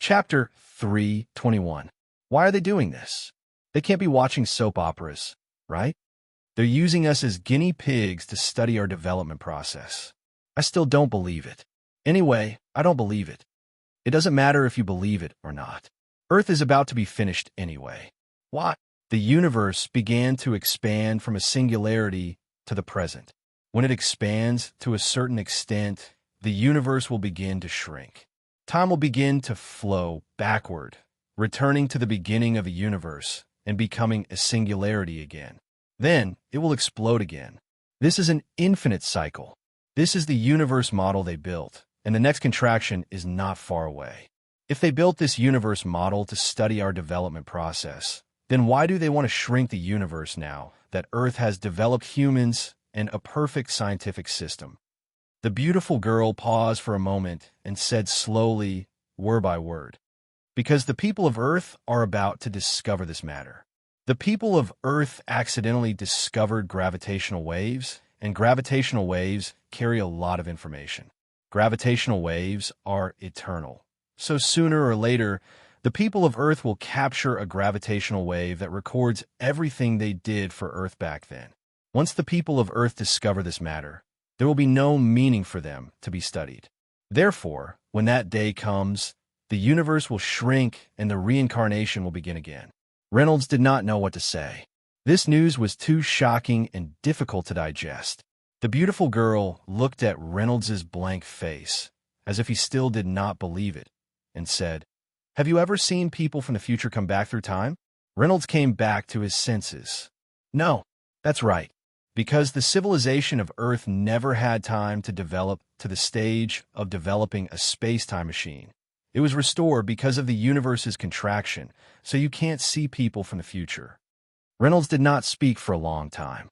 Chapter 321. Why are they doing this? They can't be watching soap operas, right? They're using us as guinea pigs to study our development process. I still don't believe it. Anyway, I don't believe it. It doesn't matter if you believe it or not. Earth is about to be finished anyway. Why? The universe began to expand from a singularity to the present. When it expands to a certain extent, the universe will begin to shrink. Time will begin to flow backward, returning to the beginning of the universe and becoming a singularity again. Then it will explode again. This is an infinite cycle. This is the universe model they built, and the next contraction is not far away. If they built this universe model to study our development process, then why do they want to shrink the universe now that Earth has developed humans and a perfect scientific system? The beautiful girl paused for a moment and said slowly, word by word, because the people of Earth are about to discover this matter. The people of Earth accidentally discovered gravitational waves, and gravitational waves carry a lot of information. Gravitational waves are eternal. So sooner or later, the people of Earth will capture a gravitational wave that records everything they did for Earth back then. Once the people of Earth discover this matter, there will be no meaning for them to be studied. Therefore, when that day comes, the universe will shrink and the reincarnation will begin again. Reynolds did not know what to say. This news was too shocking and difficult to digest. The beautiful girl looked at Reynolds's blank face, as if he still did not believe it, and said, "Have you ever seen people from the future come back through time?" Reynolds came back to his senses. No, that's right, because the civilization of Earth never had time to develop to the stage of developing a space-time machine. It was restored because of the universe's contraction, so you can't see people from the future. Reynolds did not speak for a long time.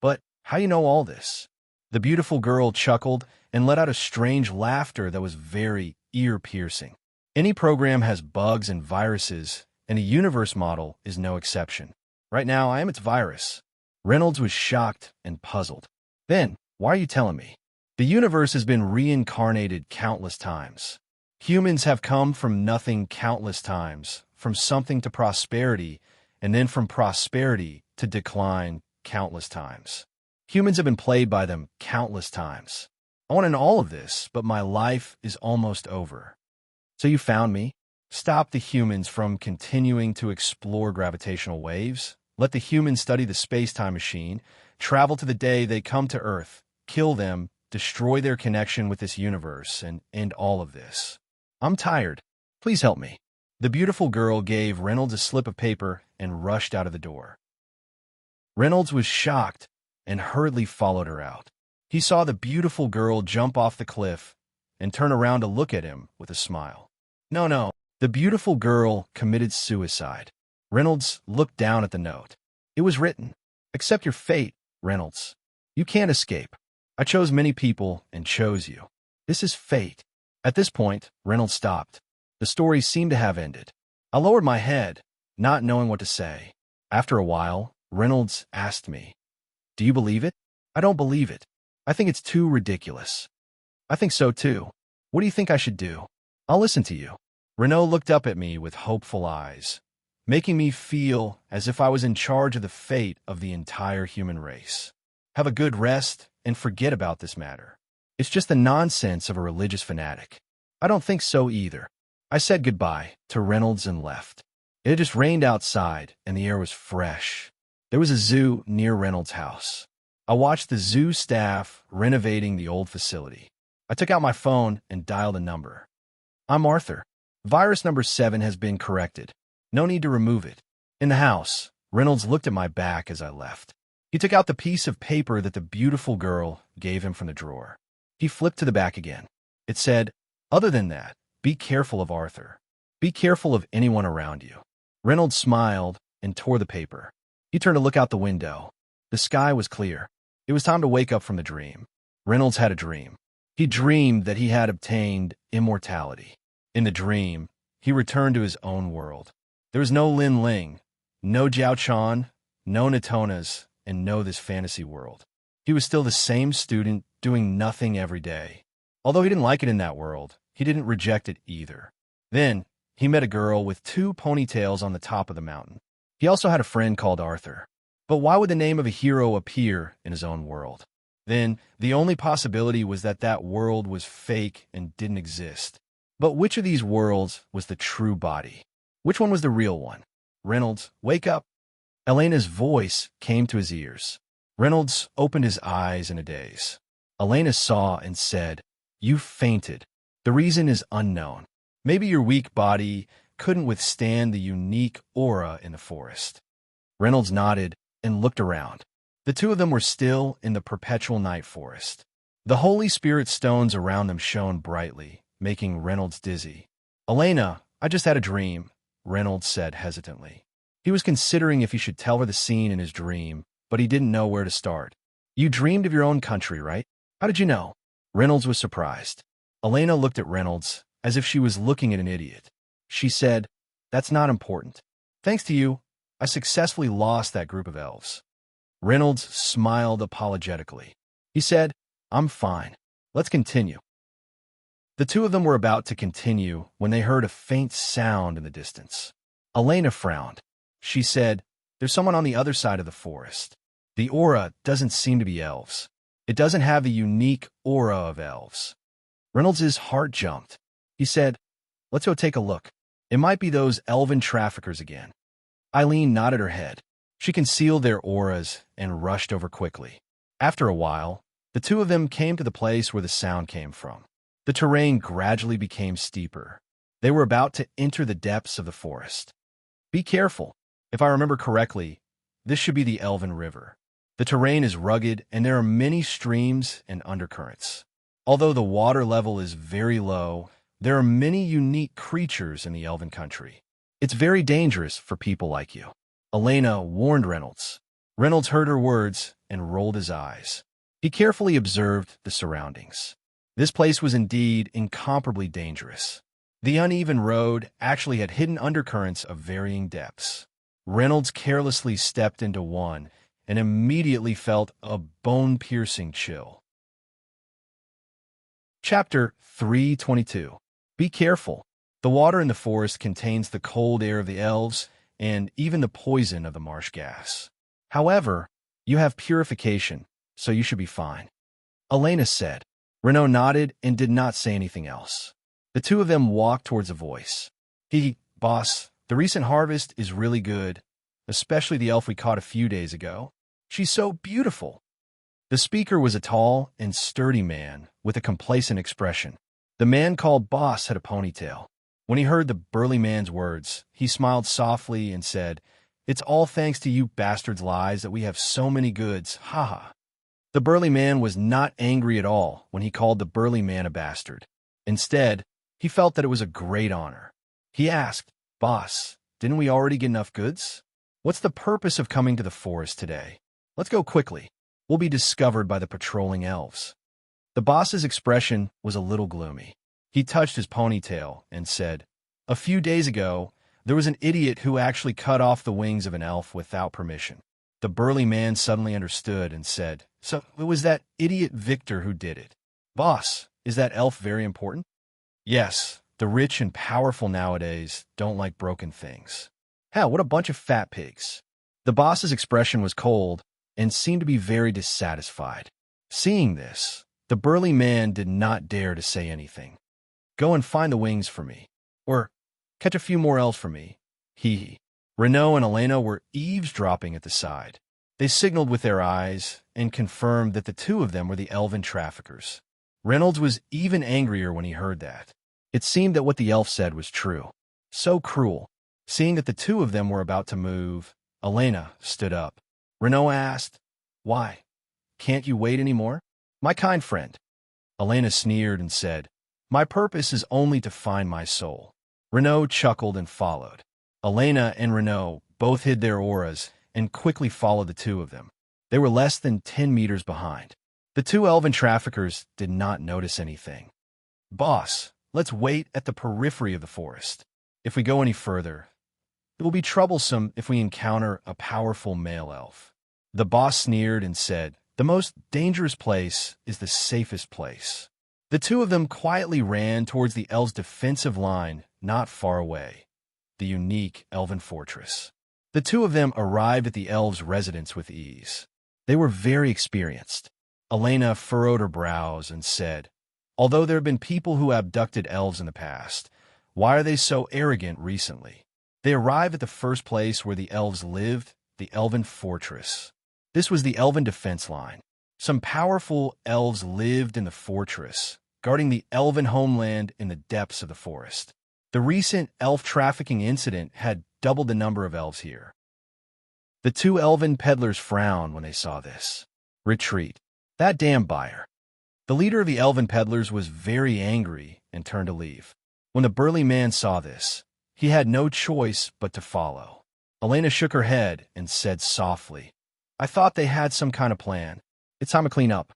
But how do you know all this? The beautiful girl chuckled and let out a strange laughter that was very ear-piercing. Any program has bugs and viruses, and a universe model is no exception. Right now, I am its virus. Reynolds was shocked and puzzled. Then, why are you telling me? The universe has been reincarnated countless times. Humans have come from nothing countless times, from something to prosperity, and then from prosperity to decline countless times. Humans have been played by them countless times. I want to know all of this, but my life is almost over. So you found me? Stop the humans from continuing to explore gravitational waves. Let the humans study the space-time machine, travel to the day they come to Earth, kill them, destroy their connection with this universe, and end all of this. I'm tired. Please help me. The beautiful girl gave Reynolds a slip of paper and rushed out of the door. Reynolds was shocked and hurriedly followed her out. He saw the beautiful girl jump off the cliff and turn around to look at him with a smile. No, the beautiful girl committed suicide. Reynolds looked down at the note. It was written, "Accept your fate, Reynolds. You can't escape. I chose many people and chose you. This is fate." At this point, Reynolds stopped. The story seemed to have ended. I lowered my head, not knowing what to say. After a while, Reynolds asked me, "Do you believe it?" "I don't believe it. I think it's too ridiculous." "I think so too. What do you think I should do?" "I'll listen to you." Renaud looked up at me with hopeful eyes, making me feel as if I was in charge of the fate of the entire human race. "Have a good rest and forget about this matter. It's just the nonsense of a religious fanatic." "I don't think so either." I said goodbye to Reynolds and left. It had just rained outside, and the air was fresh. There was a zoo near Reynolds' house. I watched the zoo staff renovating the old facility. I took out my phone and dialed a number. "I'm Arthur. Virus number 7 has been corrected. No need to remove it." In the house, Reynolds looked at my back as I left. He took out the piece of paper that the beautiful girl gave him from the drawer. He flipped to the back again. It said, "Other than that, be careful of Arthur. Be careful of anyone around you." Reynolds smiled and tore the paper. He turned to look out the window. The sky was clear. It was time to wake up from the dream. Reynolds had a dream. He dreamed that he had obtained immortality. In the dream, he returned to his own world. There was no Lin Ling, no Jiao Chan, no Natonas, and no this fantasy world. He was still the same student doing nothing every day. Although he didn't like it in that world, he didn't reject it either. Then, he met a girl with 2 ponytails on the top of the mountain. He also had a friend called Arthur. But why would the name of a hero appear in his own world? Then, the only possibility was that that world was fake and didn't exist. But which of these worlds was the true body? Which one was the real one? Reynolds, wake up! Elena's voice came to his ears. Reynolds opened his eyes in a daze. Elena saw and said, "You fainted. The reason is unknown. Maybe your weak body couldn't withstand the unique aura in the forest." Reynolds nodded and looked around. The 2 of them were still in the perpetual night forest. The Holy Spirit stones around them shone brightly, making Reynolds dizzy. "Elena, I just had a dream," Reynolds said hesitantly. He was considering if he should tell her the scene in his dream, but he didn't know where to start. "You dreamed of your own country, right? How did you know?" Reynolds was surprised. Elena looked at Reynolds as if she was looking at an idiot. She said, "That's not important. Thanks to you, I successfully lost that group of elves." Reynolds smiled apologetically. He said, "I'm fine. Let's continue." The 2 of them were about to continue when they heard a faint sound in the distance. Elena frowned. She said, "There's someone on the other side of the forest. The aura doesn't seem to be elves. It doesn't have the unique aura of elves." Reynolds' heart jumped. He said, "Let's go take a look. It might be those elven traffickers again." Eileen nodded her head. She concealed their auras and rushed over quickly. After a while, the 2 of them came to the place where the sound came from. The terrain gradually became steeper. They were about to enter the depths of the forest. "Be careful. If I remember correctly, this should be the Elven River. The terrain is rugged and there are many streams and undercurrents. Although the water level is very low, there are many unique creatures in the Elven country. It's very dangerous for people like you," Elena warned Reynolds. Reynolds heard her words and rolled his eyes. He carefully observed the surroundings. This place was indeed incomparably dangerous. The uneven road actually had hidden undercurrents of varying depths. Reynolds carelessly stepped into one and immediately felt a bone-piercing chill. Chapter 322. Be careful. The water in the forest contains the cold air of the elves and even the poison of the marsh gas. However, you have purification, so you should be fine," Elena said. Renaud nodded and did not say anything else. The 2 of them walked towards a voice. "Boss, the recent harvest is really good, especially the elf we caught a few days ago. She's so beautiful." The speaker was a tall and sturdy man with a complacent expression. The man called Boss had a ponytail. When he heard the burly man's words, he smiled softly and said, "It's all thanks to you bastards' lies that we have so many goods, ha." The burly man was not angry at all when he called the burly man a bastard. Instead, he felt that it was a great honor. He asked, "Boss, didn't we already get enough goods? What's the purpose of coming to the forest today? Let's go quickly. We'll be discovered by the patrolling elves." The boss's expression was a little gloomy. He touched his ponytail and said, "A few days ago, there was an idiot who actually cut off the wings of an elf without permission." The burly man suddenly understood and said, "So it was that idiot Victor who did it. Boss, is that elf very important?" "Yes, the rich and powerful nowadays don't like broken things." "Hell, what a bunch of fat pigs." The boss's expression was cold and seemed to be very dissatisfied. Seeing this, the burly man did not dare to say anything. "Go and find the wings for me. Or catch a few more elves for me." Renaud and Elena were eavesdropping at the side. They signaled with their eyes and confirmed that the 2 of them were the elven traffickers. Reynolds was even angrier when he heard that. It seemed that what the elf said was true. So cruel. Seeing that the 2 of them were about to move, Elena stood up. Renaud asked, "Why? Can't you wait any more?" "My kind friend." Elena sneered and said, "My purpose is only to find my soul." Renaud chuckled and followed. Elena and Renaud both hid their auras and quickly followed the 2 of them. They were less than 10 meters behind. The 2 elven traffickers did not notice anything. "Boss, let's wait at the periphery of the forest. If we go any further, it will be troublesome if we encounter a powerful male elf." The boss sneered and said, "The most dangerous place is the safest place." The 2 of them quietly ran towards the elves' defensive line not far away, the unique elven fortress. The two of them arrived at the elves' residence with ease. They were very experienced. Elena furrowed her brows and said, "Although there have been people who abducted elves in the past, why are they so arrogant recently?" They arrived at the first place where the elves lived, the elven fortress. This was the elven defense line. Some powerful elves lived in the fortress, guarding the elven homeland in the depths of the forest. The recent elf trafficking incident had doubled the number of elves here. The two elven peddlers frowned when they saw this. Retreat. That damn buyer. The leader of the elven peddlers was very angry and turned to leave. When the burly man saw this, he had no choice but to follow. Elena shook her head and said softly, "I thought they had some kind of plan. It's time to clean up."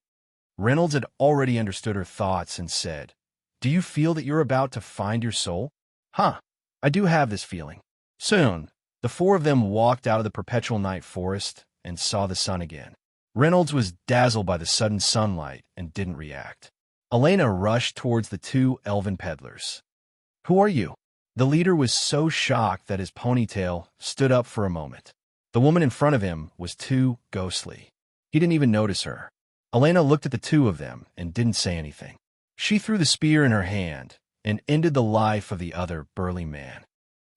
Reynolds had already understood her thoughts and said, "Do you feel that you're about to find your soul?" "Huh, I do have this feeling." Soon, the four of them walked out of the perpetual night forest and saw the sun again. Reynolds was dazzled by the sudden sunlight and didn't react. Elena rushed towards the two elven peddlers. "Who are you?" The leader was so shocked that his ponytail stood up for a moment. The woman in front of him was too ghostly. He didn't even notice her. Elena looked at the two of them and didn't say anything. She threw the spear in her hand and ended the life of the other burly man.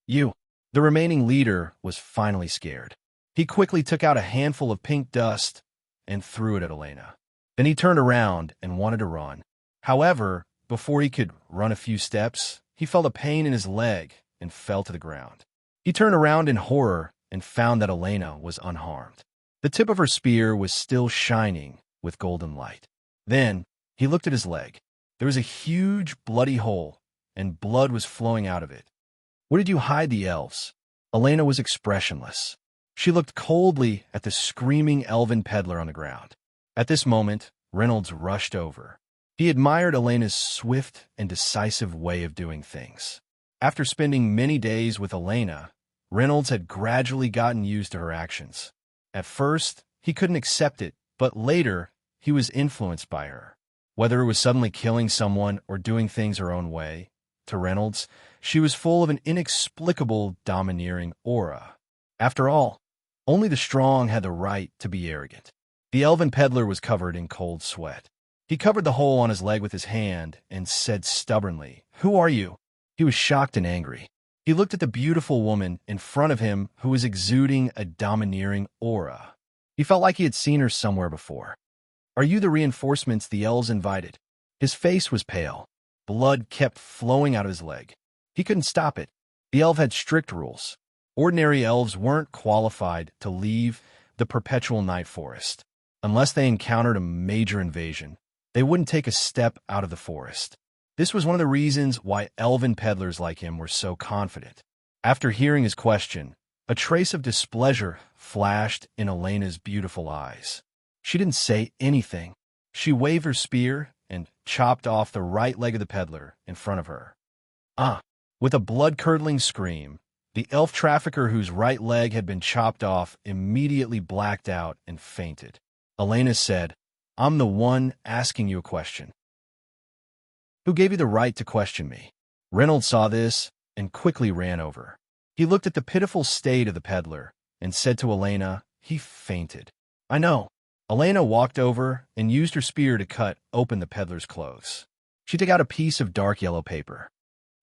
"You." The remaining leader was finally scared. He quickly took out a handful of pink dust and threw it at Elena. Then he turned around and wanted to run. However, before he could run a few steps, he felt a pain in his leg and fell to the ground. He turned around in horror and found that Elena was unharmed. The tip of her spear was still shining with golden light. Then he looked at his leg. There was a huge bloody hole, and blood was flowing out of it. "Where did you hide the elves?" Elena was expressionless. She looked coldly at the screaming elven peddler on the ground. At this moment, Reynolds rushed over. He admired Elena's swift and decisive way of doing things. After spending many days with Elena, Reynolds had gradually gotten used to her actions. At first, he couldn't accept it, but later, he was influenced by her. Whether it was suddenly killing someone or doing things her own way, to Reynolds, she was full of an inexplicable, domineering aura. After all, only the strong had the right to be arrogant. The elven peddler was covered in cold sweat. He covered the hole on his leg with his hand and said stubbornly, "Who are you?" He was shocked and angry. He looked at the beautiful woman in front of him who was exuding a domineering aura. He felt like he had seen her somewhere before. "Are you the reinforcements the elves invited?" His face was pale. Blood kept flowing out of his leg. He couldn't stop it. The elf had strict rules. Ordinary elves weren't qualified to leave the perpetual night forest. Unless they encountered a major invasion, they wouldn't take a step out of the forest. This was one of the reasons why elven peddlers like him were so confident. After hearing his question, a trace of displeasure flashed in Elena's beautiful eyes. She didn't say anything. She waved her spear and chopped off the right leg of the peddler in front of her. "Ah!" With a blood-curdling scream, the elf trafficker whose right leg had been chopped off immediately blacked out and fainted. Elena said, "I'm the one asking you a question." "Who gave you the right to question me?" Reynolds saw this and quickly ran over. He looked at the pitiful state of the peddler and said to Elena, "He fainted." "I know." Elena walked over and used her spear to cut open the peddler's clothes. She took out a piece of dark yellow paper.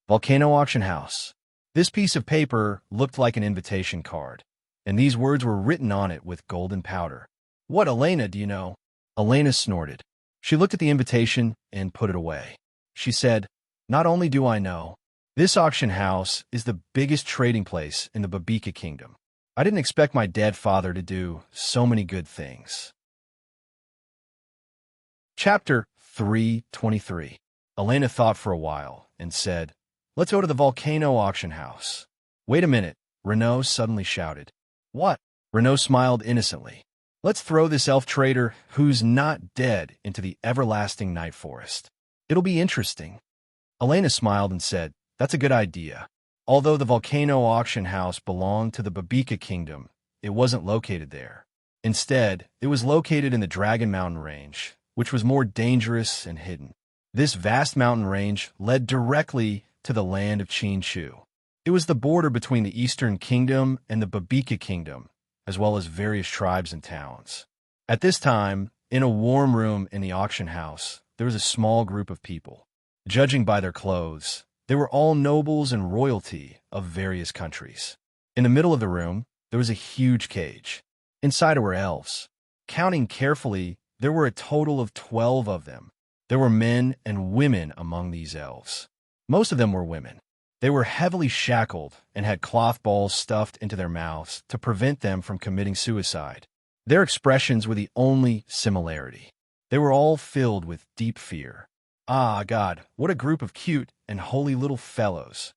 "Volcano Auction House." This piece of paper looked like an invitation card, and these words were written on it with golden powder. "What, Elena, do you know?" Elena snorted. She looked at the invitation and put it away. She said, "Not only do I know, this auction house is the biggest trading place in the Babika Kingdom. I didn't expect my dead father to do so many good things." Chapter 323. Elena thought for a while and said, "Let's go to the volcano auction house." "Wait a minute," Renaud suddenly shouted. "What?" Renaud smiled innocently. "Let's throw this elf trader who's not dead into the everlasting night forest. It'll be interesting." Elena smiled and said, "That's a good idea." Although the volcano auction house belonged to the Babika Kingdom, it wasn't located there. Instead, it was located in the Dragon Mountain Range, which was more dangerous and hidden. This vast mountain range led directly to the land of Chu. It was the border between the Eastern Kingdom and the Babika Kingdom, as well as various tribes and towns. At this time, in a warm room in the auction house, there was a small group of people. Judging by their clothes, they were all nobles and royalty of various countries. In the middle of the room, there was a huge cage. Inside were elves. Counting carefully, there were a total of 12 of them. There were men and women among these elves. Most of them were women. They were heavily shackled and had cloth balls stuffed into their mouths to prevent them from committing suicide. Their expressions were the only similarity. They were all filled with deep fear. Ah, God, what a group of cute and holy little fellows.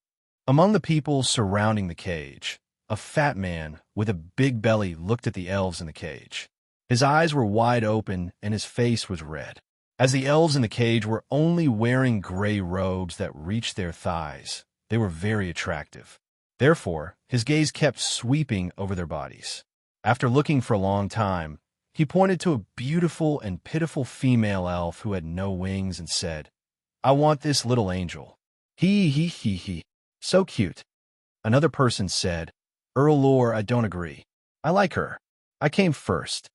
Among the people surrounding the cage, a fat man with a big belly looked at the elves in the cage. His eyes were wide open and his face was red. As the elves in the cage were only wearing gray robes that reached their thighs, they were very attractive. Therefore, his gaze kept sweeping over their bodies. After looking for a long time, he pointed to a beautiful and pitiful female elf who had no wings and said, "I want this little angel. He. So cute." Another person said, "Earl Lore, I don't agree. I like her. I came first."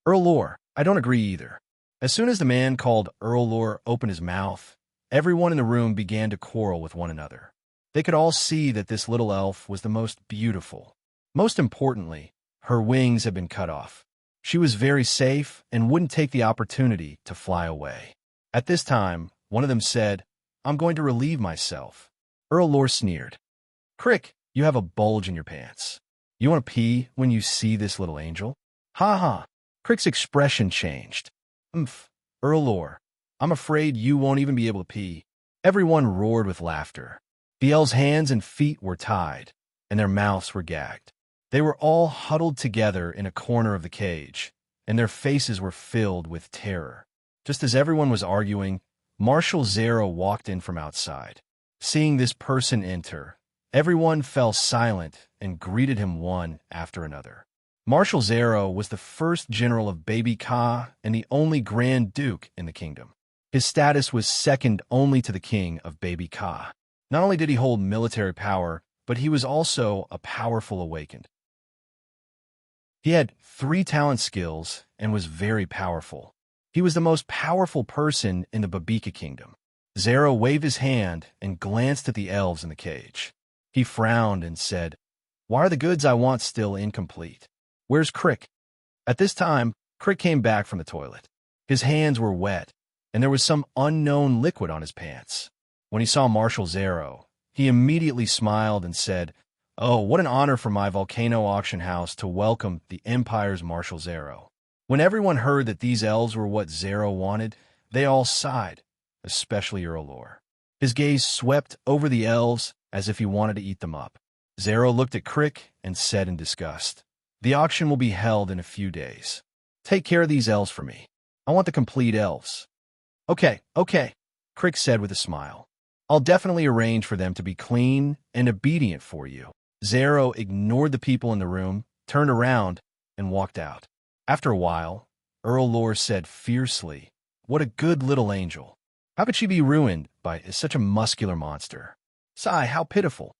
"Earl Lore, I don't agree either." As soon as the man called Earl Lore opened his mouth, everyone in the room began to quarrel with one another. They could all see that this little elf was the most beautiful. Most importantly, her wings had been cut off. She was very safe and wouldn't take the opportunity to fly away. At this time, one of them said, "I'm going to relieve myself." Earl Lore sneered. "Crick, you have a bulge in your pants. You want to pee when you see this little angel?" "Ha ha." Crick's expression changed. "Umph, Earl Lore, I'm afraid you won't even be able to pee." Everyone roared with laughter. The elves' hands and feet were tied, and their mouths were gagged. They were all huddled together in a corner of the cage, and their faces were filled with terror. Just as everyone was arguing, Marshal Zero walked in from outside. Seeing this person enter, everyone fell silent and greeted him one after another. Marshal Zero was the first general of Baby Ka and the only Grand Duke in the kingdom. His status was second only to the king of Baby Ka. Not only did he hold military power, but he was also a powerful awakened. He had 3 talent skills and was very powerful. He was the most powerful person in the Babika kingdom. Zero waved his hand and glanced at the elves in the cage. He frowned and said, "Why are the goods I want still incomplete? Where's Crick?" At this time, Crick came back from the toilet. His hands were wet, and there was some unknown liquid on his pants. When he saw Marshal Zero, he immediately smiled and said, "Oh, what an honor for my volcano auction house to welcome the Empire's Marshal Zero." When everyone heard that these elves were what Zero wanted, they all sighed, especially Earl Lore. His gaze swept over the elves as if he wanted to eat them up. Zero looked at Crick and said in disgust, "The auction will be held in a few days. Take care of these elves for me. I want the complete elves." Okay, Crick said with a smile. "I'll definitely arrange for them to be clean and obedient for you." Zero ignored the people in the room, turned around, and walked out. After a while, Earl Lore said fiercely, "What a good little angel. How could she be ruined by such a muscular monster? Sigh, how pitiful."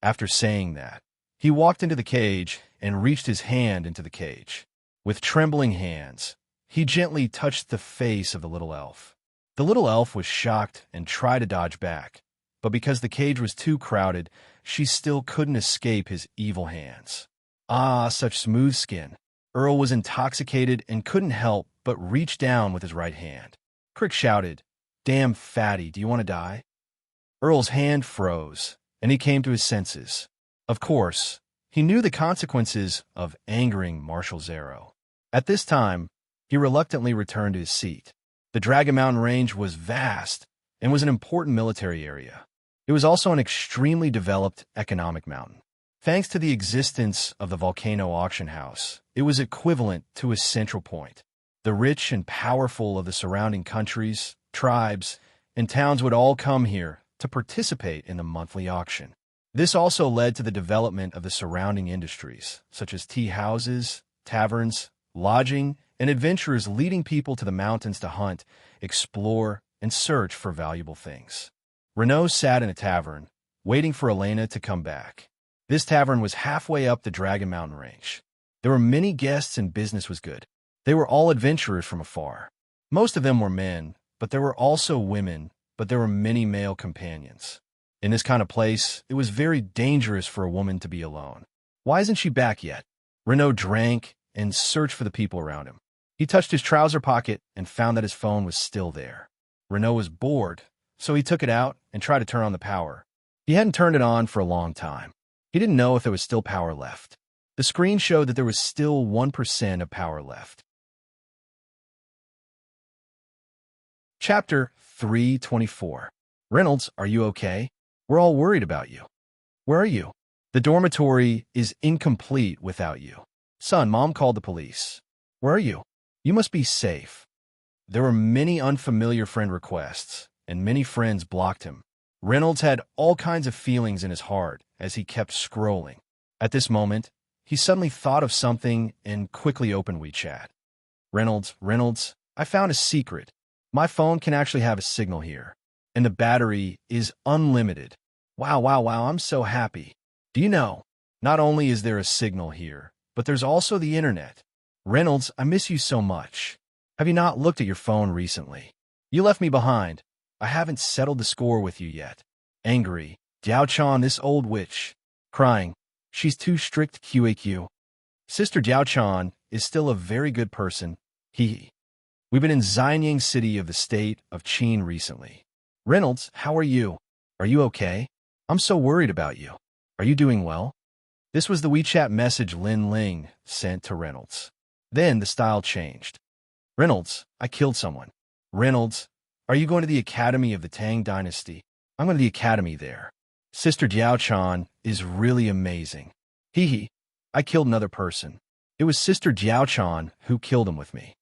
After saying that, he walked into the cage and reached his hand into the cage. With trembling hands, he gently touched the face of the little elf. The little elf was shocked and tried to dodge back, but because the cage was too crowded, she still couldn't escape his evil hands. Ah, such smooth skin. Earl was intoxicated and couldn't help but reach down with his right hand. Crick shouted, "Damn fatty, do you want to die?" Earl's hand froze, and he came to his senses. Of course, he knew the consequences of angering Marshal Zero. At this time, he reluctantly returned to his seat. The Dragon Mountain Range was vast and was an important military area. It was also an extremely developed economic mountain. Thanks to the existence of the volcano auction house, it was equivalent to a central point. The rich and powerful of the surrounding countries, tribes, and towns would all come here to participate in the monthly auction. This also led to the development of the surrounding industries, such as tea houses, taverns, lodging, and adventurers leading people to the mountains to hunt, explore, and search for valuable things. Renault sat in a tavern, waiting for Elena to come back. This tavern was halfway up the Dragon Mountain range. There were many guests and business was good. They were all adventurers from afar. Most of them were men, but there were also women, but there were many male companions. In this kind of place, it was very dangerous for a woman to be alone. Why isn't she back yet? Renault drank and searched for the people around him. He touched his trouser pocket and found that his phone was still there. Renault was bored, so he took it out and tried to turn on the power. He hadn't turned it on for a long time. He didn't know if there was still power left. The screen showed that there was still 1% of power left. Chapter 324. Reynolds, are you okay? We're all worried about you. Where are you? The dormitory is incomplete without you. Son, Mom called the police. Where are you? You must be safe. There were many unfamiliar friend requests, and many friends blocked him. Reynolds had all kinds of feelings in his heart as he kept scrolling. At this moment, he suddenly thought of something and quickly opened WeChat. Reynolds, I found a secret. My phone can actually have a signal here, and the battery is unlimited. Wow, I'm so happy. Do you know, not only is there a signal here, but there's also the internet. Reynolds, I miss you so much. Have you not looked at your phone recently? You left me behind. I haven't settled the score with you yet. Angry, Diao-chan, this old witch. Crying, she's too strict, QAQ. Sister Diao-chan is still a very good person. Hee. We've been in Xianyang City of the state of Qin recently. Reynolds, how are you? Are you okay? I'm so worried about you. Are you doing well? This was the WeChat message Lin Ling sent to Reynolds. Then the style changed. Reynolds, I killed someone. Reynolds, are you going to the Academy of the Tang Dynasty? I'm going to the Academy there. Sister Diao-chan is really amazing. Hee. I killed another person. It was Sister Diao-chan who killed him with me.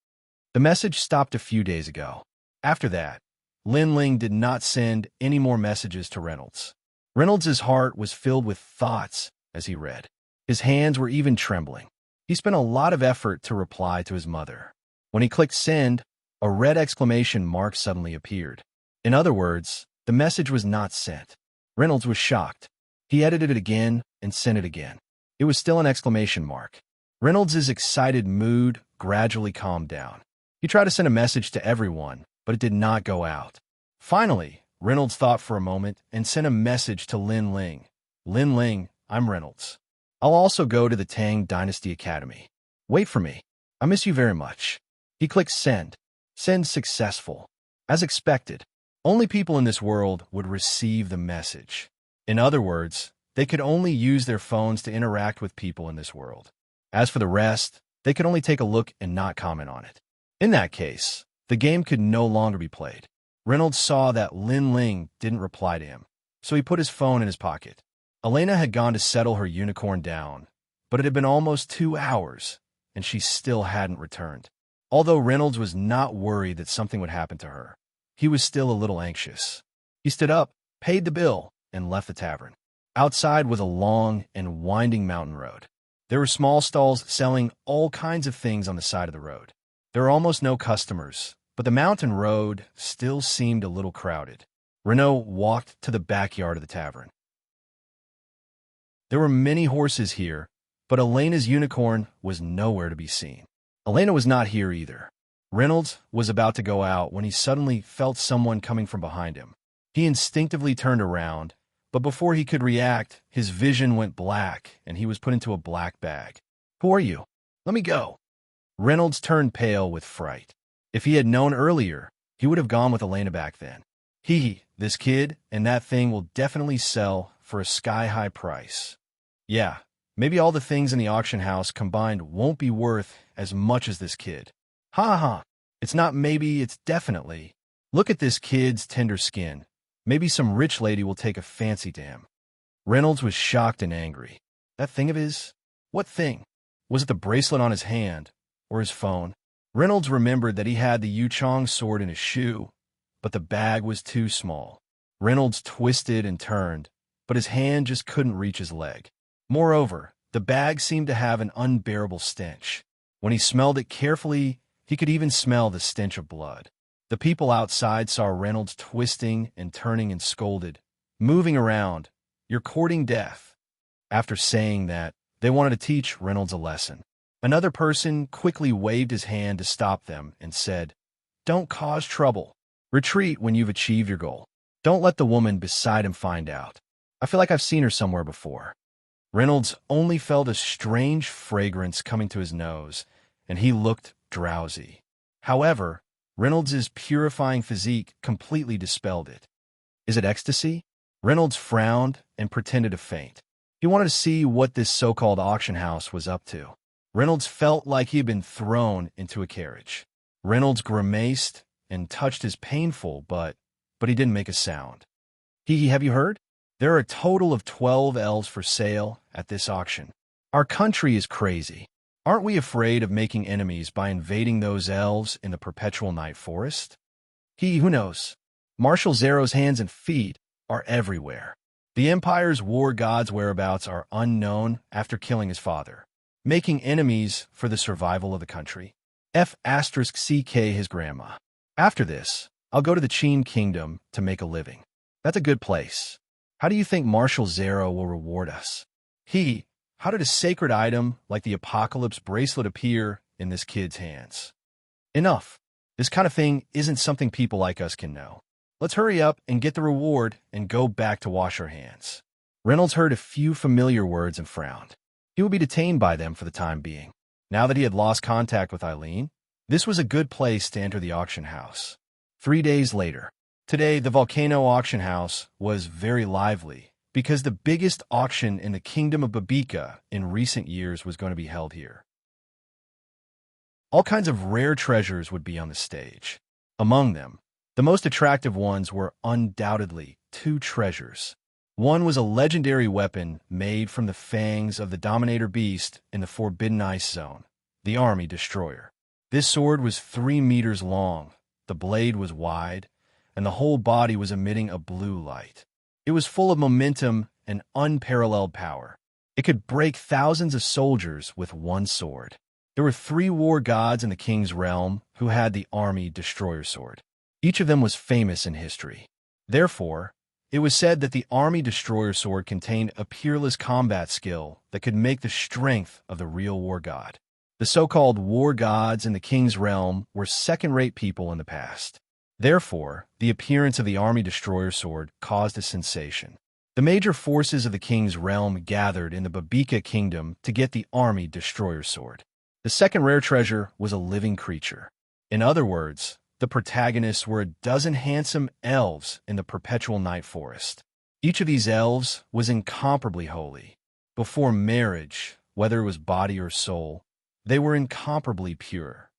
The message stopped a few days ago. After that, Lin Ling did not send any more messages to Reynolds. Reynolds' heart was filled with thoughts as he read. His hands were even trembling. He spent a lot of effort to reply to his mother. When he clicked send, a red exclamation mark suddenly appeared. In other words, the message was not sent. Reynolds was shocked. He edited it again and sent it again. It was still an exclamation mark. Reynolds' excited mood gradually calmed down. He tried to send a message to everyone, but it did not go out. Finally, Reynolds thought for a moment and sent a message to Lin Ling. Lin Ling, I'm Reynolds. I'll also go to the Tang Dynasty Academy. Wait for me. I miss you very much. He clicked send. Send successful. As expected, only people in this world would receive the message. In other words, they could only use their phones to interact with people in this world. As for the rest, they could only take a look and not comment on it. In that case, the game could no longer be played. Reynolds saw that Lin Ling didn't reply to him, so he put his phone in his pocket. Elena had gone to settle her unicorn down, but it had been almost 2 hours, and she still hadn't returned. Although Reynolds was not worried that something would happen to her, he was still a little anxious. He stood up, paid the bill, and left the tavern. Outside was a long and winding mountain road. There were small stalls selling all kinds of things on the side of the road. There were almost no customers, but the mountain road still seemed a little crowded. Renault walked to the backyard of the tavern. There were many horses here, but Elena's unicorn was nowhere to be seen. Elena was not here either. Reynolds was about to go out when he suddenly felt someone coming from behind him. He instinctively turned around, but before he could react, his vision went black and he was put into a black bag. Who are you? Let me go. Reynolds turned pale with fright. If he had known earlier, he would have gone with Elena back then. This kid and that thing will definitely sell for a sky-high price. Yeah, maybe all the things in the auction house combined won't be worth as much as this kid. Ha. It's not maybe, it's definitely. Look at this kid's tender skin. Maybe some rich lady will take a fancy to him. Reynolds was shocked and angry. That thing of his? What thing? Was it the bracelet on his hand? Or his phone? Reynolds remembered that he had the Yu Chong sword in his shoe, but the bag was too small. Reynolds twisted and turned, but his hand just couldn't reach his leg. Moreover, the bag seemed to have an unbearable stench. When he smelled it carefully, he could even smell the stench of blood. The people outside saw Reynolds twisting and turning and scolded, "Moving around, you're courting death." After saying that, they wanted to teach Reynolds a lesson. Another person quickly waved his hand to stop them and said, "Don't cause trouble. Retreat when you've achieved your goal. Don't let the woman beside him find out. I feel like I've seen her somewhere before." Reynolds only felt a strange fragrance coming to his nose, and he looked drowsy. However, Reynolds's purifying physique completely dispelled it. Is it ecstasy? Reynolds frowned and pretended to faint. He wanted to see what this so-called auction house was up to. Reynolds felt like he had been thrown into a carriage. Reynolds grimaced and touched his painful, but he didn't make a sound. Have you heard? There are a total of 12 elves for sale at this auction. Our country is crazy. Aren't we afraid of making enemies by invading those elves in the perpetual night forest? Who knows? Marshal Zero's hands and feet are everywhere. The Empire's war god's whereabouts are unknown after killing his father, making enemies for the survival of the country. *CK his grandma. After this, I'll go to the Qin Kingdom to make a living. That's a good place. How do you think Marshal Zero will reward us? How did a sacred item like the Apocalypse bracelet appear in this kid's hands? Enough. This kind of thing isn't something people like us can know. Let's hurry up and get the reward and go back to wash our hands. Reynolds heard a few familiar words and frowned. He would be detained by them for the time being. Now that he had lost contact with Eileen, this was a good place to enter the auction house. 3 days later. Today, the Volcano Auction House was very lively because the biggest auction in the Kingdom of Babika in recent years was going to be held here. All kinds of rare treasures would be on the stage. Among them, the most attractive ones were undoubtedly 2 treasures. One was a legendary weapon made from the fangs of the Dominator Beast in the Forbidden Ice Zone, the Army Destroyer. This sword was 3 meters long, the blade was wide, and the whole body was emitting a blue light. It was full of momentum and unparalleled power. It could break thousands of soldiers with one sword. There were 3 war gods in the king's realm who had the Army Destroyer sword. Each of them was famous in history. Therefore, it was said that the Army Destroyer sword contained a peerless combat skill that could make the strength of the real war god. The so-called war gods in the king's realm were second-rate people in the past. Therefore, the appearance of the Army Destroyer sword caused a sensation. The major forces of the king's realm gathered in the Babika kingdom to get the Army Destroyer sword. The second rare treasure was a living creature. In other words, the protagonists were a dozen handsome elves in the perpetual night forest. Each of these elves was incomparably holy. Before marriage, whether it was body or soul, they were incomparably pure.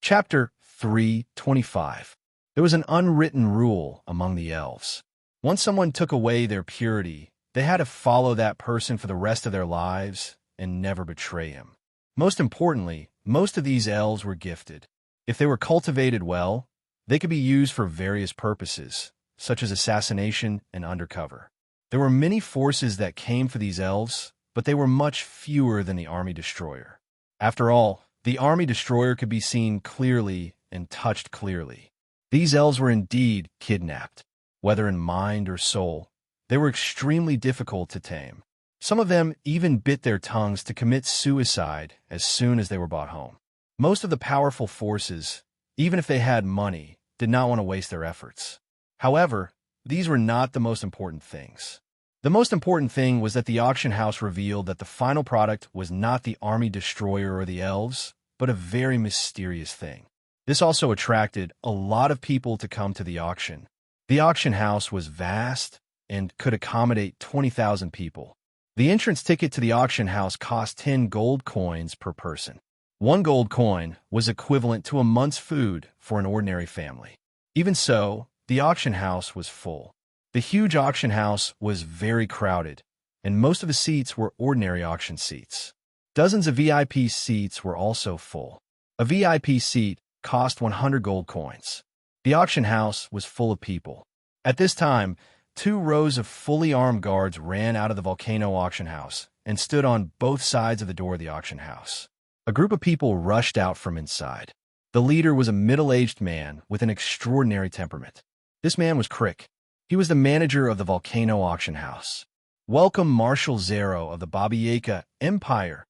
Chapter 3:25. There was an unwritten rule among the elves. Once someone took away their purity, they had to follow that person for the rest of their lives and never betray him. Most importantly, most of these elves were gifted. If they were cultivated well, they could be used for various purposes, such as assassination and undercover. There were many forces that came for these elves, but they were much fewer than the Army Destroyer. After all, the Army Destroyer could be seen clearly and touched clearly. These elves were indeed kidnapped. Whether in mind or soul, they were extremely difficult to tame. Some of them even bit their tongues to commit suicide as soon as they were brought home. Most of the powerful forces, even if they had money, did not want to waste their efforts. However, these were not the most important things. The most important thing was that the auction house revealed that the final product was not the Army Destroyer or the elves, but a very mysterious thing. This also attracted a lot of people to come to the auction. The auction house was vast and could accommodate 20,000 people. The entrance ticket to the auction house cost 10 gold coins per person. 1 gold coin was equivalent to a month's food for an ordinary family. Even so, the auction house was full. The huge auction house was very crowded, and most of the seats were ordinary auction seats. Dozens of VIP seats were also full. A VIP seat cost 100 gold coins. The auction house was full of people. At this time, 2 rows of fully armed guards ran out of the Volcano auction house and stood on both sides of the door of the auction house. A group of people rushed out from inside. The leader was a middle-aged man with an extraordinary temperament. This man was Crick. He was the manager of the volcano auction house. Welcome, Marshal Zero of the Babieka Empire.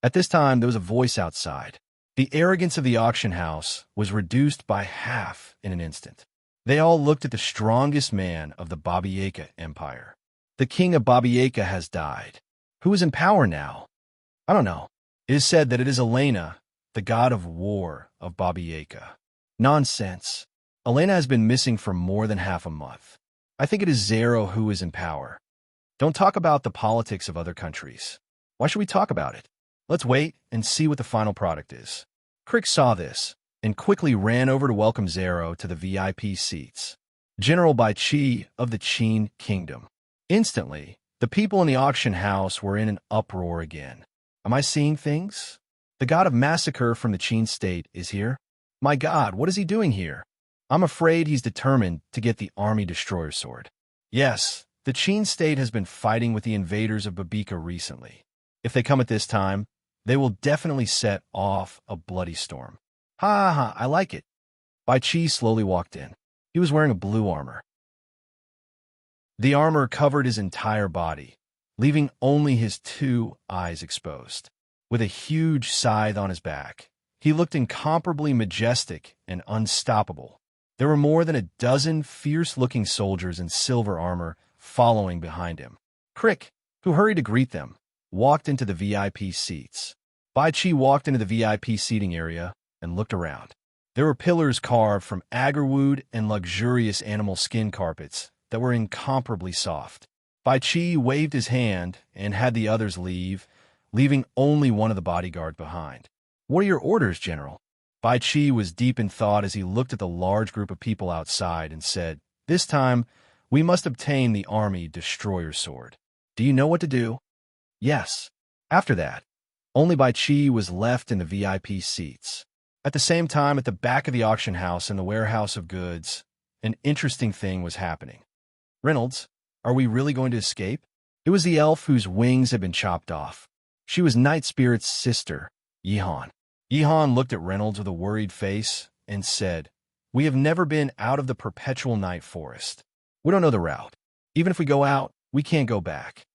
At this time, there was a voice outside. The arrogance of the auction house was reduced by half in an instant. They all looked at the strongest man of the Babieka Empire. The king of Babieka has died. Who is in power now? I don't know. It is said that it is Elena, the god of war of Babieka. Nonsense. Elena has been missing for more than half a month. I think it is Zero who is in power. Don't talk about the politics of other countries. Why should we talk about it? Let's wait and see what the final product is. Crick saw this and quickly ran over to welcome Zero to the VIP seats. General Bai Chi of the Qin Kingdom. Instantly, the people in the auction house were in an uproar again. Am I seeing things? The god of massacre from the Qin state is here? My god, what is he doing here? I'm afraid he's determined to get the army destroyer sword. Yes, the Qin state has been fighting with the invaders of Babika recently. If they come at this time, they will definitely set off a bloody storm. Ha ha ha, I like it. Bai Chi slowly walked in. He was wearing a blue armor. The armor covered his entire body, leaving only his 2 eyes exposed. With a huge scythe on his back, he looked incomparably majestic and unstoppable. There were more than a dozen fierce-looking soldiers in silver armor following behind him. Crick, who hurried to greet them, walked into the VIP seats. Bai Chi walked into the VIP seating area and looked around. There were pillars carved from agarwood and luxurious animal skin carpets that were incomparably soft. Bai Chi waved his hand and had the others leave, leaving only one of the bodyguard behind. What are your orders, General? Bai Chi was deep in thought as he looked at the large group of people outside and said, This time, we must obtain the army destroyer sword. Do you know what to do? Yes. After that, only Bai Chi was left in the VIP seats. At the same time, at the back of the auction house in the warehouse of goods, an interesting thing was happening. Reynolds, are we really going to escape? It was the elf whose wings had been chopped off. She was Night Spirit's sister, Yihan. Yihan looked at Reynolds with a worried face and said, We have never been out of the perpetual night forest. We don't know the route. Even if we go out, we can't go back.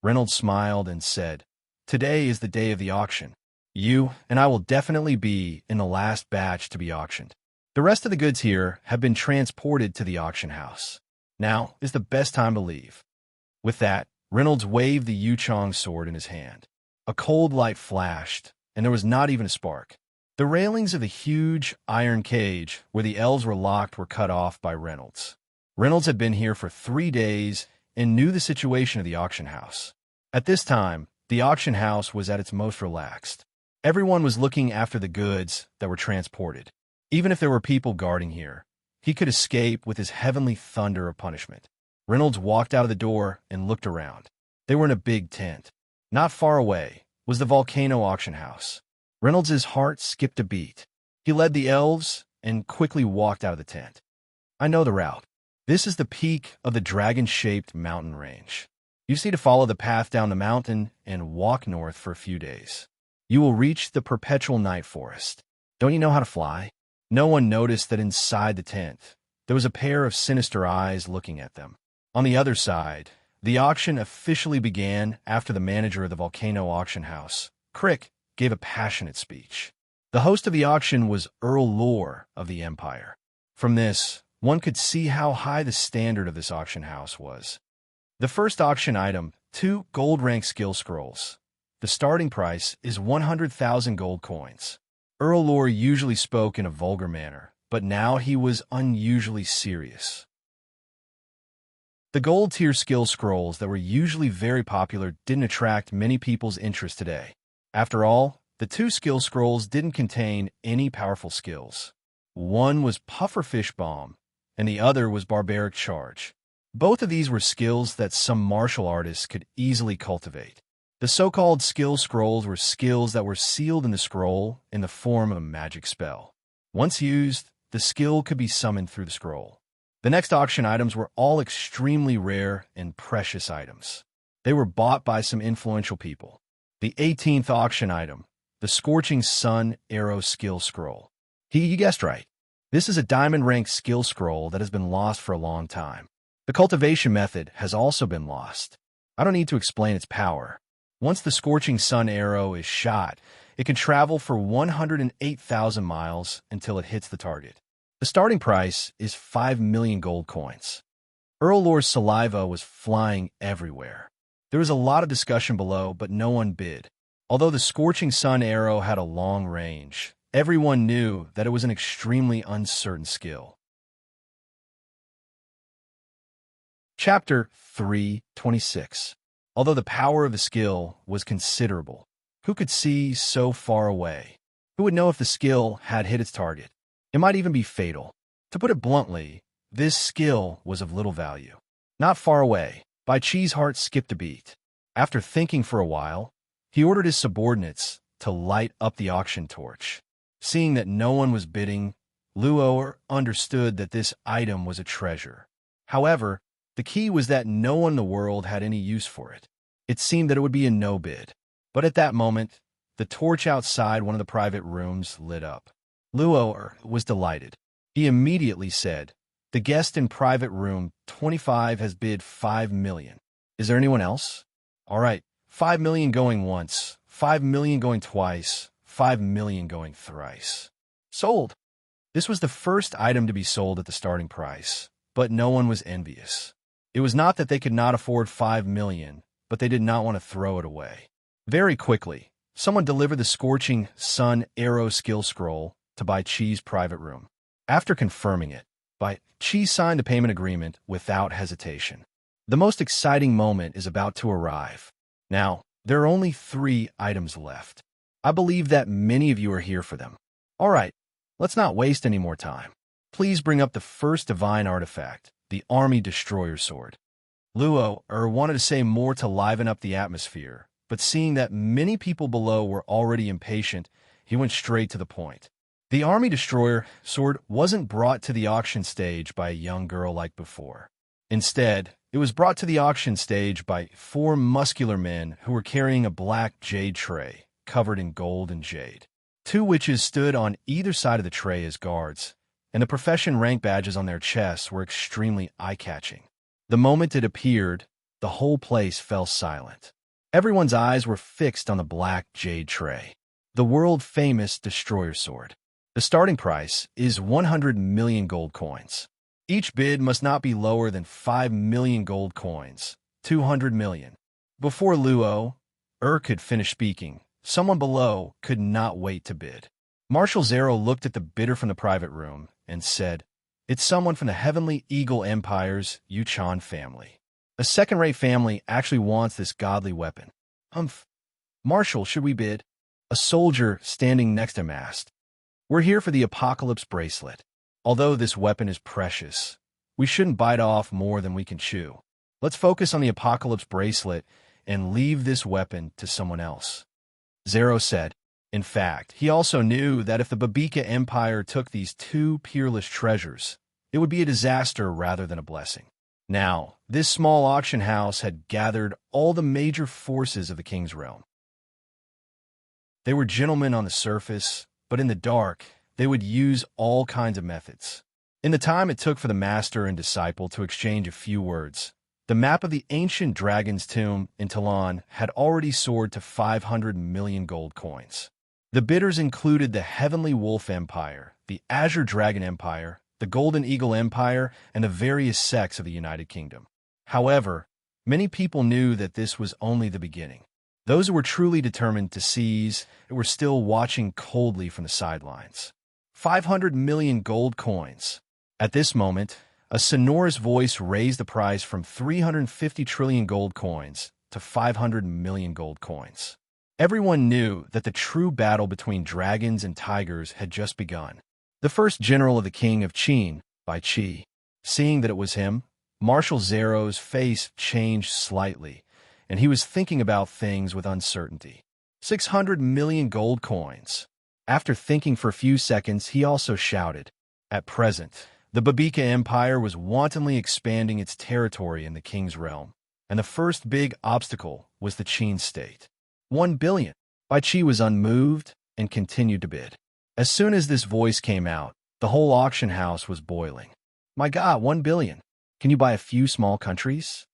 Reynolds smiled and said, Today is the day of the auction. You and I will definitely be in the last batch to be auctioned. The rest of the goods here have been transported to the auction house. Now is the best time to leave. With that, Reynolds waved the Yuchong sword in his hand. A cold light flashed, and there was not even a spark. The railings of the huge iron cage where the elves were locked were cut off by Reynolds. Reynolds had been here for 3 days and knew the situation of the auction house. At this time, the auction house was at its most relaxed. Everyone was looking after the goods that were transported. Even if there were people guarding here, he could escape with his heavenly thunder of punishment. Reynolds walked out of the door and looked around. They were in a big tent. Not far away was the volcano auction house. Reynolds' heart skipped a beat. He led the elves and quickly walked out of the tent. I know the route. This is the peak of the dragon-shaped mountain range. You just need to follow the path down the mountain and walk north for a few days. You will reach the perpetual night forest. Don't you know how to fly? No one noticed that inside the tent, there was a pair of sinister eyes looking at them. On the other side, the auction officially began after the manager of the volcano auction house, Crick, gave a passionate speech. The host of the auction was Earl Lore of the Empire. From this, one could see how high the standard of this auction house was. The first auction item, 2 gold-rank skill scrolls. The starting price is 100,000 gold coins. Earl Lore usually spoke in a vulgar manner, but now he was unusually serious. The gold-tier skill scrolls that were usually very popular didn't attract many people's interest today. After all, the 2 skill scrolls didn't contain any powerful skills. One was Pufferfish Bomb, and the other was Barbaric Charge. Both of these were skills that some martial artists could easily cultivate. The so-called skill scrolls were skills that were sealed in the scroll in the form of a magic spell. Once used, the skill could be summoned through the scroll. The next auction items were all extremely rare and precious items. They were bought by some influential people. The 18th auction item, the the Scorching Sun Arrow Skill Scroll. You guessed right. This is a diamond-ranked skill scroll that has been lost for a long time. The cultivation method has also been lost. I don't need to explain its power. Once the Scorching Sun Arrow is shot, it can travel for 108,000 miles until it hits the target. The starting price is 5 million gold coins. Earl Lore's saliva was flying everywhere. There was a lot of discussion below, but no one bid. Although the Scorching Sun Arrow had a long range, everyone knew that it was an extremely uncertain skill. Chapter 3:26. Although the power of the skill was considerable, who could see so far away? Who would know if the skill had hit its target? It might even be fatal. To put it bluntly, this skill was of little value. Not far away, Bai Chi's heart skipped a beat. After thinking for a while, he ordered his subordinates to light up the auction torch. Seeing that no one was bidding, Luo understood that this item was a treasure. However, the key was that no one in the world had any use for it. It seemed that it would be a no bid. But at that moment, the torch outside one of the private rooms lit up. Luo was delighted. He immediately said, "The guest in private room 25 has bid 5 million. Is there anyone else? All right, 5 million going once, 5 million going twice, 5 million going thrice. Sold." This was the first item to be sold at the starting price, but no one was envious. It was not that they could not afford 5 million, but they did not want to throw it away. Very quickly, someone delivered the Scorching Sun Arrow Skill Scroll to Bai Chi's private room. After confirming it, Bai Chi signed the payment agreement without hesitation. The most exciting moment is about to arrive. Now, there are only 3 items left. I believe that many of you are here for them. All right, let's not waste any more time. Please bring up the first divine artifact, the Army Destroyer Sword. Luo wanted to say more to liven up the atmosphere, but seeing that many people below were already impatient, he went straight to the point. The Army Destroyer Sword wasn't brought to the auction stage by a young girl like before. Instead, it was brought to the auction stage by 4 muscular men who were carrying a black jade tray covered in gold and jade. 2 witches stood on either side of the tray as guards, and the profession rank badges on their chests were extremely eye-catching. The moment it appeared, the whole place fell silent. Everyone's eyes were fixed on the black jade tray, the world-famous Destroyer Sword. The starting price is 100 million gold coins. Each bid must not be lower than 5 million gold coins, 200 million. Before Luo could finish speaking, someone below could not wait to bid. Marshal Zero looked at the bidder from the private room and said, "It's someone from the Heavenly Eagle Empire's Yuchan family. A second-rate family actually wants this godly weapon." Marshal, should we bid?" A soldier standing next to him asked. "We're here for the Apocalypse Bracelet. Although this weapon is precious, we shouldn't bite off more than we can chew. Let's focus on the Apocalypse Bracelet and leave this weapon to someone else." Zero said. In fact, he also knew that if the Babika Empire took these 2 peerless treasures, it would be a disaster rather than a blessing. Now, this small auction house had gathered all the major forces of the king's realm. They were gentlemen on the surface, but in the dark, they would use all kinds of methods. In the time it took for the master and disciple to exchange a few words, the map of the ancient dragon's tomb in Talon had already soared to 500 million gold coins. The bidders included the Heavenly Wolf Empire, the Azure Dragon Empire, the Golden Eagle Empire, and the various sects of the United Kingdom. However, many people knew that this was only the beginning. Those who were truly determined to seize were still watching coldly from the sidelines. 500 million gold coins. At this moment, a sonorous voice raised the price from 350 trillion gold coins to 500 million gold coins. Everyone knew that the true battle between dragons and tigers had just begun. The first general of the king of Qin, Bai Chi. Seeing that it was him, Marshal Zero's face changed slightly, and he was thinking about things with uncertainty. 600 million gold coins. After thinking for a few seconds, he also shouted. At present, the Babika Empire was wantonly expanding its territory in the king's realm, and the first big obstacle was the Qin state. 1 billion. Bai Chi was unmoved and continued to bid. As soon as this voice came out, the whole auction house was boiling. My God, 1 billion. Can you buy a few small countries?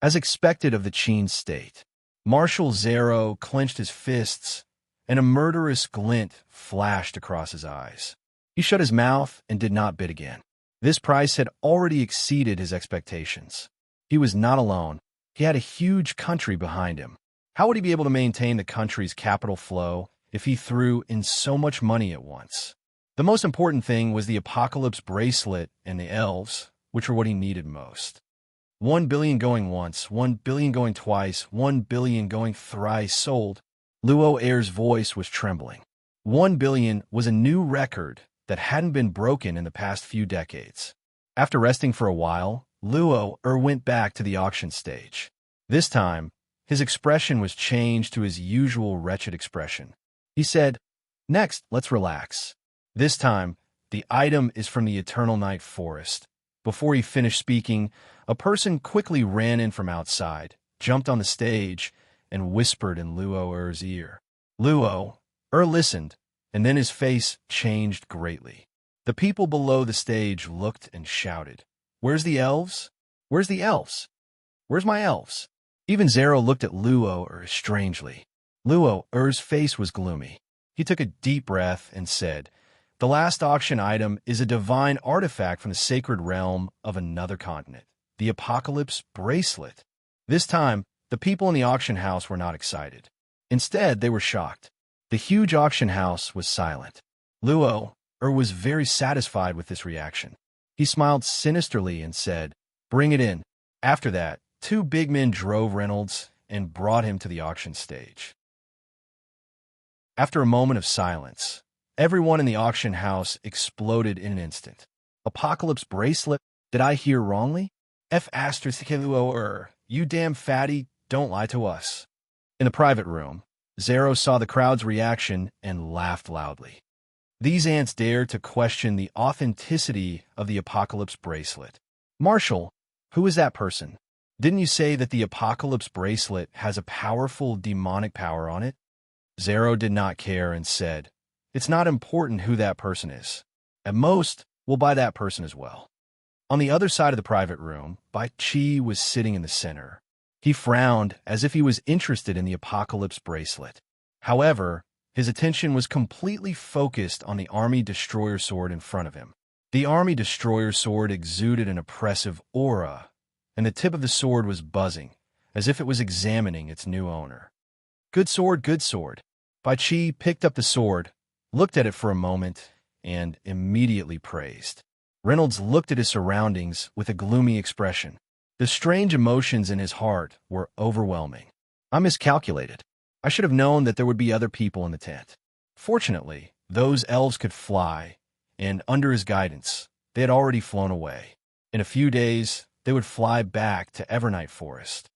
As expected of the Qin state, Marshal Zero clenched his fists, and a murderous glint flashed across his eyes. He shut his mouth and did not bid again. This price had already exceeded his expectations. He was not alone. He had a huge country behind him. How would he be able to maintain the country's capital flow if he threw in so much money at once? The most important thing was the Apocalypse bracelet and the elves, which were what he needed most. 1 billion going once, 1 billion going twice, 1 billion going thrice sold. Luo Air's voice was trembling. 1 billion was a new record that hadn't been broken in the past few decades. After resting for a while, Luo Er went back to the auction stage. This time, his expression was changed to his usual wretched expression. He said, "Next, let's relax. This time, the item is from the Eternal Night Forest." Before he finished speaking, a person quickly ran in from outside, jumped on the stage, and whispered in Luo Er's ear. Luo Er listened, and then his face changed greatly. The people below the stage looked and shouted, "Where's the elves? Where's the elves? Where's my elves?" Even Zero looked at Luo Er strangely. Luo Er's face was gloomy. He took a deep breath and said, "The last auction item is a divine artifact from the sacred realm of another continent, the Apocalypse bracelet." This time, the people in the auction house were not excited. Instead, they were shocked. The huge auction house was silent. Luo Er was very satisfied with this reaction. He smiled sinisterly and said, "Bring it in." After that, 2 big men drove Reynolds and brought him to the auction stage. After a moment of silence, everyone in the auction house exploded in an instant. Apocalypse bracelet? Did I hear wrongly? Luo Er, you damn fatty, don't lie to us. In the private room, Zero saw the crowd's reaction and laughed loudly. These ants dared to question the authenticity of the Apocalypse bracelet. "Marshal, who is that person? Didn't you say that the Apocalypse bracelet has a powerful demonic power on it?" Zero did not care and said, "It's not important who that person is. At most, we'll buy that person as well." On the other side of the private room, Bai Chi was sitting in the center. He frowned as if he was interested in the Apocalypse bracelet. However, his attention was completely focused on the Army Destroyer sword in front of him. The Army Destroyer sword exuded an oppressive aura, and the tip of the sword was buzzing, as if it was examining its new owner. Good sword, good sword." Bai Chi picked up the sword, looked at it for a moment, and immediately praised. Reynolds looked at his surroundings with a gloomy expression. The strange emotions in his heart were overwhelming. I miscalculated. I should have known that there would be other people in the tent. Fortunately, those elves could fly, and under his guidance, they had already flown away. In a few days, they would fly back to Evernight Forest.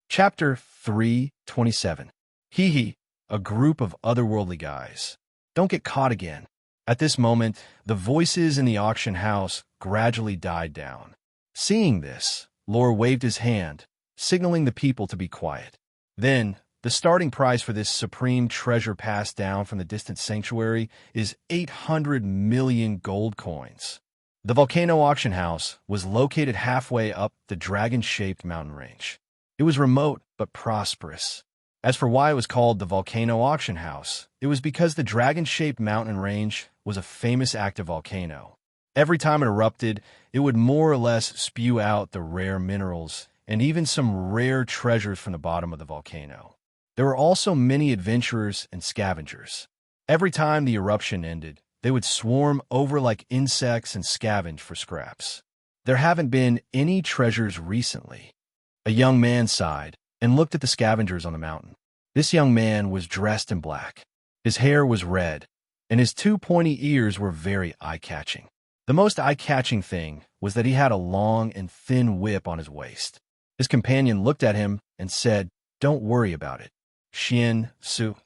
Chapter 327. Hee, a group of otherworldly guys. Don't get caught again. At this moment, the voices in the auction house gradually died down. Seeing this, Lore waved his hand, signaling the people to be quiet. Then, the starting price for this supreme treasure passed down from the distant sanctuary is 800 million gold coins. The volcano auction house was located halfway up the dragon-shaped mountain range. It was remote but prosperous. As for why it was called the volcano auction house, it was because the dragon-shaped mountain range was a famous active volcano. Every time it erupted, it would more or less spew out the rare minerals and even some rare treasures from the bottom of the volcano. There were also many adventurers and scavengers. Every time the eruption ended, they would swarm over like insects and scavenge for scraps. There haven't been any treasures recently. A young man sighed and looked at the scavengers on the mountain. This young man was dressed in black. His hair was red, and his 2 pointy ears were very eye-catching. The most eye-catching thing was that he had a long and thin whip on his waist. His companion looked at him and said, "Don't worry about it. Xian, Su,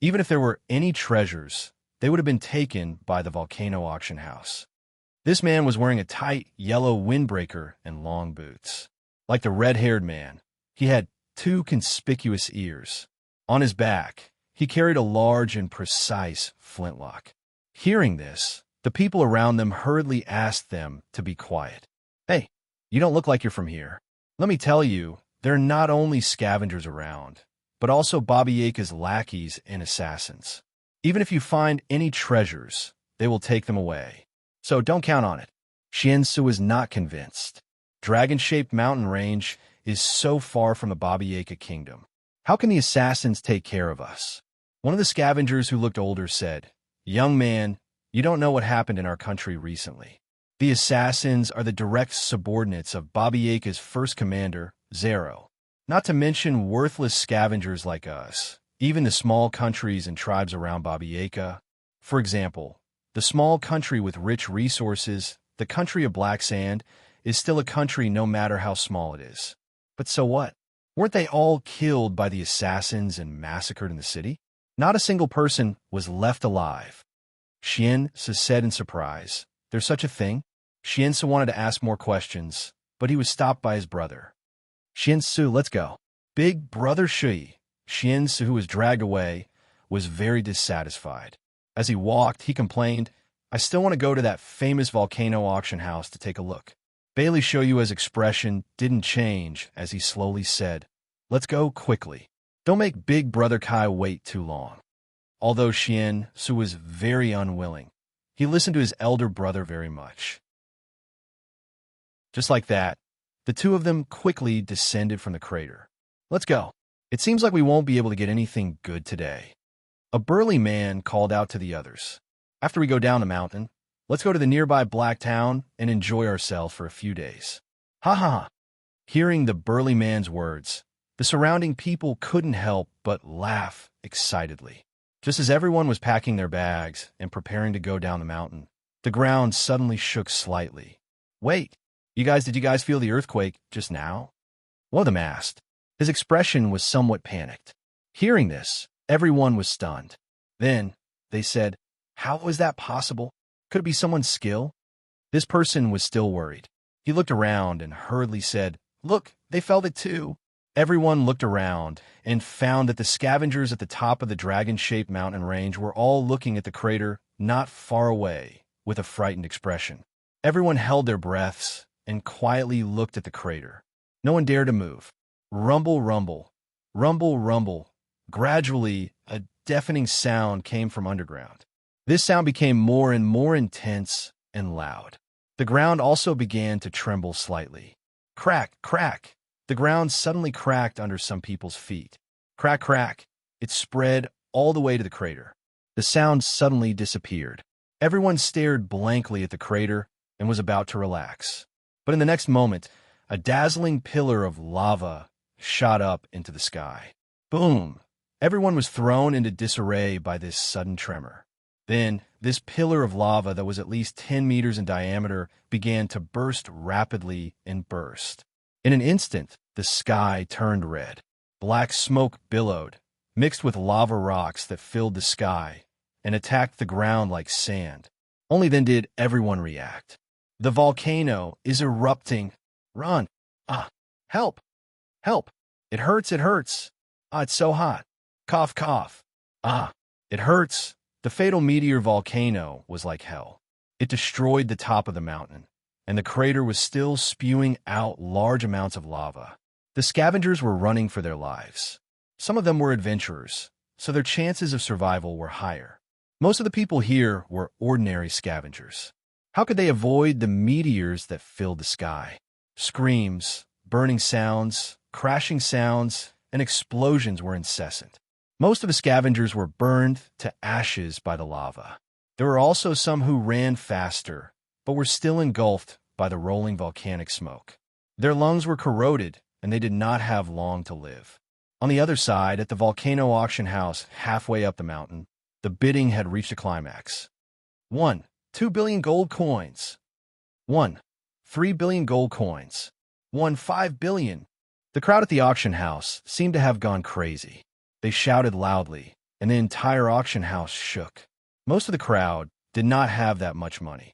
even if there were any treasures, they would have been taken by the volcano auction house." This man was wearing a tight yellow windbreaker and long boots. Like the red-haired man, he had two conspicuous ears. On his back, he carried a large and precise flintlock. Hearing this, the people around them hurriedly asked them to be quiet. "Hey, you don't look like you're from here. Let me tell you, there are not only scavengers around, but also Baba Yaga's lackeys and assassins. Even if you find any treasures, they will take them away. So don't count on it." Xiansu is not convinced. Dragon-shaped mountain range is so far from the Baba Yaga kingdom. How can the assassins take care of us? One of the scavengers who looked older said, "Young man, you don't know what happened in our country recently. The assassins are the direct subordinates of Baba Yaga's first commander, Zero. Not to mention worthless scavengers like us, even the small countries and tribes around Baba Yaga. For example, the small country with rich resources, the country of black sand, is still a country no matter how small it is. But so what? Weren't they all killed by the assassins and massacred in the city? Not a single person was left alive." Xiansu said in surprise, "There's such a thing?" Xiansu wanted to ask more questions, but he was stopped by his brother. "Xiansu, let's go." Big brother Shui, Xiansu, who was dragged away, was very dissatisfied. As he walked, he complained, "I still want to go to that famous volcano auction house to take a look." Bailey Shoyu's expression didn't change as he slowly said, "Let's go quickly. Don't make Big Brother Kai wait too long." Although Xiansu was very unwilling, he listened to his elder brother very much. Just like that, the two of them quickly descended from the crater. "Let's go. It seems like we won't be able to get anything good today." A burly man called out to the others, "After we go down the mountain, let's go to the nearby Black Town and enjoy ourselves for a few days." Ha ha ha. Hearing the burly man's words, the surrounding people couldn't help but laugh excitedly. Just as everyone was packing their bags and preparing to go down the mountain, the ground suddenly shook slightly. "Wait, did you guys feel the earthquake just now?" One of them asked. His expression was somewhat panicked. Hearing this, everyone was stunned. Then, they said, "How was that possible? Could it be someone's skill?" This person was still worried. He looked around and hurriedly said, "Look, they felt it too." Everyone looked around and found that the scavengers at the top of the dragon-shaped mountain range were all looking at the crater not far away with a frightened expression. Everyone held their breaths and quietly looked at the crater. No one dared to move. Rumble, rumble, rumble, rumble. Gradually, a deafening sound came from underground. This sound became more and more intense and loud. The ground also began to tremble slightly. Crack, crack. The ground suddenly cracked under some people's feet. Crack, crack. It spread all the way to the crater. The sound suddenly disappeared. Everyone stared blankly at the crater and was about to relax. But in the next moment, a dazzling pillar of lava shot up into the sky. Boom! Everyone was thrown into disarray by this sudden tremor. Then, this pillar of lava that was at least 10 meters in diameter began to burst rapidly and burst. In an instant, the sky turned red. Black smoke billowed, mixed with lava rocks that filled the sky and attacked the ground like sand. Only then did everyone react. The volcano is erupting. Run! Ah! Help! Help! It hurts, it hurts! Ah, it's so hot! Cough, cough! Ah! It hurts! The fatal meteor volcano was like hell. It destroyed the top of the mountain, and the crater was still spewing out large amounts of lava. The scavengers were running for their lives. Some of them were adventurers, so their chances of survival were higher. Most of the people here were ordinary scavengers. How could they avoid the meteors that filled the sky? Screams, burning sounds, crashing sounds, and explosions were incessant. Most of the scavengers were burned to ashes by the lava. There were also some who ran faster, but were still engulfed by the rolling volcanic smoke. Their lungs were corroded, and they did not have long to live. On the other side, at the volcano auction house halfway up the mountain, the bidding had reached a climax. 2 billion gold coins. 3 billion gold coins. 5 billion. The crowd at the auction house seemed to have gone crazy. They shouted loudly, and the entire auction house shook. Most of the crowd did not have that much money.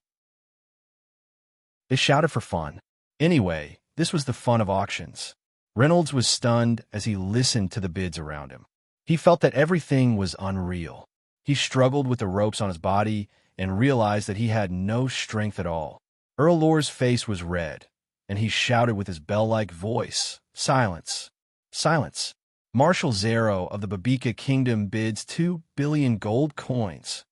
They shouted for fun. Anyway, this was the fun of auctions. Reynolds was stunned as he listened to the bids around him. He felt that everything was unreal. He struggled with the ropes on his body and realized that he had no strength at all. Earl Lore's face was red, and he shouted with his bell-like voice, "Silence! Silence! Marshal Zero of the Babika Kingdom bids 2 billion gold coins."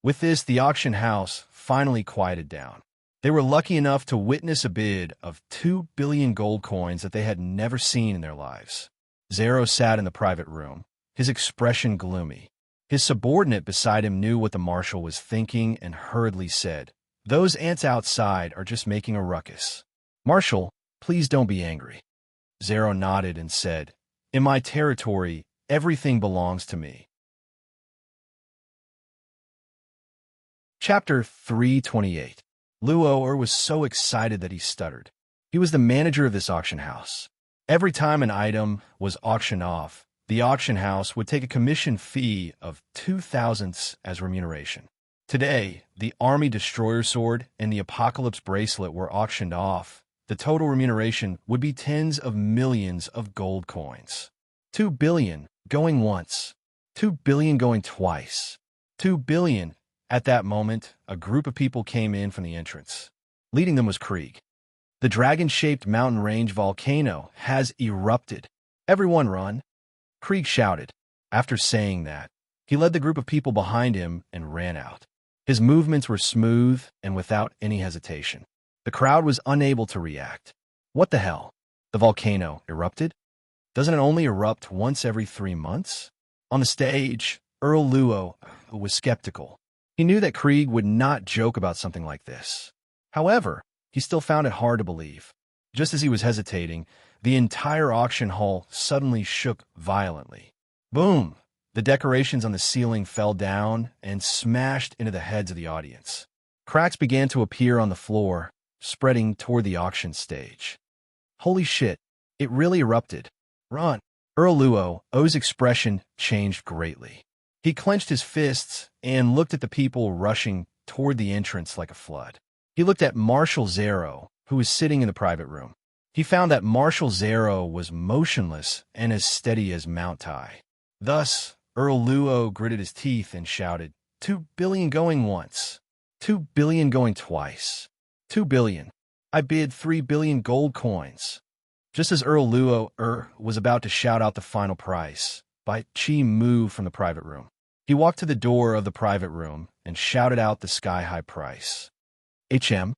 With this, the auction house finally quieted down. They were lucky enough to witness a bid of 2 billion gold coins that they had never seen in their lives. Zero sat in the private room, his expression gloomy. His subordinate beside him knew what the marshal was thinking and hurriedly said, "Those ants outside are just making a ruckus. Marshal, please don't be angry." Zero nodded and said, "In my territory, everything belongs to me." Chapter 328. Luoer was so excited that he stuttered. He was the manager of this auction house. Every time an item was auctioned off, the auction house would take a commission fee of 2,000 as remuneration. Today, the Army Destroyer Sword and the Apocalypse Bracelet were auctioned off. The total remuneration would be tens of millions of gold coins. 2 billion going once, 2 billion going twice, 2 billion. At that moment, a group of people came in from the entrance. Leading them was Krieg. "The dragon-shaped mountain range volcano has erupted. Everyone run!" Krieg shouted. After saying that, he led the group of people behind him and ran out. His movements were smooth and without any hesitation. The crowd was unable to react. What the hell? The volcano erupted? Doesn't it only erupt once every 3 months? On the stage, Earl Luo was skeptical. He knew that Krieg would not joke about something like this. However, he still found it hard to believe. Just as he was hesitating, the entire auction hall suddenly shook violently. Boom! The decorations on the ceiling fell down and smashed into the heads of the audience. Cracks began to appear on the floor, spreading toward the auction stage. Holy shit, it really erupted. Run! Earl Luo's expression changed greatly. He clenched his fists and looked at the people rushing toward the entrance like a flood. He looked at Marshal Zero, who was sitting in the private room. He found that Marshal Zero was motionless and as steady as Mount Tai. Thus, Earl Luo gritted his teeth and shouted, 2 billion going once, 2 billion going twice, 2 billion. I bid 3 billion gold coins. Just as Earl Luo was about to shout out the final price, Bai Chi moved from the private room. He walked to the door of the private room and shouted out the sky-high price. HM?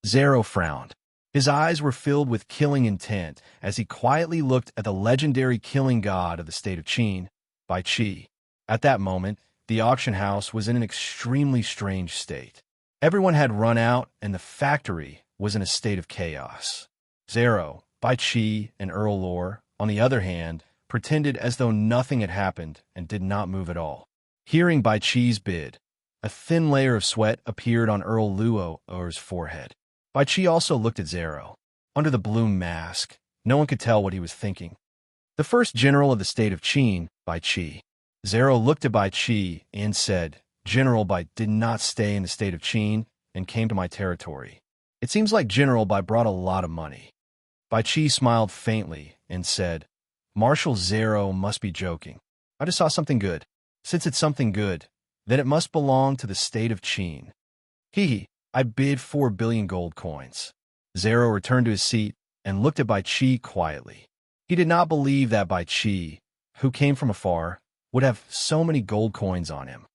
Zero frowned. His eyes were filled with killing intent as he quietly looked at the legendary killing god of the state of Qin, Bai Chi. At that moment, the auction house was in an extremely strange state. Everyone had run out and the factory was in a state of chaos. Zero, Bai Chi, and Earl Lore, on the other hand, pretended as though nothing had happened and did not move at all. Hearing Bai Chi's bid, a thin layer of sweat appeared on Earl Luo's forehead. Bai Chi also looked at Zero. Under the blue mask, no one could tell what he was thinking. The first general of the state of Qin, Bai Chi. Zero looked at Bai Chi and said, General Bai did not stay in the state of Qin and came to my territory. It seems like General Bai brought a lot of money. Bai Chi smiled faintly and said, Marshal Zero must be joking. I just saw something good. Since it's something good, then it must belong to the state of Qin. Hee, I bid 4 billion gold coins. Zero returned to his seat and looked at Bai Chi quietly. He did not believe that Bai Chi, who came from afar, would have so many gold coins on him.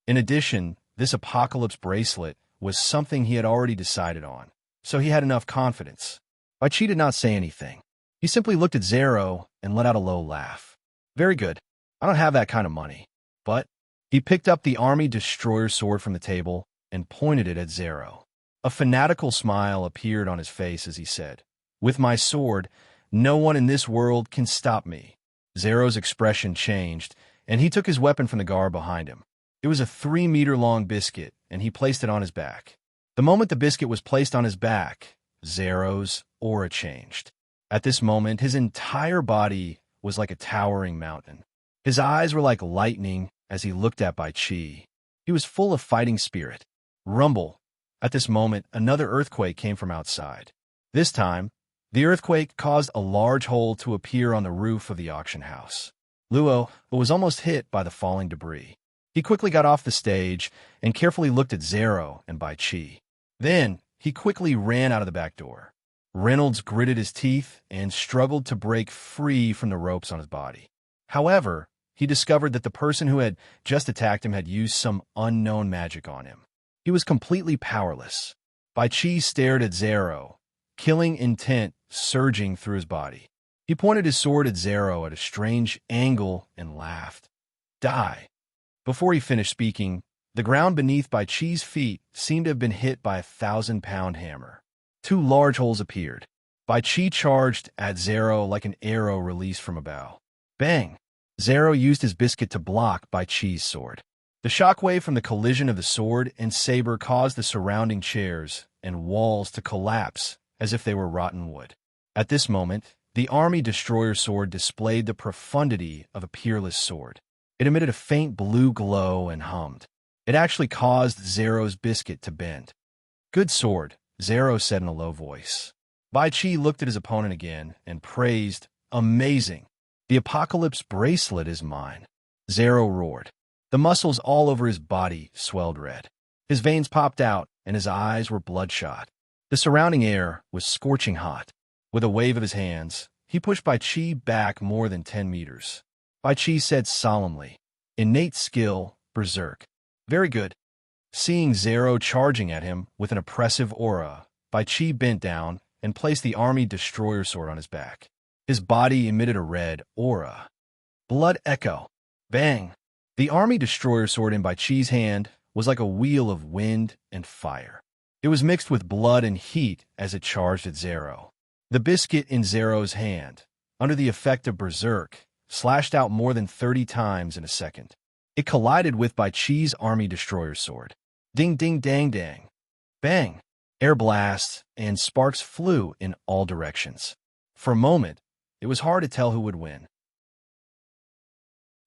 In addition, this apocalypse bracelet was something he had already decided on, so he had enough confidence. Bai Chi did not say anything. He simply looked at Zero and let out a low laugh. Very good. I don't have that kind of money. But he picked up the Army Destroyer Sword from the table and pointed it at Zero. A fanatical smile appeared on his face as he said, With my sword, no one in this world can stop me. Zero's expression changed, and he took his weapon from the guard behind him. It was a 3-meter-long biscuit, and he placed it on his back. The moment the biscuit was placed on his back, Zero's aura changed. At this moment, his entire body was like a towering mountain. His eyes were like lightning as he looked at Bai Chi. He was full of fighting spirit. Rumble. At this moment, another earthquake came from outside. This time, The earthquake caused a large hole to appear on the roof of the auction house. Luo was almost hit by the falling debris. He quickly got off the stage and carefully looked at Zero and Bai Qi. Then, he quickly ran out of the back door. Reynolds gritted his teeth and struggled to break free from the ropes on his body. However, he discovered that the person who had just attacked him had used some unknown magic on him. He was completely powerless. Bai Qi stared at Zero, killing intent surging through his body. He pointed his sword at Zero at a strange angle and laughed. Die. Before he finished speaking, the ground beneath Bai Qi's feet seemed to have been hit by a 1,000-pound hammer. 2 large holes appeared. Bai Qi charged at Zero like an arrow released from a bow. Bang! Zero used his biscuit to block Bai Qi's sword. The shockwave from the collision of the sword and saber caused the surrounding chairs and walls to collapse as if they were rotten wood. At this moment, the army destroyer sword displayed the profundity of a peerless sword. It emitted a faint blue glow and hummed. It actually caused Zero's biscuit to bend. Good sword, Zero said in a low voice. Bai Qi looked at his opponent again and praised, amazing. The apocalypse bracelet is mine. Zero roared. The muscles all over his body swelled red. His veins popped out and his eyes were bloodshot. The surrounding air was scorching hot. With a wave of his hands, he pushed Bai Qi back more than 10 meters. Bai Qi said solemnly, innate skill, berserk. Very good. Seeing Zero charging at him with an oppressive aura, Bai Qi bent down and placed the army destroyer sword on his back. His body emitted a red aura. Blood echo. Bang! The army destroyer sword in Bai Qi's hand was like a wheel of wind and fire. It was mixed with blood and heat as it charged at Zero. The biscuit in Zero's hand, under the effect of berserk, slashed out more than 30 times in a second. It collided with Bai Qi's army destroyer sword. Ding ding dang dang. Bang! Air blasts and sparks flew in all directions. For a moment, it was hard to tell who would win.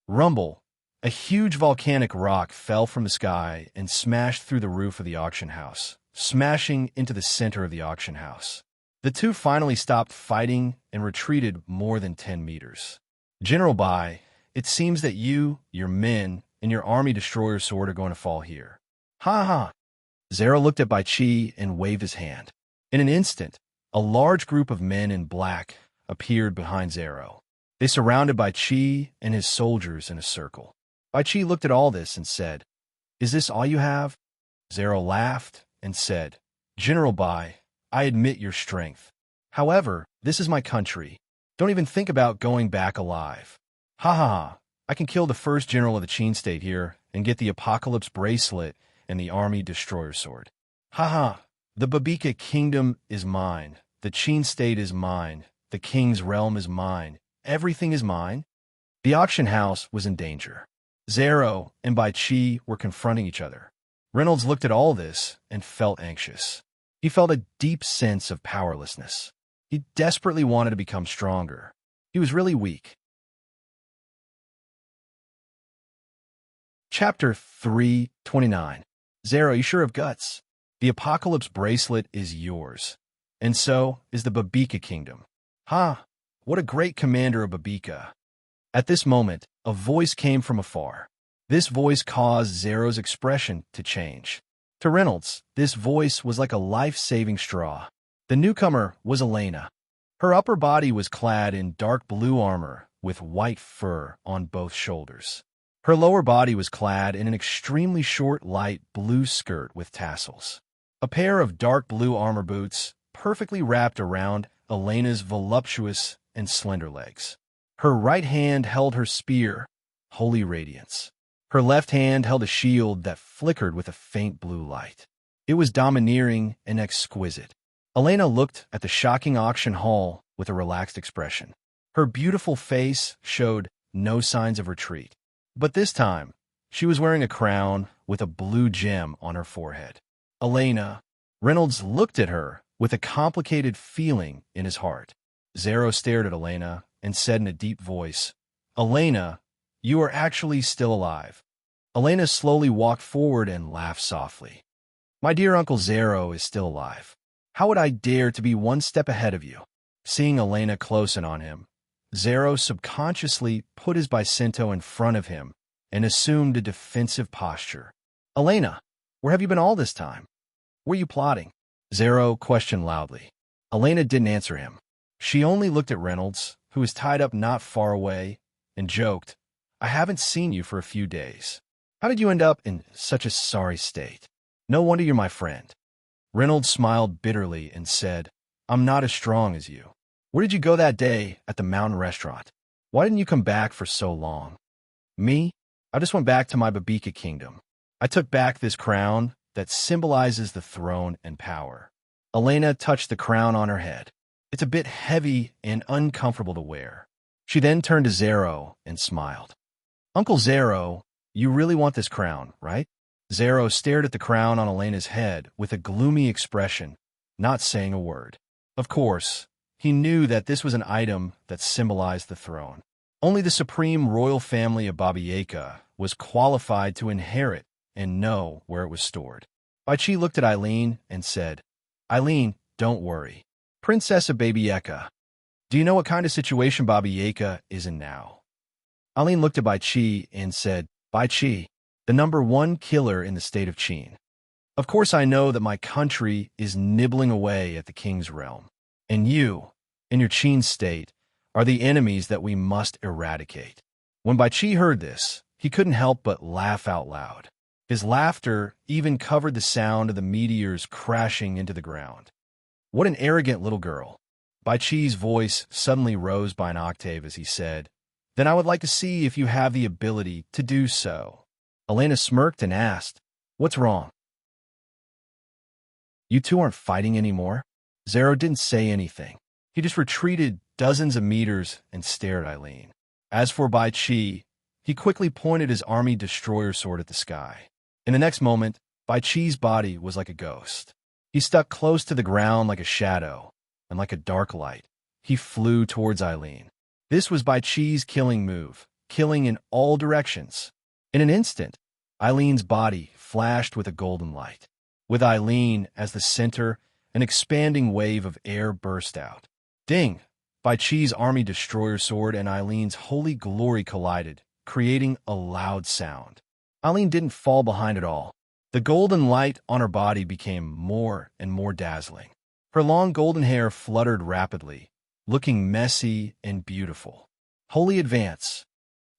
Rumble. A huge volcanic rock fell from the sky and smashed through the roof of the auction house, smashing into the center of the auction house. The two finally stopped fighting and retreated more than 10 meters. General Bai, it seems that you, your men, and your army destroyer sword are going to fall here. Ha ha! Zero looked at Bai Qi and waved his hand. In an instant, a large group of men in black appeared behind Zero. They surrounded Bai Qi and his soldiers in a circle. Bai Qi looked at all this and said, "Is this all you have?" Zero laughed and said, "General Bai, I admit your strength. However, this is my country. Don't even think about going back alive. Ha ha ha. I can kill the first general of the Qin state here and get the apocalypse bracelet and the army destroyer sword. Ha ha. The Babika kingdom is mine. The Qin state is mine. The king's realm is mine. Everything is mine." The auction house was in danger. Zero and Bai Qi were confronting each other. Reynolds looked at all this and felt anxious. He felt a deep sense of powerlessness. He desperately wanted to become stronger. He was really weak. Chapter 329. Zero, you sure have guts. The apocalypse bracelet is yours. And so is the Babika kingdom. Ha! What a great commander of Babika. At this moment, a voice came from afar. This voice caused Zero's expression to change. To Reynolds, this voice was like a life-saving straw. The newcomer was Elena. Her upper body was clad in dark blue armor with white fur on both shoulders. Her lower body was clad in an extremely short light blue skirt with tassels. A pair of dark blue armor boots perfectly wrapped around Elena's voluptuous and slender legs. Her right hand held her spear, Holy Radiance. Her left hand held a shield that flickered with a faint blue light. It was domineering and exquisite. Elena looked at the shocking auction hall with a relaxed expression. Her beautiful face showed no signs of retreat. But this time, she was wearing a crown with a blue gem on her forehead. Elena. Reynolds looked at her with a complicated feeling in his heart. Zero stared at Elena and said in a deep voice, "Elena, you are actually still alive." Elena slowly walked forward and laughed softly. "My dear Uncle Zero is still alive. How would I dare to be one step ahead of you?" Seeing Elena close in on him, Zero subconsciously put his bicinto in front of him and assumed a defensive posture. "Elena, where have you been all this time? Were you plotting?" Zero questioned loudly. Elena didn't answer him. She only looked at Reynolds, who was tied up not far away, and joked, "I haven't seen you for a few days. How did you end up in such a sorry state? No wonder you're my friend." Reynolds smiled bitterly and said, "I'm not as strong as you. Where did you go that day at the mountain restaurant? Why didn't you come back for so long?" "Me? I just went back to my Babika kingdom. I took back this crown that symbolizes the throne and power." Elena touched the crown on her head. "It's a bit heavy and uncomfortable to wear." She then turned to Zero and smiled. "Uncle Zero, you really want this crown, right?" Zero stared at the crown on Elena's head with a gloomy expression, not saying a word. Of course, he knew that this was an item that symbolized the throne. Only the supreme royal family of Babieka was qualified to inherit and know where it was stored. Baichi looked at Eileen and said, "Eileen, don't worry. Princess of Babieka, do you know what kind of situation Babieka is in now?" Eileen looked at Baichi and said, "Baichi, the #1 killer in the state of Qin. Of course I know that my country is nibbling away at the king's realm. And you, in your Qin state, are the enemies that we must eradicate." When Baichi heard this, he couldn't help but laugh out loud. His laughter even covered the sound of the meteors crashing into the ground. "What an arrogant little girl." Baichi's voice suddenly rose by an octave as he said, "Then I would like to see if you have the ability to do so." Elena smirked and asked, "What's wrong? You two aren't fighting anymore?" Zero didn't say anything. He just retreated dozens of meters and stared at Eileen. As for Baichi, he quickly pointed his army destroyer sword at the sky. In the next moment, Baichi's body was like a ghost. He stuck close to the ground like a shadow, and like a dark light, he flew towards Eileen. This was Baichi's killing move, killing in all directions. In an instant, Eileen's body flashed with a golden light. With Eileen as the center, an expanding wave of air burst out. Ding! Baichi's army destroyer sword and Eileen's holy glory collided, creating a loud sound. Eileen didn't fall behind at all. The golden light on her body became more and more dazzling. Her long golden hair fluttered rapidly, looking messy and beautiful. Holy advance!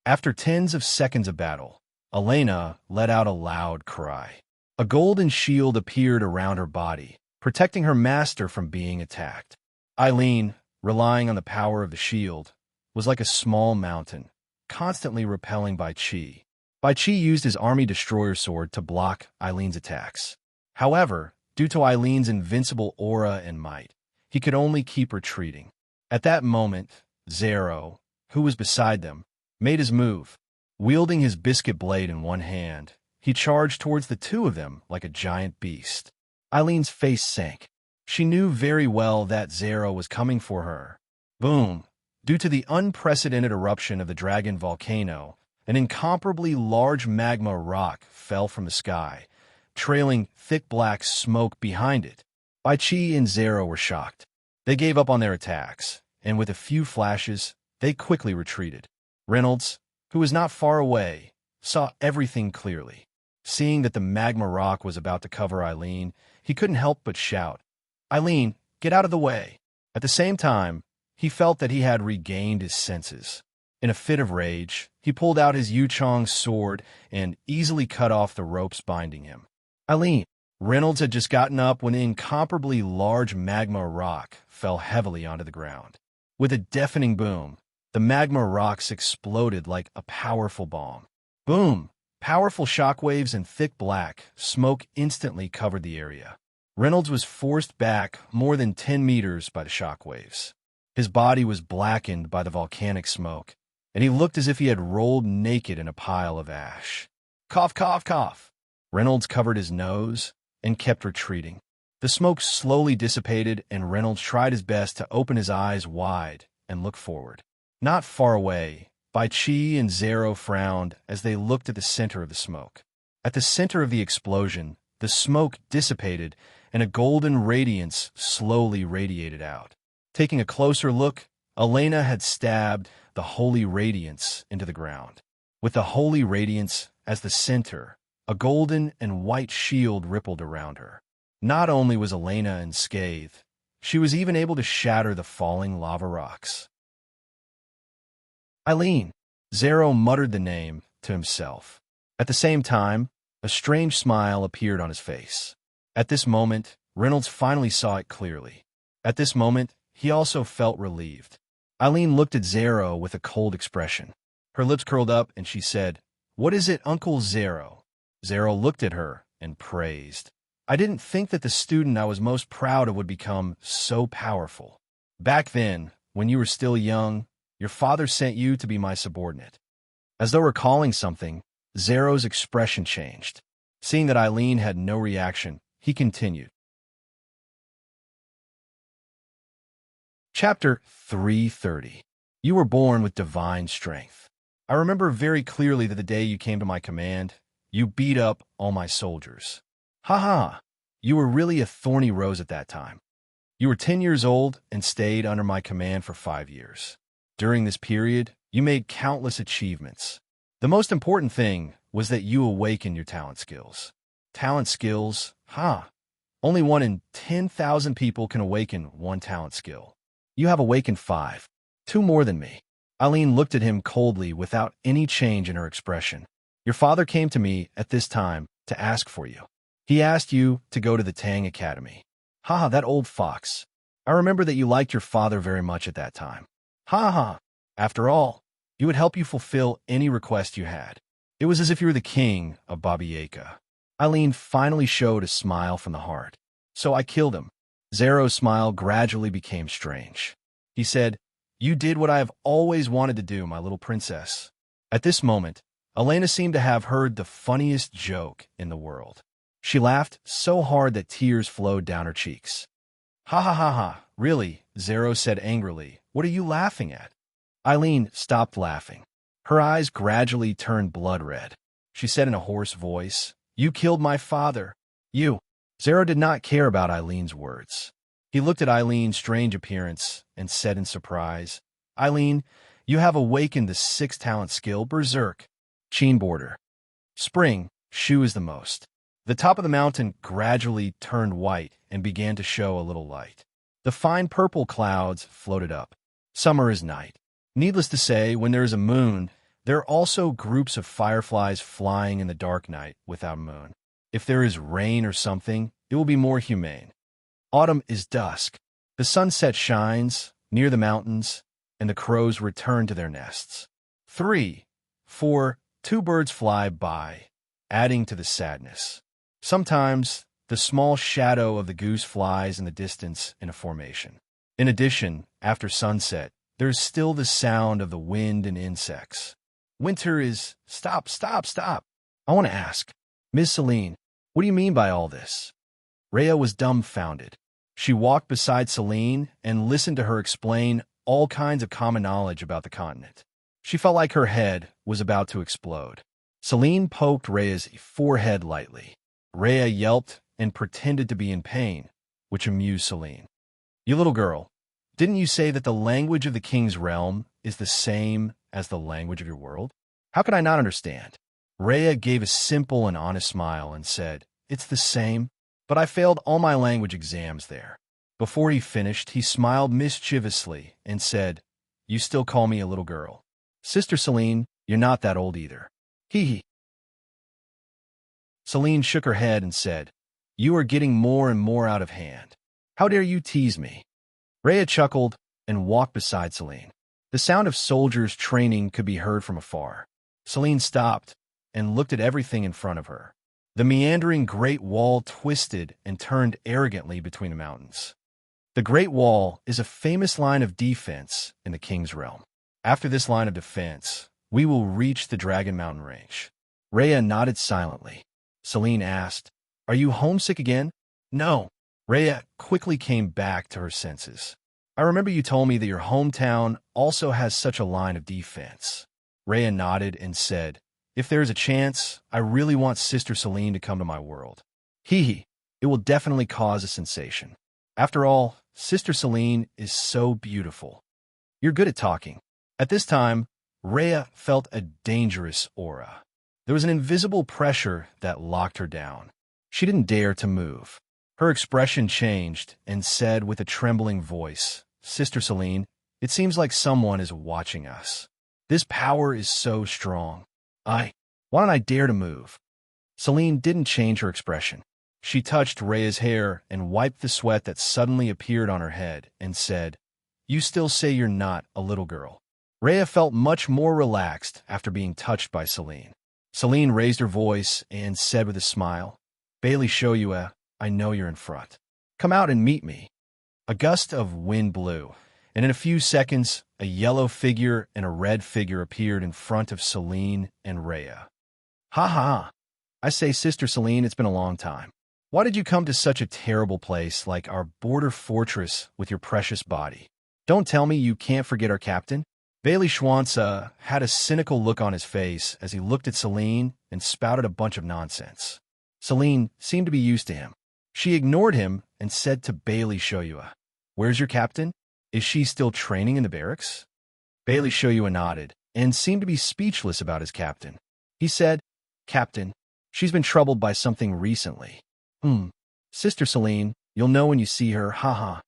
After tens of seconds of battle, Elena let out a loud cry. A golden shield appeared around her body, protecting her master from being attacked. Eileen, relying on the power of the shield, was like a small mountain, constantly repelling Baichi. Baichi used his army destroyer sword to block Eileen's attacks. However, due to Eileen's invincible aura and might, he could only keep retreating. At that moment, Zero, who was beside them, made his move. Wielding his biscuit blade in one hand, he charged towards the two of them like a giant beast. Eileen's face sank. She knew very well that Zero was coming for her. Boom! Due to the unprecedented eruption of the dragon volcano, an incomparably large magma rock fell from the sky, trailing thick black smoke behind it. Baichi and Zero were shocked. They gave up on their attacks, and with a few flashes, they quickly retreated. Reynolds, who was not far away, saw everything clearly. Seeing that the magma rock was about to cover Eileen, he couldn't help but shout, "Eileen, get out of the way!" At the same time, he felt that he had regained his senses. In a fit of rage, he pulled out his Yuchong's sword and easily cut off the ropes binding him. Eileen! Reynolds had just gotten up when an incomparably large magma rock fell heavily onto the ground. With a deafening boom, the magma rocks exploded like a powerful bomb. Boom! Powerful shockwaves and thick black smoke instantly covered the area. Reynolds was forced back more than 10 meters by the shockwaves. His body was blackened by the volcanic smoke, and he looked as if he had rolled naked in a pile of ash. Cough, cough, cough. Reynolds covered his nose and kept retreating. The smoke slowly dissipated, and Reynolds tried his best to open his eyes wide and look forward. Not far away, Baichi and Zero frowned as they looked at the center of the smoke. At the center of the explosion, the smoke dissipated and a golden radiance slowly radiated out. Taking a closer look, Elena had stabbed the holy radiance into the ground. With the holy radiance as the center, a golden and white shield rippled around her. Not only was Elena unscathed, she was even able to shatter the falling lava rocks. Eileen. Zero muttered the name to himself. At the same time, a strange smile appeared on his face. At this moment, Reynolds finally saw it clearly. At this moment, he also felt relieved. Eileen looked at Zero with a cold expression. Her lips curled up and she said, "What is it, Uncle Zero?" Zero looked at her and praised. "I didn't think that the student I was most proud of would become so powerful. Back then, when you were still young, your father sent you to be my subordinate." As though recalling something, Zero's expression changed. Seeing that Eileen had no reaction, he continued. Chapter 330. You were born with divine strength. I remember very clearly that the day you came to my command, you beat up all my soldiers. Ha ha! You were really a thorny rose at that time. You were 10 years old and stayed under my command for 5 years. During this period, you made countless achievements. The most important thing was that you awakened your talent skills. Talent skills? Only 1 in 10,000 people can awaken 1 talent skill. You have awakened 5. 2 more than me. Eileen looked at him coldly without any change in her expression. Your father came to me at this time to ask for you. He asked you to go to the Tang Academy. That old fox. I remember that you liked your father very much at that time. After all, he would help you fulfill any request you had. It was as if you were the king of Baba Yaga. Eileen finally showed a smile from the heart. So I killed him. Zero's smile gradually became strange. He said, "You did what I have always wanted to do, my little princess." At this moment, Elena seemed to have heard the funniest joke in the world. She laughed so hard that tears flowed down her cheeks. Really, Zero said angrily. What are you laughing at? Eileen stopped laughing. Her eyes gradually turned blood red. She said in a hoarse voice, "You killed my father. You." Zero did not care about Eileen's words. He looked at Eileen's strange appearance and said in surprise, "Eileen, you have awakened the 6th talent skill, Berserk. Chain border. Spring, shoe is the most." The top of the mountain gradually turned white and began to show a little light. The fine purple clouds floated up. Summer is night. Needless to say, when there is a moon, there are also groups of fireflies flying in the dark night without a moon. If there is rain or something, it will be more humane. Autumn is dusk. The sunset shines near the mountains, and the crows return to their nests. 3, 4, 2 birds fly by, adding to the sadness. Sometimes, the small shadow of the goose flies in the distance in a formation. In addition, after sunset, there is still the sound of the wind and insects. Winter is... Stop. I want to ask, Miss Celine, what do you mean by all this? Rhea was dumbfounded. She walked beside Celine and listened to her explain all kinds of common knowledge about the continent. She felt like her head was about to explode. Celine poked Rhea's forehead lightly. Rhea yelped and pretended to be in pain, which amused Celine. You little girl, didn't you say that the language of the king's realm is the same as the language of your world? How could I not understand? Rhea gave a simple and honest smile and said, It's the same, but I failed all my language exams there. Before he finished, he smiled mischievously and said, You still call me a little girl. Sister Celine, you're not that old either. Hee. Celine shook her head and said, You are getting more and more out of hand. How dare you tease me? Rhea chuckled and walked beside Celine. The sound of soldiers training could be heard from afar. Celine stopped and looked at everything in front of her. The meandering Great Wall twisted and turned arrogantly between the mountains. The Great Wall is a famous line of defense in the King's Realm. After this line of defense, we will reach the Dragon Mountain Range. Rhea nodded silently. Celine asked, Are you homesick again? No. Rhea quickly came back to her senses. I remember you told me that your hometown also has such a line of defense. Rhea nodded and said, If there is a chance, I really want Sister Celine to come to my world. It will definitely cause a sensation. After all, Sister Serene is so beautiful. You're good at talking. At this time, Rhea felt a dangerous aura. There was an invisible pressure that locked her down. She didn't dare to move. Her expression changed and said with a trembling voice, Sister Serene, it seems like someone is watching us. This power is so strong. Why don't I dare to move? Serene didn't change her expression. She touched Rhea's hair and wiped the sweat that suddenly appeared on her head and said, You still say you're not a little girl. Rhea felt much more relaxed after being touched by Serene. Serene raised her voice and said with a smile, Bailey Shoyue, I know you're in front. Come out and meet me. A gust of wind blew, and in a few seconds, a yellow figure and a red figure appeared in front of Serene and Rhea. Ha ha! I say, Sister Serene, it's been a long time. Why did you come to such a terrible place like our border fortress with your precious body? Don't tell me you can't forget our captain? Bailey Schwanza had a cynical look on his face as he looked at Serene and spouted a bunch of nonsense. Serene seemed to be used to him. She ignored him and said to Bailey Shoyue, Where's your captain? Is she still training in the barracks? Bailey Shoyue nodded and seemed to be speechless about his captain. He said, Captain, she's been troubled by something recently. Sister Serene, you'll know when you see her, haha.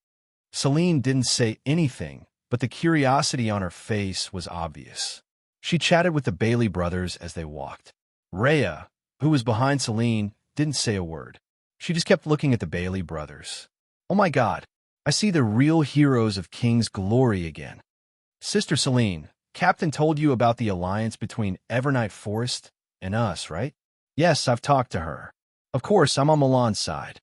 Serene didn't say anything, but the curiosity on her face was obvious. She chatted with the Bailey brothers as they walked. Rhea, who was behind Serene, didn't say a word. She just kept looking at the Bailey brothers. Oh my God, I see the real heroes of King's Glory again. Sister Serene, Captain told you about the alliance between Evernight Forest and us, right? Yes, I've talked to her. Of course, I'm on Milan's side.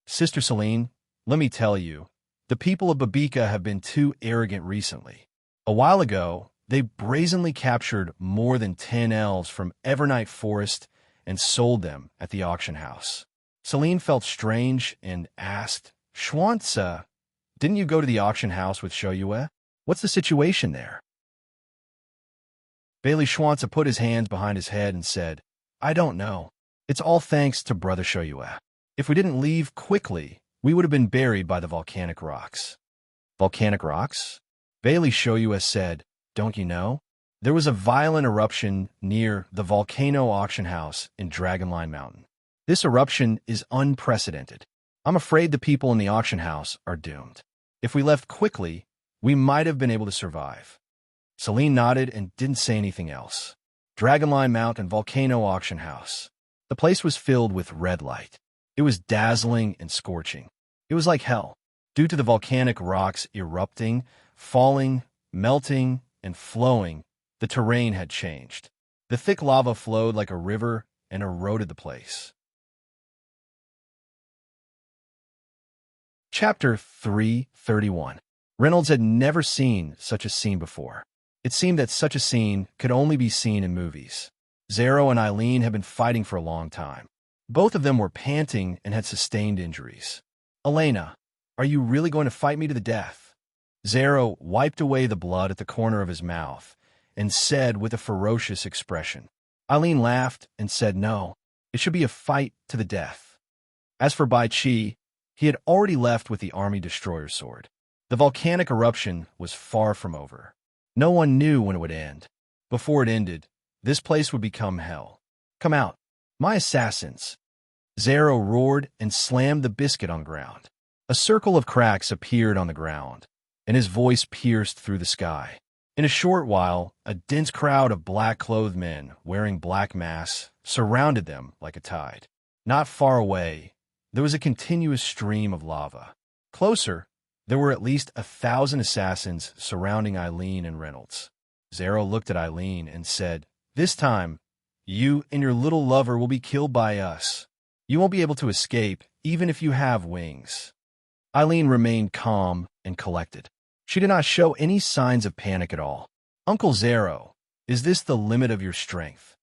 Sister Serene, let me tell you, the people of Babika have been too arrogant recently. A while ago, they brazenly captured more than 10 elves from Evernight Forest and sold them at the auction house. Serene felt strange and asked, Schwanza, didn't you go to the auction house with Shoyue? What's the situation there? Bailey Schwanza put his hands behind his head and said, I don't know. It's all thanks to Brother Shoyue. If we didn't leave quickly, we would have been buried by the volcanic rocks. Volcanic rocks? Bailey Shoyue said, Don't you know? There was a violent eruption near the volcano auction house in Dragonline Mountain. This eruption is unprecedented. I'm afraid the people in the auction house are doomed. If we left quickly, we might have been able to survive. Serene nodded and didn't say anything else. Dragonline Mountain Volcano Auction House. The place was filled with red light. It was dazzling and scorching. It was like hell. Due to the volcanic rocks erupting, falling, melting, and flowing, the terrain had changed. The thick lava flowed like a river and eroded the place. Chapter 331. Reynolds had never seen such a scene before. It seemed that such a scene could only be seen in movies. Zero and Eileen had been fighting for a long time. Both of them were panting and had sustained injuries. Elena, are you really going to fight me to the death? Zero wiped away the blood at the corner of his mouth and said with a ferocious expression. Eileen laughed and said no, it should be a fight to the death. As for Bai Chi, he had already left with the army destroyer sword. The volcanic eruption was far from over. No one knew when it would end. Before it ended, this place would become hell. Come out, my assassins. Zero roared and slammed the biscuit on the ground. A circle of cracks appeared on the ground, and his voice pierced through the sky. In a short while, a dense crowd of black-clothed men wearing black masks surrounded them like a tide. Not far away, there was a continuous stream of lava. Closer, there were at least 1,000 assassins surrounding Eileen and Reynolds. Zero looked at Eileen and said, This time, you and your little lover will be killed by us. You won't be able to escape, even if you have wings. Eileen remained calm and collected. She did not show any signs of panic at all. Uncle Zero, is this the limit of your strength?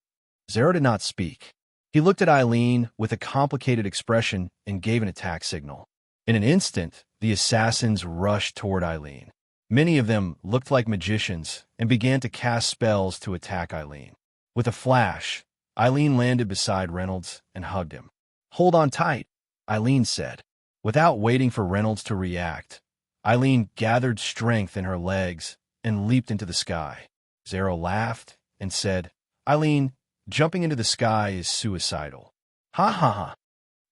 Zero did not speak. He looked at Eileen with a complicated expression and gave an attack signal. In an instant, the assassins rushed toward Eileen. Many of them looked like magicians and began to cast spells to attack Eileen. With a flash, Eileen landed beside Reynolds and hugged him. Hold on tight, Eileen said. Without waiting for Reynolds to react, Eileen gathered strength in her legs and leaped into the sky. Zero laughed and said, "Eileen, jumping into the sky is suicidal." Ha ha ha.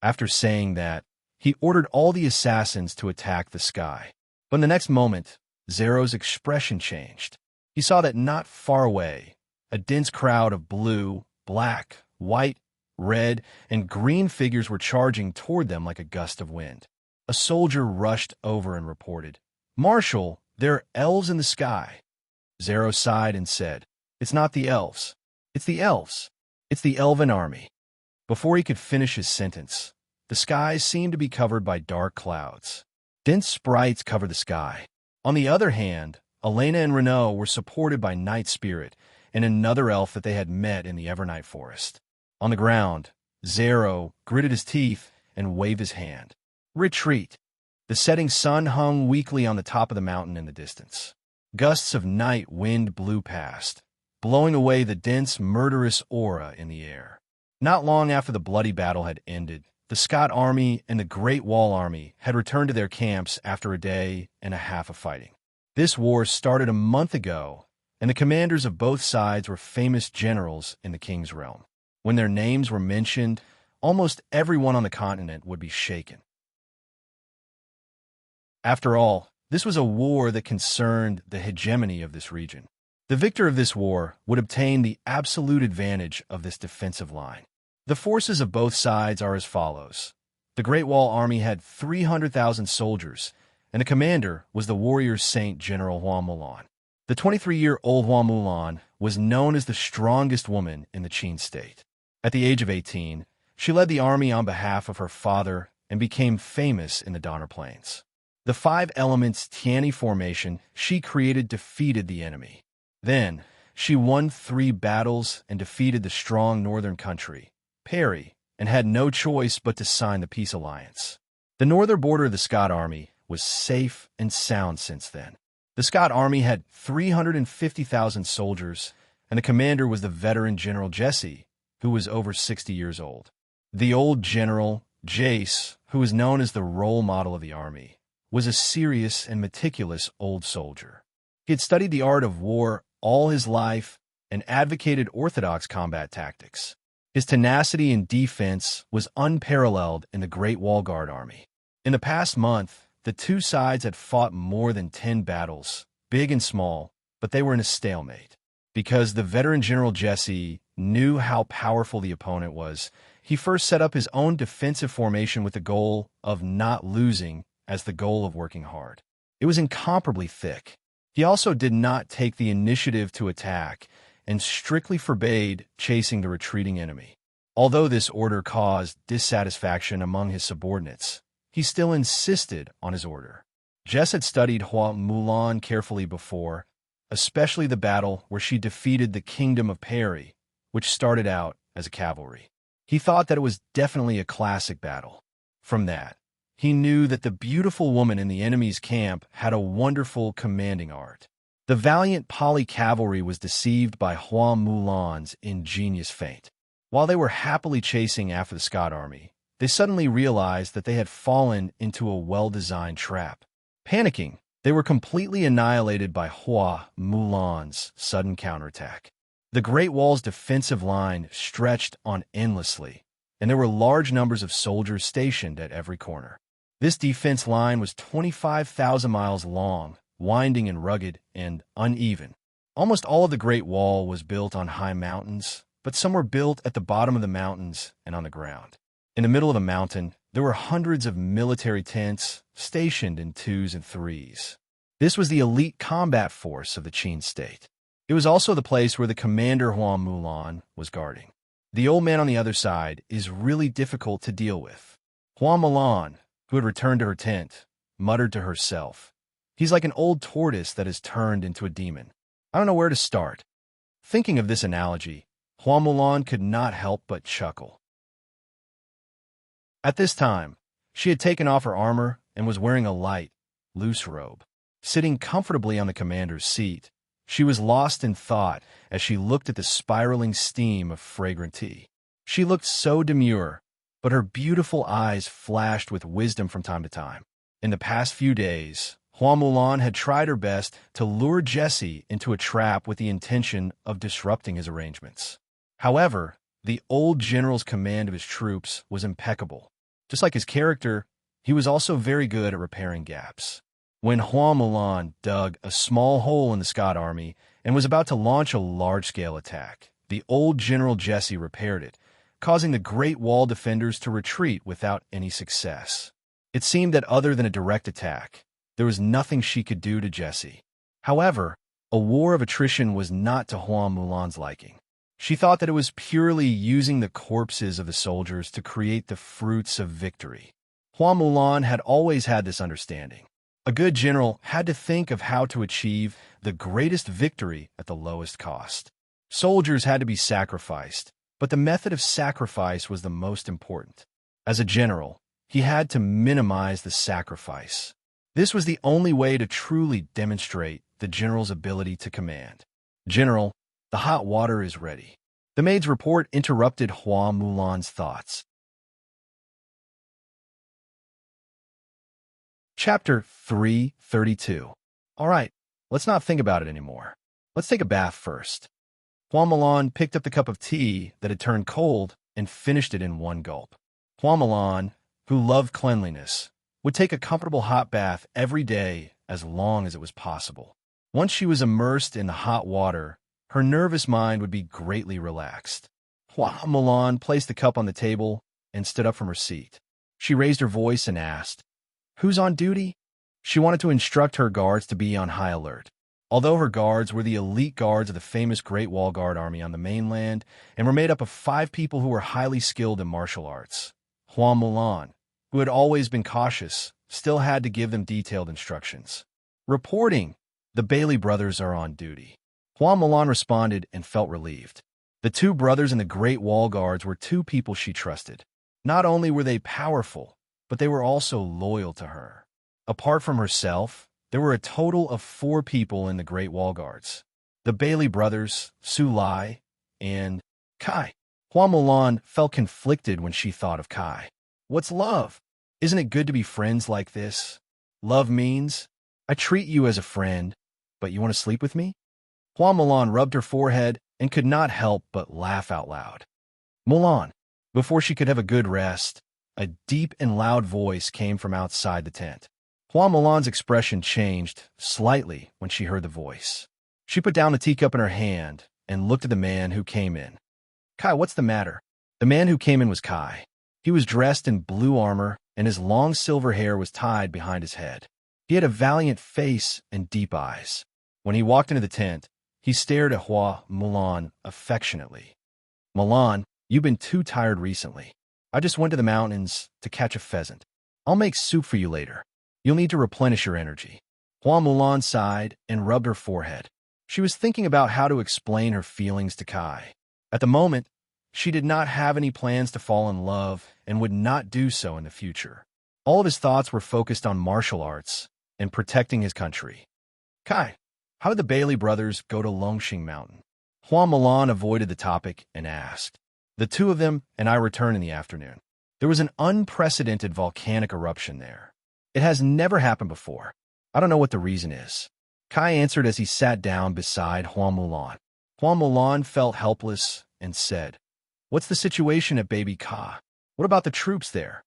After saying that, he ordered all the assassins to attack the sky. But in the next moment, Zero's expression changed. He saw that not far away, a dense crowd of blue, black, white, red, and green figures were charging toward them like a gust of wind. A soldier rushed over and reported, "Marshal, there are elves in the sky." Zero sighed and said, "It's not the elves. It's the elves. It's the elven army." Before he could finish his sentence, the skies seemed to be covered by dark clouds. Dense sprites covered the sky. On the other hand, Elena and Renaud were supported by Night Spirit and another elf that they had met in the Evernight Forest. On the ground, Zero gritted his teeth and waved his hand. Retreat! The setting sun hung weakly on the top of the mountain in the distance. Gusts of night wind blew past, blowing away the dense, murderous aura in the air. Not long after the bloody battle had ended, the Scott Army and the Great Wall Army had returned to their camps after a day and a half of fighting. This war started a month ago, and the commanders of both sides were famous generals in the King's realm. When their names were mentioned, almost everyone on the continent would be shaken. After all, this was a war that concerned the hegemony of this region. The victor of this war would obtain the absolute advantage of this defensive line. The forces of both sides are as follows. The Great Wall Army had 300,000 soldiers, and the commander was the warrior saint General Hua Mulan. The 23-year-old Hua Mulan was known as the strongest woman in the Qin state. At the age of 18, she led the army on behalf of her father and became famous in the Donner Plains. The 5 elements Tianyi formation she created defeated the enemy. Then, she won 3 battles and defeated the strong northern country, Perry, and had no choice but to sign the peace alliance. The northern border of the Scott Army was safe and sound since then. The Scott Army had 350,000 soldiers, and the commander was the veteran General Jesse, who was over 60 years old. The old general, Jace, who was known as the role model of the army, was a serious and meticulous old soldier. He had studied the art of war all his life and advocated orthodox combat tactics. His tenacity in defense was unparalleled in the Great Wall Guard Army. In the past month, the two sides had fought more than 10 battles, big and small, but they were in a stalemate. Because the veteran General Jesse knew how powerful the opponent was, he first set up his own defensive formation with the goal of not losing as the goal of working hard. It was incomparably thick. He also did not take the initiative to attack and strictly forbade chasing the retreating enemy. Although this order caused dissatisfaction among his subordinates, he still insisted on his order. Jess had studied Hua Mulan carefully before, especially the battle where she defeated the Kingdom of Perry, which started out as a cavalry. He thought that it was definitely a classic battle. From that, he knew that the beautiful woman in the enemy's camp had a wonderful commanding art. The valiant Pali cavalry was deceived by Hua Mulan's ingenious feint. While they were happily chasing after the Scott army, they suddenly realized that they had fallen into a well-designed trap. Panicking, they were completely annihilated by Hua Mulan's sudden counterattack. The Great Wall's defensive line stretched on endlessly, and there were large numbers of soldiers stationed at every corner. This defense line was 25,000 miles long, winding and rugged and uneven. Almost all of the Great Wall was built on high mountains, but some were built at the bottom of the mountains and on the ground. In the middle of the mountain, there were hundreds of military tents stationed in 2s and 3s. This was the elite combat force of the Qin state. It was also the place where the commander Hua Mulan was guarding. The old man on the other side is really difficult to deal with. Hua Mulan, who had returned to her tent, muttered to herself, "He's like an old tortoise that has turned into a demon. I don't know where to start." Thinking of this analogy, Hua Mulan could not help but chuckle. At this time, she had taken off her armor and was wearing a light, loose robe. Sitting comfortably on the commander's seat, she was lost in thought as she looked at the spiraling steam of fragrant tea. She looked so demure, but her beautiful eyes flashed with wisdom from time to time. In the past few days, Hua Mulan had tried her best to lure Jesse into a trap with the intention of disrupting his arrangements. However, the old general's command of his troops was impeccable. Just like his character, he was also very good at repairing gaps. When Hua Mulan dug a small hole in the Scott army and was about to launch a large-scale attack, the old General Jesse repaired it, causing the Great Wall defenders to retreat without any success. It seemed that other than a direct attack, there was nothing she could do to Jesse. However, a war of attrition was not to Hua Mulan's liking. She thought that it was purely using the corpses of the soldiers to create the fruits of victory. Hua Mulan had always had this understanding. A good general had to think of how to achieve the greatest victory at the lowest cost. Soldiers had to be sacrificed, but the method of sacrifice was the most important. As a general, he had to minimize the sacrifice. This was the only way to truly demonstrate the general's ability to command. "General, the hot water is ready." The maid's report interrupted Hua Mulan's thoughts. Chapter 332. All right, let's not think about it anymore. Let's take a bath first. Hua Mulan picked up the cup of tea that had turned cold and finished it in one gulp. Hua Mulan, who loved cleanliness, would take a comfortable hot bath every day as long as it was possible. Once she was immersed in the hot water, her nervous mind would be greatly relaxed. Hua Mulan placed the cup on the table and stood up from her seat. She raised her voice and asked, "Who's on duty?" She wanted to instruct her guards to be on high alert. Although her guards were the elite guards of the famous Great Wall Guard Army on the mainland and were made up of 5 people who were highly skilled in martial arts, Hua Mulan, who had always been cautious, still had to give them detailed instructions. Reporting, "The Bailey brothers are on duty." Hua Mulan responded and felt relieved. The 2 brothers in the Great Wall Guards were 2 people she trusted. Not only were they powerful, but they were also loyal to her. Apart from herself, there were a total of 4 people in the Great Wall Guards: the Bailey brothers, Su Lai, and Kai. Hua Mulan felt conflicted when she thought of Kai. What's love? Isn't it good to be friends like this? Love means, I treat you as a friend, but you want to sleep with me? Hua Mulan rubbed her forehead and could not help but laugh out loud. Mulan. Before she could have a good rest, a deep and loud voice came from outside the tent. Hua Mulan's expression changed slightly when she heard the voice. She put down the teacup in her hand and looked at the man who came in. "Kai, what's the matter?" The man who came in was Kai. He was dressed in blue armor, and his long silver hair was tied behind his head. He had a valiant face and deep eyes. When he walked into the tent, he stared at Hua Mulan affectionately. "Mulan, you've been too tired recently. I just went to the mountains to catch a pheasant. I'll make soup for you later. You'll need to replenish your energy." Hua Mulan sighed and rubbed her forehead. She was thinking about how to explain her feelings to Kai. At the moment, she did not have any plans to fall in love and would not do so in the future. All of his thoughts were focused on martial arts and protecting his country. "Kai, how did the Bailey brothers go to Longxing Mountain?" Hua Mulan avoided the topic and asked. "The 2 of them and I returned in the afternoon. There was an unprecedented volcanic eruption there. It has never happened before. I don't know what the reason is." Kai answered as he sat down beside Hua Mulan. Hua Mulan felt helpless and said, "What's the situation at Baby Ka? What about the troops there?"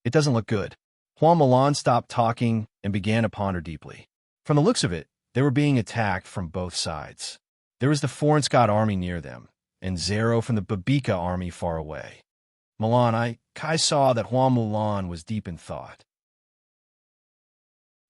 "It doesn't look good." Hua Mulan stopped talking and began to ponder deeply. From the looks of it, they were being attacked from both sides. There was the foreign Scott army near them, and Zero from the Babika army far away. Kai saw that Hua Mulan was deep in thought.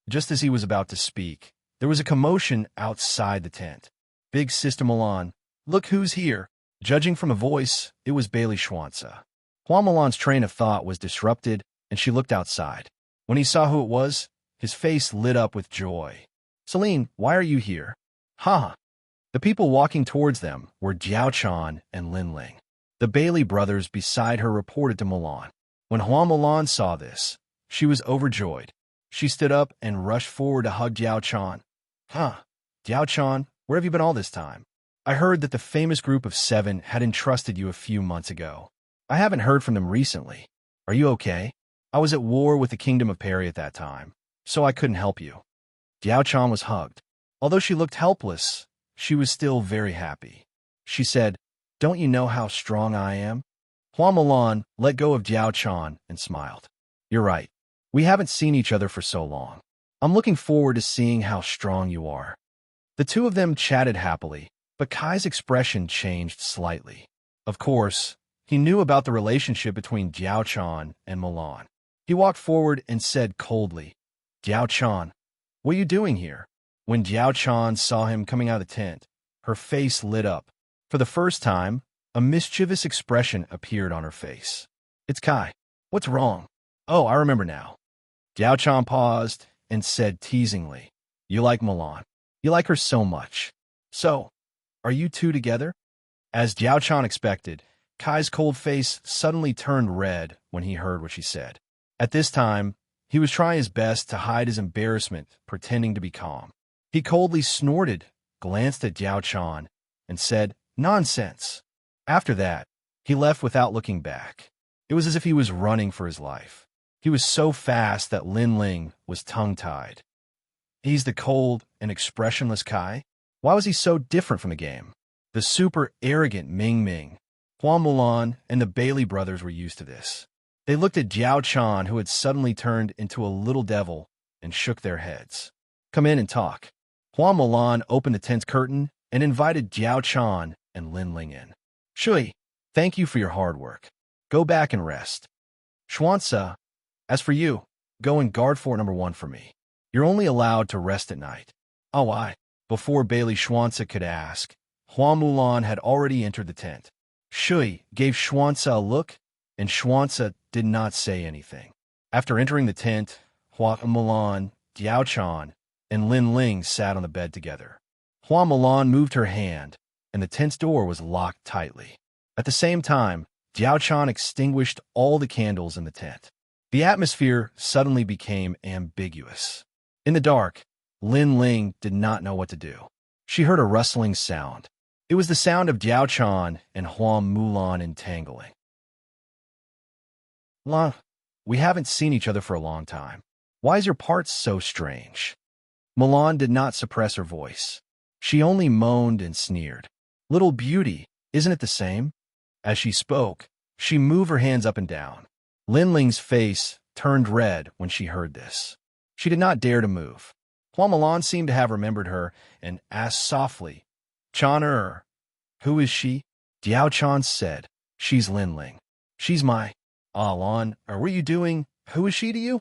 Just as he was about to speak, there was a commotion outside the tent. "Big Sister Mulan, look who's here." Judging from a voice, it was Bailey Schwanza. Hua Mulan's train of thought was disrupted, and she looked outside. When he saw who it was, his face lit up with joy. "Celine, why are you here?" "Ha!" The people walking towards them were Jiao Chan and Lin Ling. The Bailey brothers beside her reported to Mulan. When Hua Mulan saw this, she was overjoyed. She stood up and rushed forward to hug Jiao Chan. Jiao Chan, where have you been all this time? I heard that the famous group of 7 had entrusted you a few months ago. I haven't heard from them recently. Are you okay? I was at war with the Kingdom of Perry at that time, so I couldn't help you." Diao-chan was hugged. Although she looked helpless, she was still very happy. She said, "Don't you know how strong I am?" Hua Mulan let go of Diao-chan and smiled. "You're right. We haven't seen each other for so long. I'm looking forward to seeing how strong you are." The two of them chatted happily, but Kai's expression changed slightly. Of course, he knew about the relationship between Diao-chan and Mulan. He walked forward and said coldly, "Diao-chan, what are you doing here?" When Diao-chan saw him coming out of the tent, her face lit up. For the first time, a mischievous expression appeared on her face. "It's Kai. What's wrong?" "Oh, I remember now." Diao-chan paused and said teasingly, "You like Mulan. You like her so much. So, are you two together?" As Diao-chan expected, Kai's cold face suddenly turned red when he heard what she said. At this time, he was trying his best to hide his embarrassment, pretending to be calm. He coldly snorted, glanced at Diao-chan, and said, "Nonsense." After that, he left without looking back. It was as if he was running for his life. He was so fast that Lin Ling was tongue-tied. He's the cold and expressionless Kai? Why was he so different from the game? The super arrogant Ming Ming, Hua Mulan, and the Bailey brothers were used to this. They looked at Diao-chan, who had suddenly turned into a little devil, and shook their heads. "Come in and talk." Hua Mulan opened the tent's curtain and invited Diao-chan and Lin Ling in. "Shui, thank you for your hard work. Go back and rest. Xuanca, as for you, go and guard fort number 1 for me. You're only allowed to rest at night." "Oh, why?" Before Bailey Xuanca could ask, Hua Mulan had already entered the tent. Shui gave Xuanca a look, and Xuanca did not say anything. After entering the tent, Hua Mulan, Diao-chan, and Lin Ling sat on the bed together. Hua Mulan moved her hand, and the tent's door was locked tightly. At the same time, Diao-chan extinguished all the candles in the tent. The atmosphere suddenly became ambiguous. In the dark, Lin Ling did not know what to do. She heard a rustling sound. It was the sound of Diao-chan and Hua Mulan entangling. "La, we haven't seen each other for a long time. Why is your part so strange?" Mulan did not suppress her voice. She only moaned and sneered. "Little beauty, isn't it the same?" As she spoke, she moved her hands up and down. Lin Ling's face turned red when she heard this. She did not dare to move. Hua Mulan seemed to have remembered her and asked softly, "Chan-er, who is she?" Diao-chan said, "She's Lin Ling. She's my..." "Ah, Lan, what are you doing? Who is she to you?"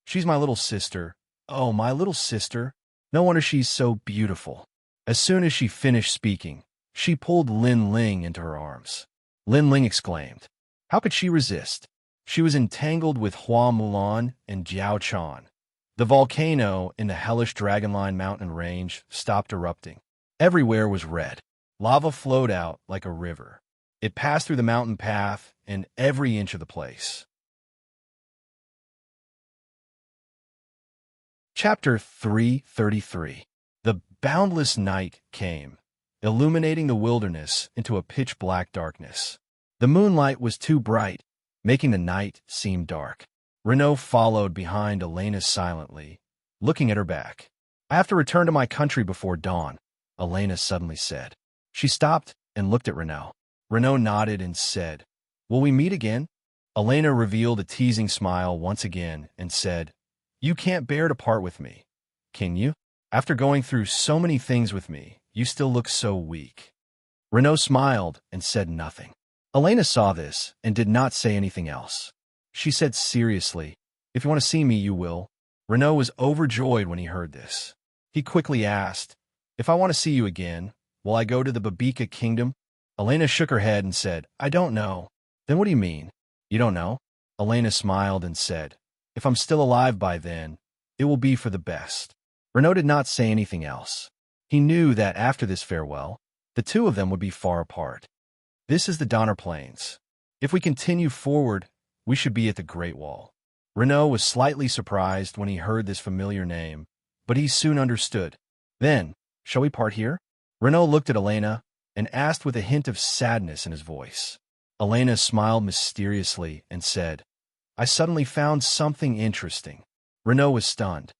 "She's my little sister." "Oh, my little sister. No wonder she's so beautiful." As soon as she finished speaking, she pulled Lin Ling into her arms. Lin Ling exclaimed. How could she resist? She was entangled with Hua Mulan and Diao-chan. The volcano in the hellish Dragonline mountain range stopped erupting. Everywhere was red. Lava flowed out like a river. It passed through the mountain path and every inch of the place. Chapter 333. The boundless night came, illuminating the wilderness into a pitch-black darkness. The moonlight was too bright, making the night seem dark. Renaud followed behind Elena silently, looking at her back. "I have to return to my country before dawn," Elena suddenly said. She stopped and looked at Renaud. Renaud nodded and said, "Will we meet again?" Elena revealed a teasing smile once again and said, "You can't bear to part with me, can you? After going through so many things with me, you still look so weak." Renaud smiled and said nothing. Elena saw this and did not say anything else. She said seriously, "If you want to see me, you will." Renaud was overjoyed when he heard this. He quickly asked, "If I want to see you again, will I go to the Babika kingdom?" Elena shook her head and said, "I don't know." "Then what do you mean? You don't know?" Elena smiled and said, "If I'm still alive by then, it will be for the best." Renaud did not say anything else. He knew that after this farewell, the two of them would be far apart. This is the Donner Plains. If we continue forward, we should be at the Great Wall. Renaud was slightly surprised when he heard this familiar name, but he soon understood. "Then, shall we part here?" Renaud looked at Elena and asked with a hint of sadness in his voice. Elena smiled mysteriously and said, "I suddenly found something interesting." Renaud was stunned.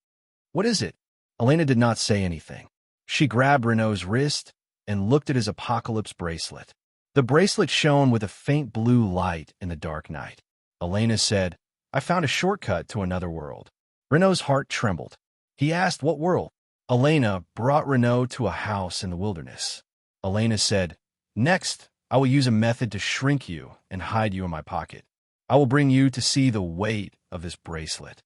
What is it? Elena did not say anything. She grabbed Renault's wrist and looked at his apocalypse bracelet. The bracelet shone with a faint blue light in the dark night. Elena said, I found a shortcut to another world. Renault's heart trembled. He asked what world. Elena brought Renault to a house in the wilderness. Elena said, Next, I will use a method to shrink you and hide you in my pocket. I will bring you to see the weight of this bracelet.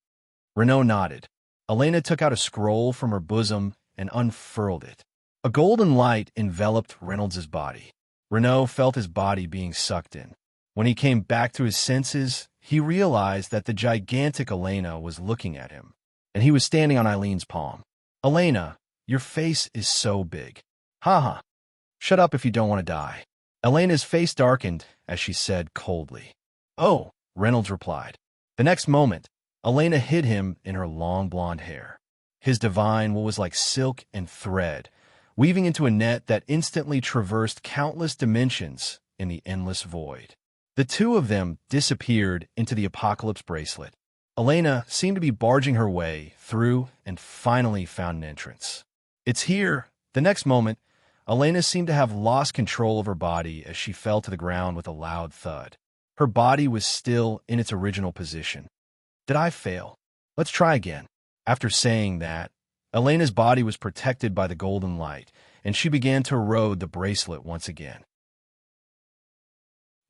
Renault nodded. Elena took out a scroll from her bosom and unfurled it. A golden light enveloped Reynolds' body. Renault felt his body being sucked in. When he came back to his senses, he realized that the gigantic Elena was looking at him, and he was standing on Eileen's palm. Elena, your face is so big. Ha. Shut up if you don't want to die. Elena's face darkened as she said coldly. Oh, Reynolds replied. The next moment, Elena hid him in her long blonde hair. His divine will was like silk and thread, weaving into a net that instantly traversed countless dimensions in the endless void. The two of them disappeared into the apocalypse bracelet. Elena seemed to be barging her way through and finally found an entrance. It's here. The next moment, Elena seemed to have lost control of her body as she fell to the ground with a loud thud. Her body was still in its original position. Did I fail? Let's try again. After saying that, Elena's body was protected by the golden light, and she began to erode the bracelet once again.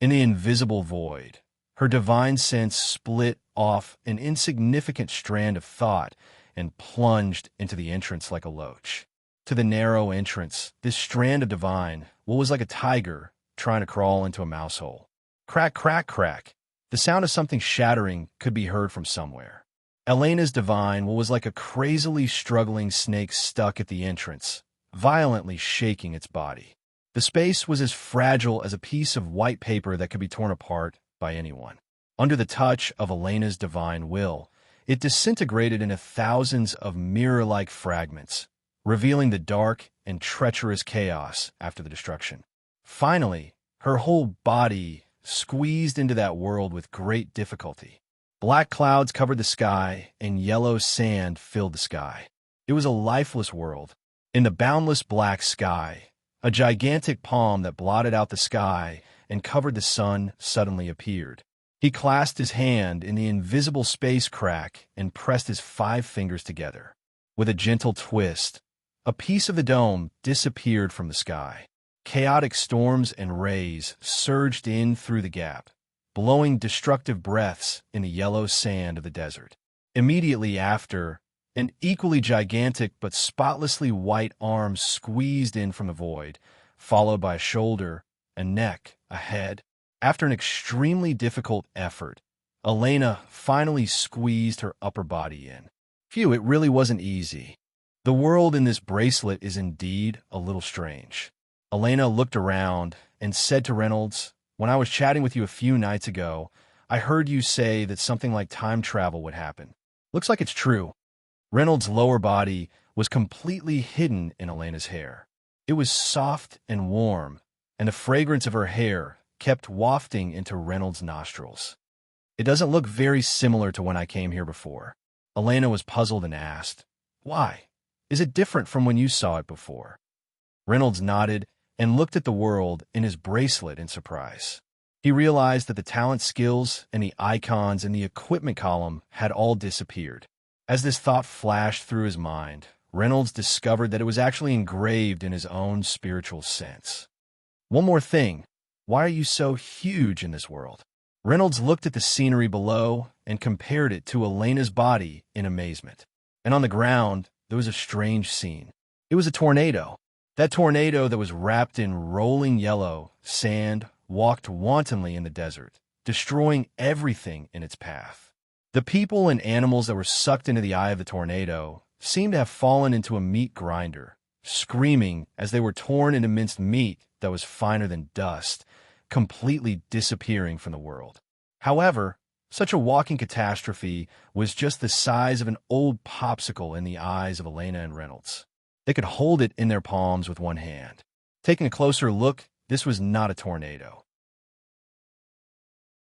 In the invisible void, her divine sense split off an insignificant strand of thought and plunged into the entrance like a loach. To the narrow entrance, this strand of divine, what was like a tiger trying to crawl into a mouse hole. Crack, crack, crack. The sound of something shattering could be heard from somewhere. Elena's divine, what was like a crazily struggling snake stuck at the entrance, violently shaking its body. The space was as fragile as a piece of white paper that could be torn apart by anyone. Under the touch of Elena's divine will, it disintegrated into thousands of mirror-like fragments, revealing the dark and treacherous chaos after the destruction. Finally, her whole body squeezed into that world with great difficulty. Black clouds covered the sky, and yellow sand filled the sky. It was a lifeless world. In the boundless black sky, a gigantic palm that blotted out the sky and covered the sun suddenly appeared. He clasped his hand in the invisible space crack and pressed his 5 fingers together. With a gentle twist, a piece of the dome disappeared from the sky. Chaotic storms and rays surged in through the gap, blowing destructive breaths in the yellow sand of the desert. Immediately after, an equally gigantic but spotlessly white arm squeezed in from the void, followed by a shoulder, a neck, a head. After an extremely difficult effort, Elena finally squeezed her upper body in. Phew, it really wasn't easy. The world in this bracelet is indeed a little strange. Elena looked around and said to Reynolds, when I was chatting with you a few nights ago, I heard you say that something like time travel would happen. Looks like it's true. Reynolds' lower body was completely hidden in Elena's hair. It was soft and warm, and the fragrance of her hair kept wafting into Reynolds' nostrils. It doesn't look very similar to when I came here before. Elena was puzzled and asked, Why? Is it different from when you saw it before? Reynolds nodded and looked at the world in his bracelet in surprise. He realized that the talent skills and the icons in the equipment column had all disappeared. As this thought flashed through his mind, Reynolds discovered that it was actually engraved in his own spiritual sense. One more thing. Why are you so huge in this world? Reynolds looked at the scenery below and compared it to Elena's body in amazement. And on the ground, there was a strange scene. It was a tornado. That tornado that was wrapped in rolling yellow sand walked wantonly in the desert, destroying everything in its path. The people and animals that were sucked into the eye of the tornado seemed to have fallen into a meat grinder, screaming as they were torn into minced meat that was finer than dust, completely disappearing from the world. However, such a walking catastrophe was just the size of an old popsicle in the eyes of Elena and Reynolds. They could hold it in their palms with one hand. Taking a closer look, this was not a tornado.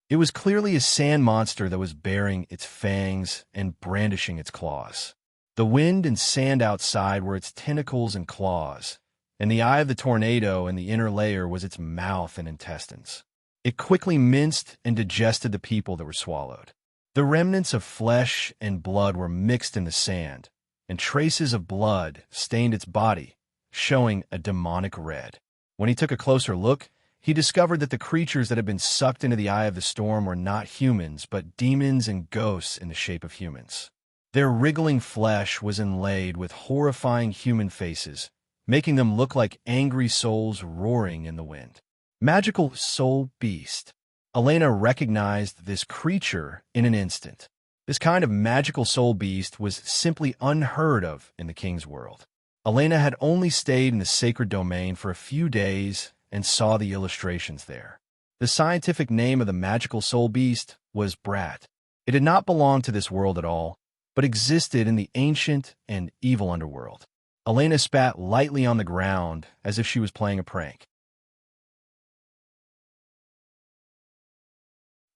It was clearly a sand monster that was baring its fangs and brandishing its claws. The wind and sand outside were its tentacles and claws, and the eye of the tornado in the inner layer was its mouth and intestines. It quickly minced and digested the people that were swallowed. The remnants of flesh and blood were mixed in the sand, and traces of blood stained its body, showing a demonic red. When he took a closer look, he discovered that the creatures that had been sucked into the eye of the storm were not humans, but demons and ghosts in the shape of humans. Their wriggling flesh was inlaid with horrifying human faces, making them look like angry souls roaring in the wind. Magical soul beast. Elena recognized this creature in an instant. This kind of magical soul beast was simply unheard of in the king's world. Elena had only stayed in the sacred domain for a few days and saw the illustrations there. The scientific name of the magical soul beast was Brat. It did not belong to this world at all, but existed in the ancient and evil underworld. Elena spat lightly on the ground as if she was playing a prank.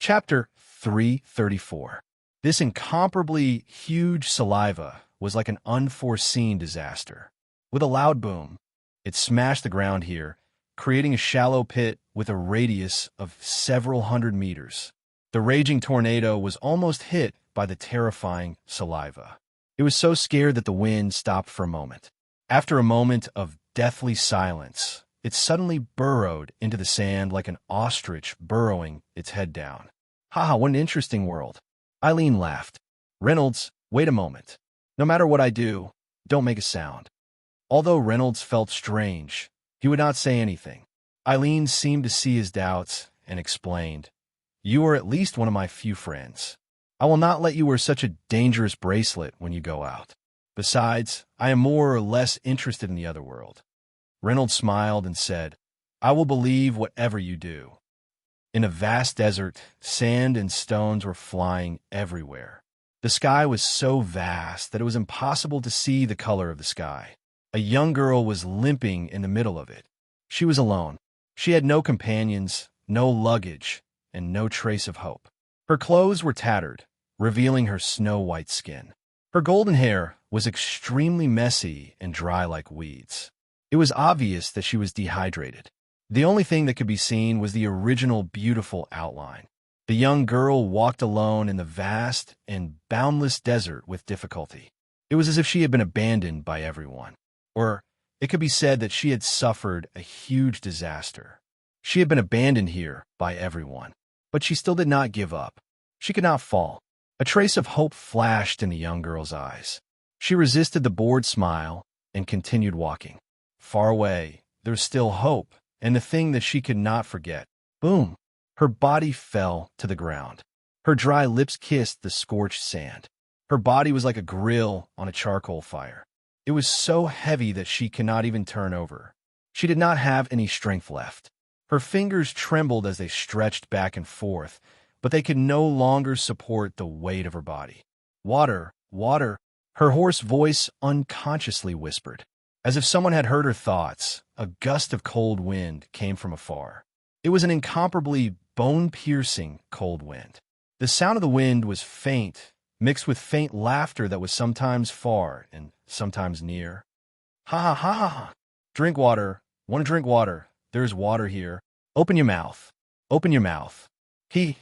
Chapter 334. This incomparably huge saliva was like an unforeseen disaster. With a loud boom, it smashed the ground here, creating a shallow pit with a radius of several hundred meters. The raging tornado was almost hit by the terrifying saliva. It was so scared that the wind stopped for a moment. After a moment of deathly silence, it suddenly burrowed into the sand like an ostrich burrowing its head down. Haha, what an interesting world. Eileen laughed. Reynolds, wait a moment. No matter what I do, don't make a sound. Although Reynolds felt strange, he would not say anything. Eileen seemed to see his doubts and explained, You are at least one of my few friends. I will not let you wear such a dangerous bracelet when you go out. Besides, I am more or less interested in the other world. Reynolds smiled and said, I will believe whatever you do. In a vast desert, sand and stones were flying everywhere. The sky was so vast that it was impossible to see the color of the sky. A young girl was limping in the middle of it. She was alone. She had no companions, no luggage, and no trace of hope. Her clothes were tattered, revealing her snow-white skin. Her golden hair was extremely messy and dry like weeds. It was obvious that she was dehydrated. The only thing that could be seen was the original beautiful outline. The young girl walked alone in the vast and boundless desert with difficulty. It was as if she had been abandoned by everyone. Or it could be said that she had suffered a huge disaster. She had been abandoned here by everyone. But she still did not give up. She could not fall. A trace of hope flashed in the young girl's eyes. She resisted the bored smile and continued walking. Far away, there was still hope, and the thing that she could not forget. Boom! Her body fell to the ground. Her dry lips kissed the scorched sand. Her body was like a grill on a charcoal fire. It was so heavy that she could not even turn over. She did not have any strength left. Her fingers trembled as they stretched back and forth, but they could no longer support the weight of her body. Water, water, her hoarse voice unconsciously whispered. As if someone had heard her thoughts, a gust of cold wind came from afar. It was an incomparably bone-piercing cold wind. The sound of the wind was faint, mixed with faint laughter that was sometimes far and sometimes near. Ha ha ha ha ha! Drink water. Want to drink water? There's water here. Open your mouth. Open your mouth. The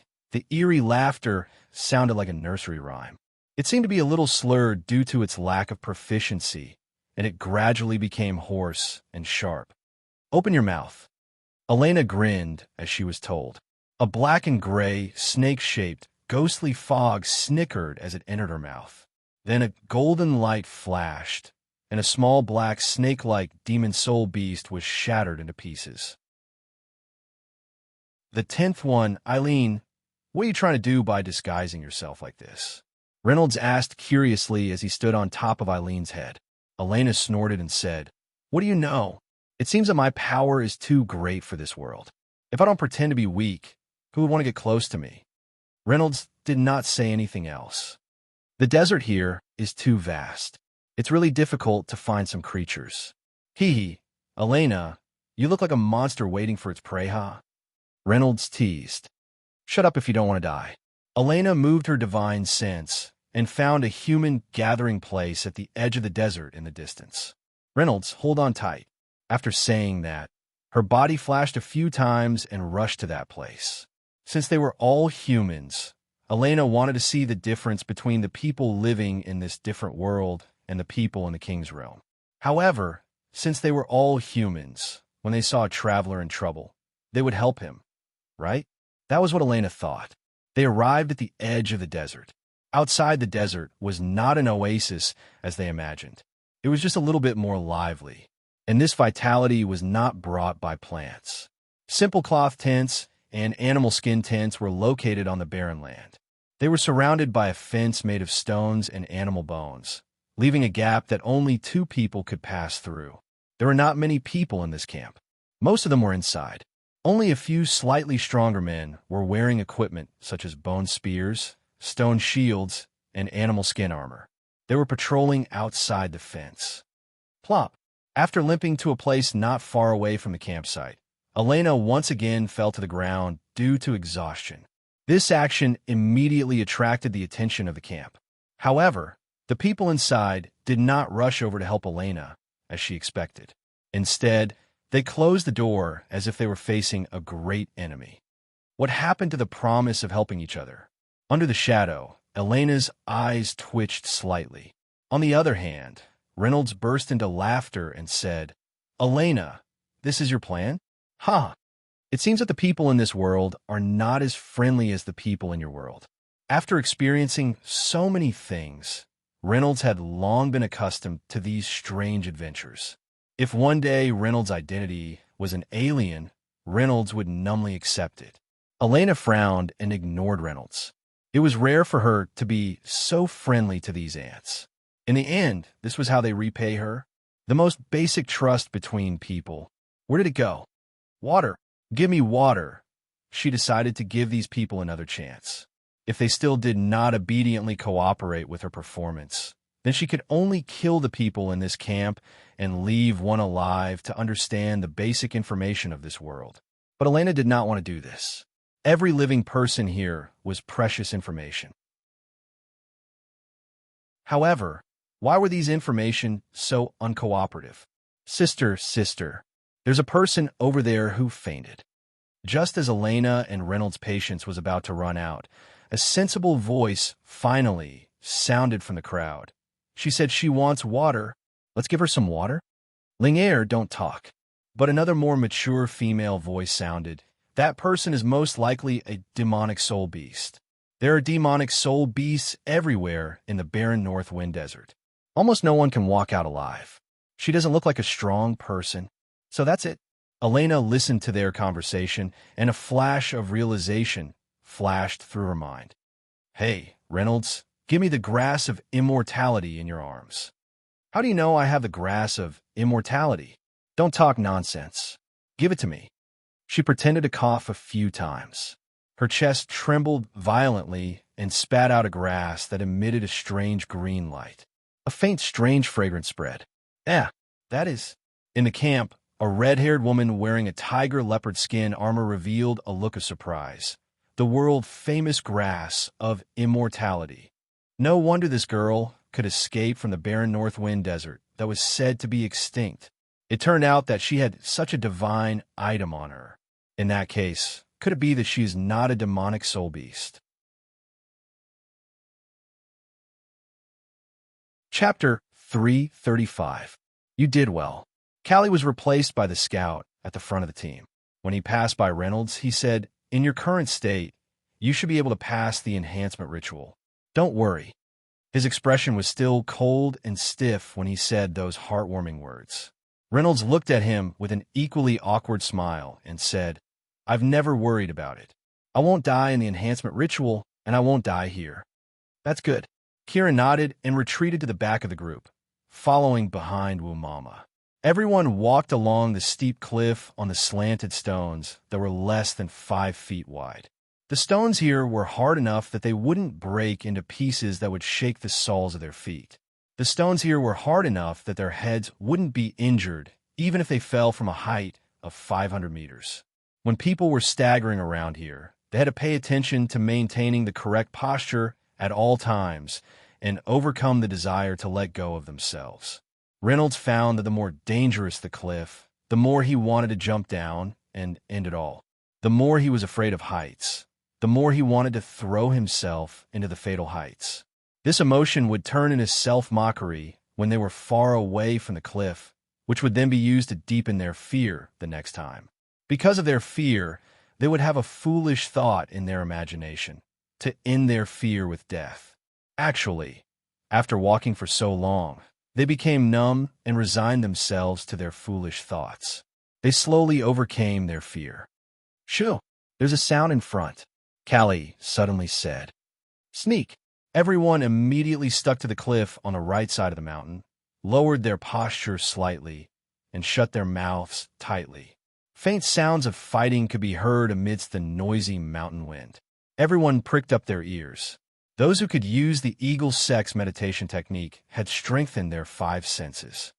eerie laughter sounded like a nursery rhyme. It seemed to be a little slurred due to its lack of proficiency, and it gradually became hoarse and sharp. Open your mouth. Elena grinned as she was told. A black and gray, snake-shaped, ghostly fog snickered as it entered her mouth. Then a golden light flashed, and a small black snake-like demon soul beast was shattered into pieces. The 10th one, Eileen, what are you trying to do by disguising yourself like this? Reynolds asked curiously as he stood on top of Eileen's head. Elena snorted and said, What do you know? It seems that my power is too great for this world. If I don't pretend to be weak, who would want to get close to me? Reynolds did not say anything else. The desert here is too vast. It's really difficult to find some creatures. Elena, you look like a monster waiting for its prey, huh? Reynolds teased. Shut up if you don't want to die. Elena moved her divine sense and found a human gathering place at the edge of the desert in the distance. Reynolds, hold on tight. After saying that, her body flashed a few times and rushed to that place. Since they were all humans, Elena wanted to see the difference between the people living in this different world and the people in the king's realm. However, since they were all humans, when they saw a traveler in trouble, they would help him, right? That was what Elena thought. They arrived at the edge of the desert. Outside the desert was not an oasis as they imagined. It was just a little bit more lively, and this vitality was not brought by plants. Simple cloth tents and animal skin tents were located on the barren land. They were surrounded by a fence made of stones and animal bones, leaving a gap that only 2 people could pass through. There were not many people in this camp. Most of them were inside. Only a few slightly stronger men were wearing equipment such as bone spears, stone shields, and animal skin armor. They were patrolling outside the fence. Plop. After limping to a place not far away from the campsite, Elena once again fell to the ground due to exhaustion. This action immediately attracted the attention of the camp. However, the people inside did not rush over to help Elena, as she expected. Instead, they closed the door as if they were facing a great enemy. What happened to the promise of helping each other? Under the shadow, Elena's eyes twitched slightly. On the other hand, Reynolds burst into laughter and said, "Elena, this is your plan? Ha! It seems that the people in this world are not as friendly as the people in your world." After experiencing so many things, Reynolds had long been accustomed to these strange adventures. If one day Reynolds' identity was an alien, Reynolds would numbly accept it. Elena frowned and ignored Reynolds. It was rare for her to be so friendly to these ants. In the end, this was how they repay her. The most basic trust between people. Where did it go? Water. Give me water. She decided to give these people another chance. If they still did not obediently cooperate with her performance, then she could only kill the people in this camp and leave one alive to understand the basic information of this world. But Elena did not want to do this. Every living person here was precious information. However, why were these information so uncooperative? Sister, there's a person over there who fainted. Just as Elena and Reynolds' patience was about to run out, a sensible voice finally sounded from the crowd. She said she wants water. Let's give her some water. Lingair, don't talk. But another more mature female voice sounded. That person is most likely a demonic soul beast. There are demonic soul beasts everywhere in the barren North Wind Desert. Almost no one can walk out alive. She doesn't look like a strong person. So that's it. Elena listened to their conversation, and a flash of realization flashed through her mind. Hey, Reynolds, give me the grass of immortality in your arms. How do you know I have the grass of immortality? Don't talk nonsense. Give it to me. She pretended to cough a few times. Her chest trembled violently and spat out a grass that emitted a strange green light. A faint, strange fragrance spread. That is. In the camp, a red-haired woman wearing a tiger leopard skin armor revealed a look of surprise. The world-famous grass of immortality. No wonder this girl could escape from the barren North Wind Desert that was said to be extinct. It turned out that she had such a divine item on her. In that case, could it be that she is not a demonic soul beast? Chapter 335. You did well. Callie was replaced by the scout at the front of the team. When he passed by Reynolds, he said, "In your current state, you should be able to pass the enhancement ritual. Don't worry." His expression was still cold and stiff when he said those heartwarming words. Reynolds looked at him with an equally awkward smile and said, "I've never worried about it. I won't die in the enhancement ritual, and I won't die here." "That's good." Kira nodded and retreated to the back of the group, following behind Wumama. Everyone walked along the steep cliff on the slanted stones that were less than 5 feet wide. The stones here were hard enough that they wouldn't break into pieces that would shake the soles of their feet. The stones here were hard enough that their heads wouldn't be injured, even if they fell from a height of 500 meters. When people were staggering around here, they had to pay attention to maintaining the correct posture at all times and overcome the desire to let go of themselves. Reynolds found that the more dangerous the cliff, the more he wanted to jump down and end it all. The more he was afraid of heights, the more he wanted to throw himself into the fatal heights. This emotion would turn into self-mockery when they were far away from the cliff, which would then be used to deepen their fear the next time. Because of their fear, they would have a foolish thought in their imagination, to end their fear with death. Actually, after walking for so long, they became numb and resigned themselves to their foolish thoughts. They slowly overcame their fear. "Shoo, there's a sound in front," Callie suddenly said. "Sneak." Everyone immediately stuck to the cliff on the right side of the mountain, lowered their posture slightly, and shut their mouths tightly. Faint sounds of fighting could be heard amidst the noisy mountain wind. Everyone pricked up their ears. Those who could use the eagle sex meditation technique had strengthened their five senses.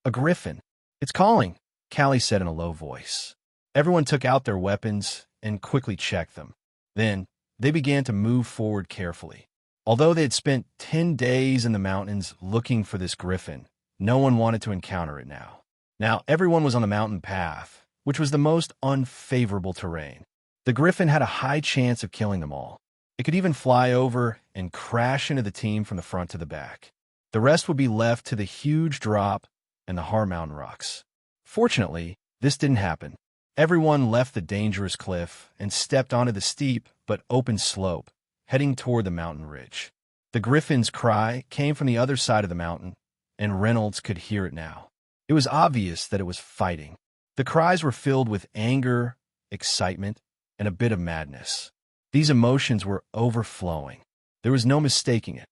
"A griffin. It's calling," Callie said in a low voice. Everyone took out their weapons and quickly checked them. Then, they began to move forward carefully. Although they had spent 10 days in the mountains looking for this griffin, no one wanted to encounter it now. Now, everyone was on the mountain path, which was the most unfavorable terrain. The griffin had a high chance of killing them all. It could even fly over and crash into the team from the front to the back. The rest would be left to the huge drop and the Har Mountain rocks. Fortunately, this didn't happen. Everyone left the dangerous cliff and stepped onto the steep but open slope, heading toward the mountain ridge. The griffin's cry came from the other side of the mountain, and Reynolds could hear it now. It was obvious that it was fighting. The cries were filled with anger, excitement, and a bit of madness. These emotions were overflowing. There was no mistaking it.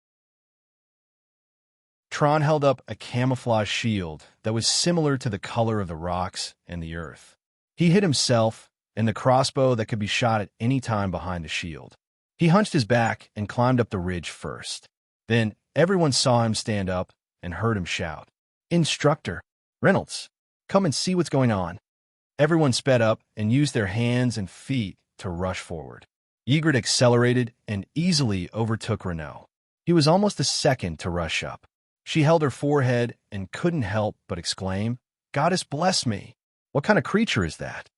Tron held up a camouflage shield that was similar to the color of the rocks and the earth. He hid himself and the crossbow that could be shot at any time behind the shield. He hunched his back and climbed up the ridge first. Then everyone saw him stand up and heard him shout, "Instructor, Reynolds, come and see what's going on." Everyone sped up and used their hands and feet to rush forward. Ygritte accelerated and easily overtook Renaud. He was almost a second to rush up. She held her forehead and couldn't help but exclaim, "Goddess bless me! What kind of creature is that?"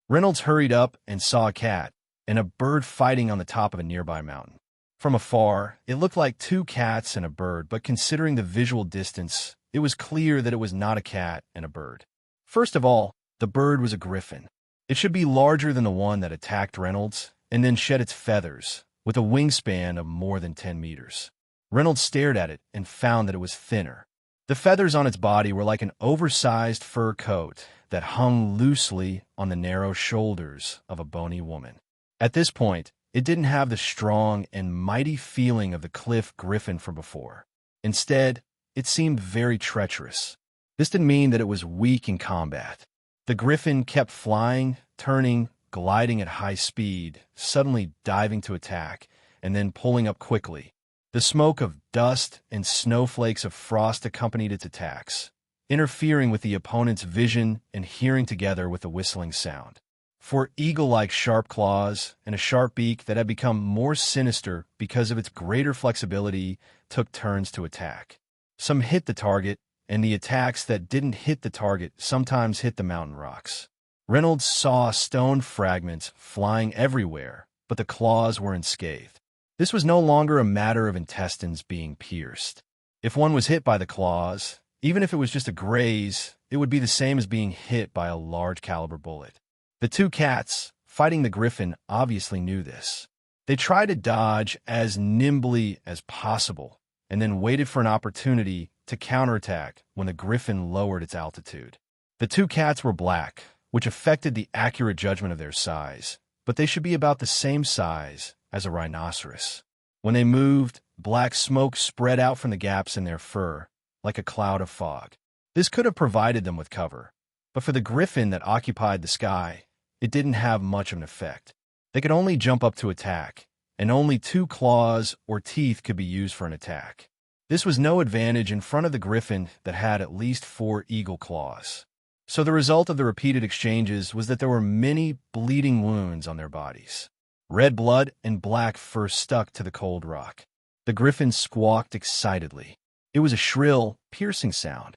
Reynolds hurried up and saw a cat and a bird fighting on the top of a nearby mountain. From afar, it looked like two cats and a bird, but considering the visual distance, it was clear that it was not a cat and a bird. First of all, the bird was a griffin. It should be larger than the one that attacked Reynolds and then shed its feathers, with a wingspan of more than 10 meters. Reynolds stared at it and found that it was thinner. The feathers on its body were like an oversized fur coat that hung loosely on the narrow shoulders of a bony woman. At this point, it didn't have the strong and mighty feeling of the cliff griffin from before. Instead, it seemed very treacherous. This didn't mean that it was weak in combat. The griffin kept flying, turning, gliding at high speed, suddenly diving to attack, and then pulling up quickly. The smoke of dust and snowflakes of frost accompanied its attacks, interfering with the opponent's vision and hearing together with the whistling sound. For eagle-like sharp claws and a sharp beak that had become more sinister because of its greater flexibility took turns to attack. Some hit the target, and the attacks that didn't hit the target sometimes hit the mountain rocks. Reynolds saw stone fragments flying everywhere, but the claws were unscathed. This was no longer a matter of intestines being pierced. If one was hit by the claws, even if it was just a graze, it would be the same as being hit by a large caliber bullet. The two cats, fighting the griffin, obviously knew this. They tried to dodge as nimbly as possible, and then waited for an opportunity to counterattack when the griffin lowered its altitude. The two cats were black, which affected the accurate judgment of their size, but they should be about the same size as a rhinoceros. When they moved, black smoke spread out from the gaps in their fur, like a cloud of fog. This could have provided them with cover, but for the griffin that occupied the sky, it didn't have much of an effect. They could only jump up to attack, and only two claws or teeth could be used for an attack. This was no advantage in front of the griffin that had at least 4 eagle claws. So the result of the repeated exchanges was that there were many bleeding wounds on their bodies. Red blood and black fur stuck to the cold rock. The griffin squawked excitedly. It was a shrill, piercing sound.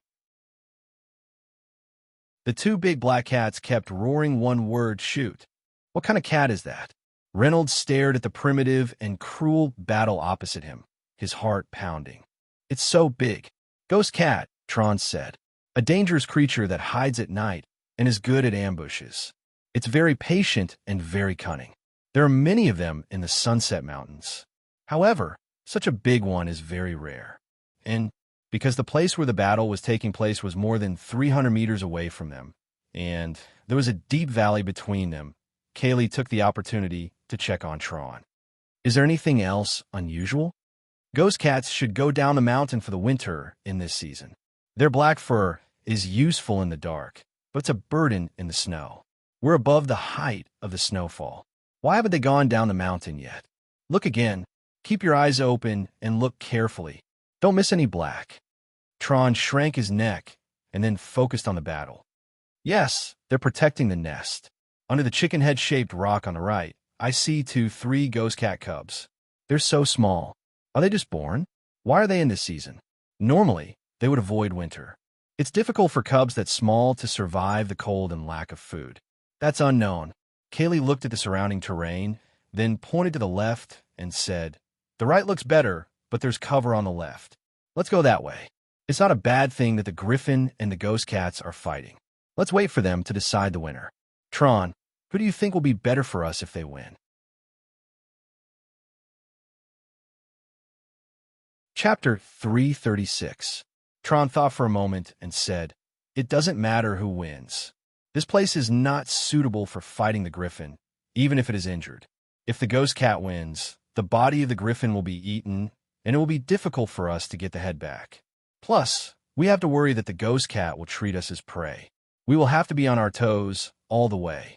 The two big black cats kept roaring one word, "Shoot." What kind of cat is that? Reynolds stared at the primitive and cruel battle opposite him, his heart pounding. It's so big. Ghost cat, Tron said. A dangerous creature that hides at night and is good at ambushes. It's very patient and very cunning. There are many of them in the Sunset Mountains. However, such a big one is very rare. And because the place where the battle was taking place was more than 300 meters away from them, and there was a deep valley between them, Kaylee took the opportunity to check on Tron. Is there anything else unusual? Ghost cats should go down the mountain for the winter in this season. Their black fur is useful in the dark, but it's a burden in the snow. We're above the height of the snowfall. Why haven't they gone down the mountain yet? Look again. Keep your eyes open and look carefully. Don't miss any black. Tron shrank his neck and then focused on the battle. Yes, they're protecting the nest. Under the chicken head-shaped rock on the right, I see 3 ghost cat cubs. They're so small. Are they just born? Why are they in this season? Normally, they would avoid winter. It's difficult for cubs that small to survive the cold and lack of food. That's unknown. Kaylee looked at the surrounding terrain, then pointed to the left and said, "The right looks better, but there's cover on the left. Let's go that way." It's not a bad thing that the griffin and the ghost cats are fighting. Let's wait for them to decide the winner. Tron, who do you think will be better for us if they win? Chapter 336. Tron thought for a moment and said, "It doesn't matter who wins. This place is not suitable for fighting the griffin, even if it is injured. If the ghost cat wins, the body of the griffin will be eaten, and it will be difficult for us to get the head back. Plus, we have to worry that the ghost cat will treat us as prey. We will have to be on our toes all the way."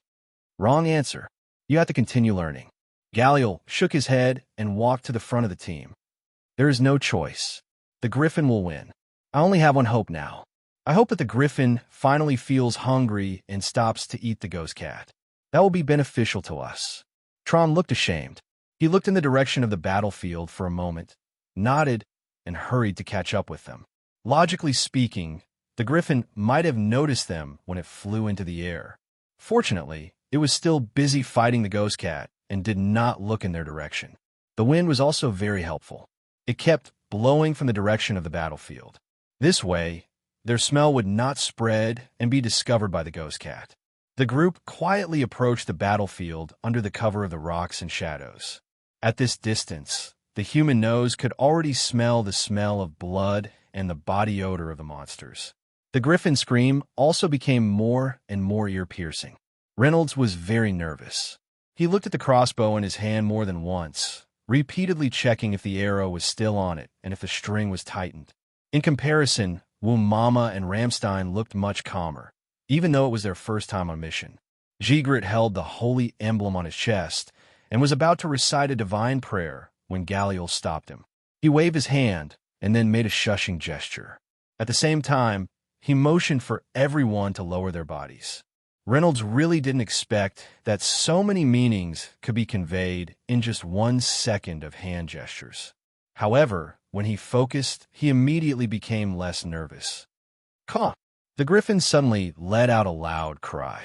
Wrong answer. You have to continue learning. Galliel shook his head and walked to the front of the team. There is no choice. The griffin will win. I only have one hope now. I hope that the griffin finally feels hungry and stops to eat the ghost cat. That will be beneficial to us. Tron looked ashamed. He looked in the direction of the battlefield for a moment, nodded, and hurried to catch up with them. Logically speaking, the griffin might have noticed them when it flew into the air. Fortunately, it was still busy fighting the ghost cat and did not look in their direction. The wind was also very helpful. It kept blowing from the direction of the battlefield. This way, their smell would not spread and be discovered by the ghost cat. The group quietly approached the battlefield under the cover of the rocks and shadows. At this distance, the human nose could already smell the smell of blood and the body odor of the monsters. The griffin's scream also became more and more ear-piercing. Reynolds was very nervous. He looked at the crossbow in his hand more than once, repeatedly checking if the arrow was still on it and if the string was tightened. In comparison, Mama and Ramstein looked much calmer, even though it was their first time on mission. Gigrit held the holy emblem on his chest and was about to recite a divine prayer when Galliel stopped him. He waved his hand and then made a shushing gesture. At the same time, he motioned for everyone to lower their bodies. Reynolds really didn't expect that so many meanings could be conveyed in just 1 second of hand gestures. However, when he focused, he immediately became less nervous. Caw! The griffin suddenly let out a loud cry.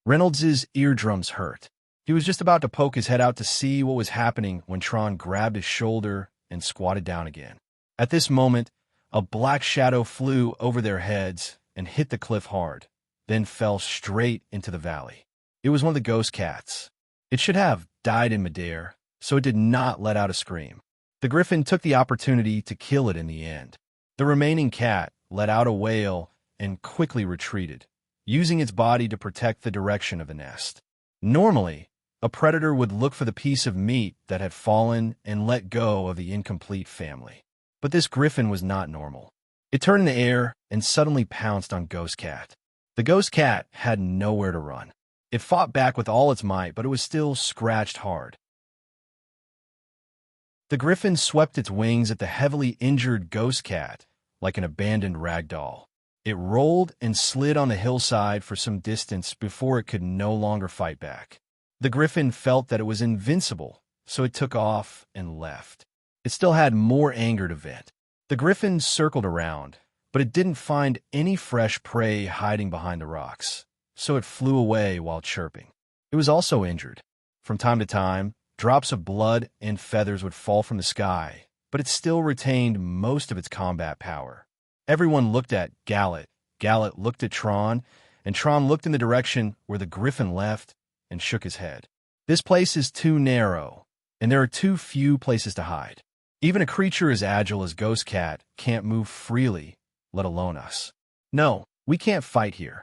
Reynolds's eardrums hurt. He was just about to poke his head out to see what was happening when Tron grabbed his shoulder and squatted down again. At this moment, a black shadow flew over their heads and hit the cliff hard, then fell straight into the valley. It was one of the ghost cats. It should have died in midair, so it did not let out a scream. The griffin took the opportunity to kill it in the end. The remaining cat let out a wail and quickly retreated, using its body to protect the direction of the nest. Normally, a predator would look for the piece of meat that had fallen and let go of the incomplete family. But this griffin was not normal. It turned in the air and suddenly pounced on Ghost Cat. The ghost cat had nowhere to run. It fought back with all its might, but it was still scratched hard. The griffin swept its wings at the heavily injured ghost cat like an abandoned rag doll. It rolled and slid on the hillside for some distance before it could no longer fight back. The griffin felt that it was invincible, so it took off and left. It It still had more anger to vent. The griffin circled around, but it didn't find any fresh prey hiding behind the rocks, so it flew away while chirping. It was also injured. From time to time, drops of blood and feathers would fall from the sky, but it still retained most of its combat power. Everyone looked at Gallet. Gallet looked at Tron, and Tron looked in the direction where the griffin left and shook his head. This place is too narrow, and there are too few places to hide. Even a creature as agile as Ghost Cat can't move freely, let alone us. No, we can't fight here.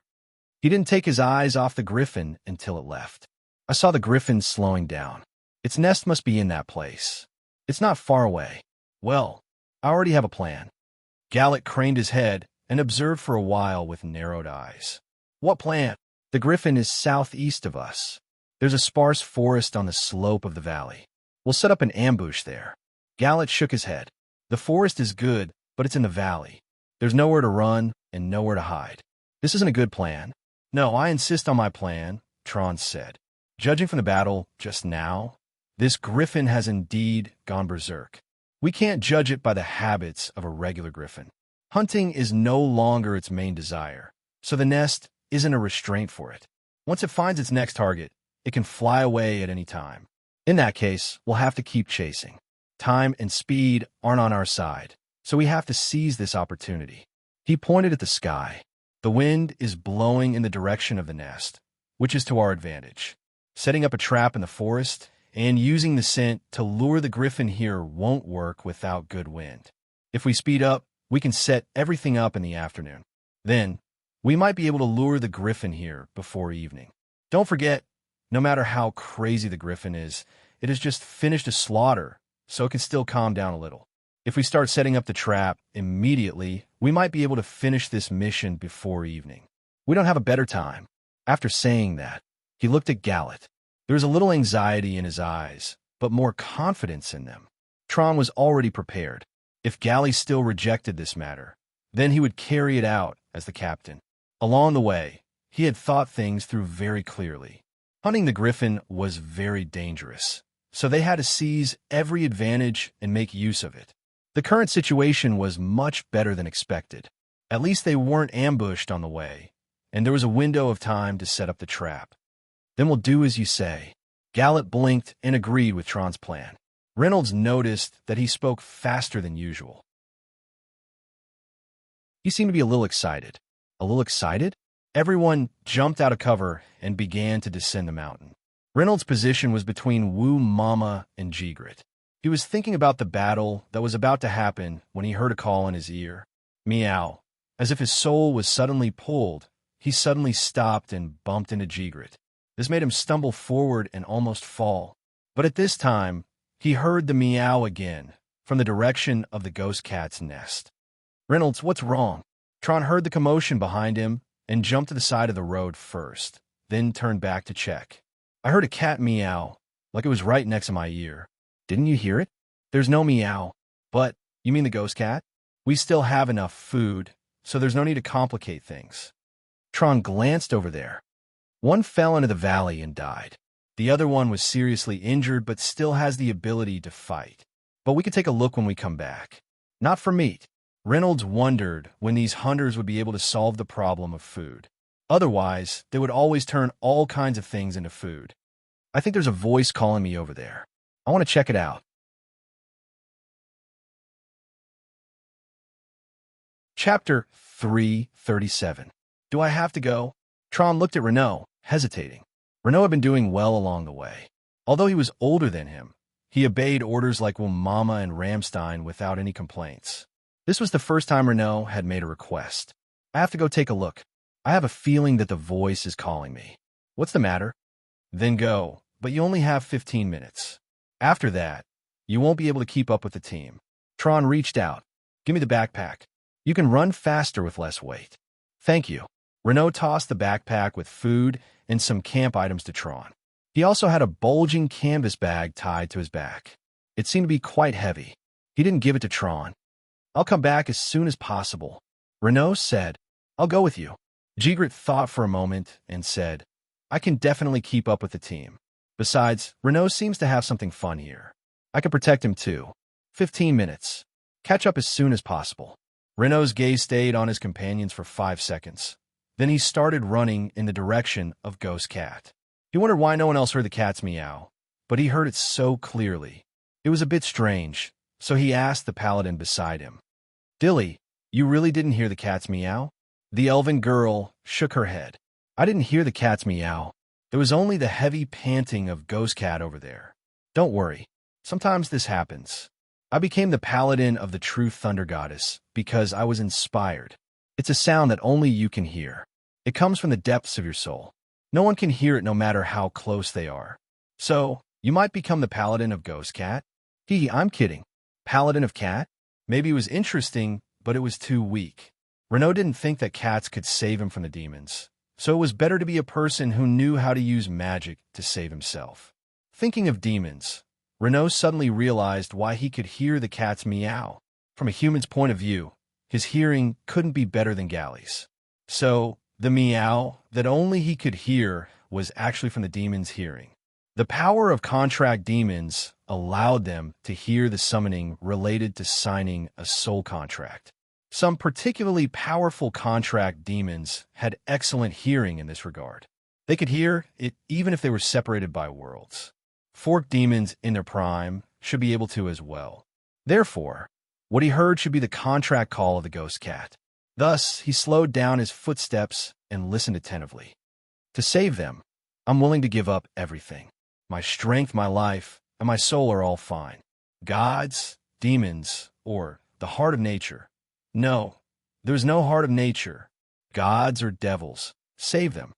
He didn't take his eyes off the griffin until it left. I saw the griffin slowing down. Its nest must be in that place. It's not far away. Well, I already have a plan. Gallet craned his head and observed for a while with narrowed eyes. What plan? The griffin is southeast of us. There's a sparse forest on the slope of the valley. We'll set up an ambush there. Gallet shook his head. The forest is good, but it's in the valley. There's nowhere to run and nowhere to hide. This isn't a good plan. No, I insist on my plan, Tron said. Judging from the battle just now, this griffin has indeed gone berserk. We can't judge it by the habits of a regular griffin. Hunting is no longer its main desire, so the nest isn't a restraint for it. Once it finds its next target, it can fly away at any time. In that case, we'll have to keep chasing. Time and speed aren't on our side, so we have to seize this opportunity. He pointed at the sky. The wind is blowing in the direction of the nest, which is to our advantage. Setting up a trap in the forest and using the scent to lure the griffin here won't work without good wind. If we speed up, we can set everything up in the afternoon. Then, we might be able to lure the griffin here before evening. Don't forget, no matter how crazy the griffin is, it has just finished a slaughter, so it can still calm down a little. If we start setting up the trap immediately, we might be able to finish this mission before evening. We don't have a better time. After saying that, he looked at Gallet. There was a little anxiety in his eyes, but more confidence in them. Tron was already prepared. If Gallet still rejected this matter, then he would carry it out as the captain. Along the way, he had thought things through very clearly. Hunting the griffin was very dangerous, so they had to seize every advantage and make use of it. The current situation was much better than expected. At least they weren't ambushed on the way, and there was a window of time to set up the trap. Then we'll do as you say. Gallet blinked and agreed with Tron's plan. Reynolds noticed that he spoke faster than usual. He seemed to be a little excited. A little excited? Everyone jumped out of cover and began to descend the mountain. Reynolds' position was between Woo Mama and Jigret. He was thinking about the battle that was about to happen when he heard a call in his ear. Meow. As if his soul was suddenly pulled, he suddenly stopped and bumped into Jigret. This made him stumble forward and almost fall. But at this time, he heard the meow again from the direction of the ghost cat's nest. Reynolds, what's wrong? Tron heard the commotion behind him and jumped to the side of the road first, then turned back to check. I heard a cat meow, like it was right next to my ear. Didn't you hear it? There's no meow. But, you mean the ghost cat? We still have enough food, so there's no need to complicate things. Tron glanced over there. One fell into the valley and died. The other one was seriously injured but still has the ability to fight. But we could take a look when we come back. Not for meat. Reynolds wondered when these hunters would be able to solve the problem of food. Otherwise, they would always turn all kinds of things into food. I think there's a voice calling me over there. I want to check it out. Chapter 337. Do I have to go? Tron looked at Renault, hesitating. Renault had been doing well along the way. Although he was older than him, he obeyed orders like Wilmama and Ramstein without any complaints. This was the first time Renault had made a request. I have to go take a look. I have a feeling that the voice is calling me. What's the matter? Then go, but you only have 15 minutes. After that, you won't be able to keep up with the team. Tron reached out. Give me the backpack. You can run faster with less weight. Thank you. Renault tossed the backpack with food and some camp items to Tron. He also had a bulging canvas bag tied to his back. It seemed to be quite heavy. He didn't give it to Tron. I'll come back as soon as possible. Renault said, I'll go with you. Jigret thought for a moment and said, I can definitely keep up with the team. Besides, Renault seems to have something fun here. I can protect him too. 15 minutes. Catch up as soon as possible. Renault's gaze stayed on his companions for 5 seconds. Then he started running in the direction of Ghost Cat. He wondered why no one else heard the cat's meow, but he heard it so clearly. It was a bit strange, so he asked the paladin beside him, "Dilly, you really didn't hear the cat's meow?" The elven girl shook her head. "I didn't hear the cat's meow. It was only the heavy panting of Ghost Cat over there. Don't worry. Sometimes this happens. I became the paladin of the true thunder goddess because I was inspired. It's a sound that only you can hear. It comes from the depths of your soul. No one can hear it no matter how close they are. So, you might become the paladin of Ghost Cat?" I'm kidding. Paladin of Cat? Maybe it was interesting, but it was too weak. Renault didn't think that cats could save him from the demons, so it was better to be a person who knew how to use magic to save himself. Thinking of demons, Renault suddenly realized why he could hear the cat's meow. From a human's point of view, his hearing couldn't be better than Gally's. So, the meow that only he could hear was actually from the demon's hearing. The power of contract demons allowed them to hear the summoning related to signing a soul contract. Some particularly powerful contract demons had excellent hearing in this regard. They could hear it even if they were separated by worlds. Forked demons in their prime should be able to as well. Therefore, what he heard should be the contract call of the Ghost Cat. Thus, he slowed down his footsteps and listened attentively. To save them, I'm willing to give up everything. My strength, my life, and my soul are all fine. Gods, demons, or the heart of nature. No, there's no heart of nature. Gods or devils. Save them.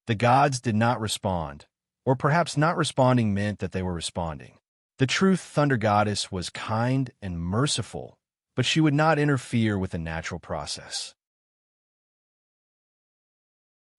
The gods did not respond, or perhaps not responding meant that they were responding. The true thunder goddess was kind and merciful, but she would not interfere with the natural process.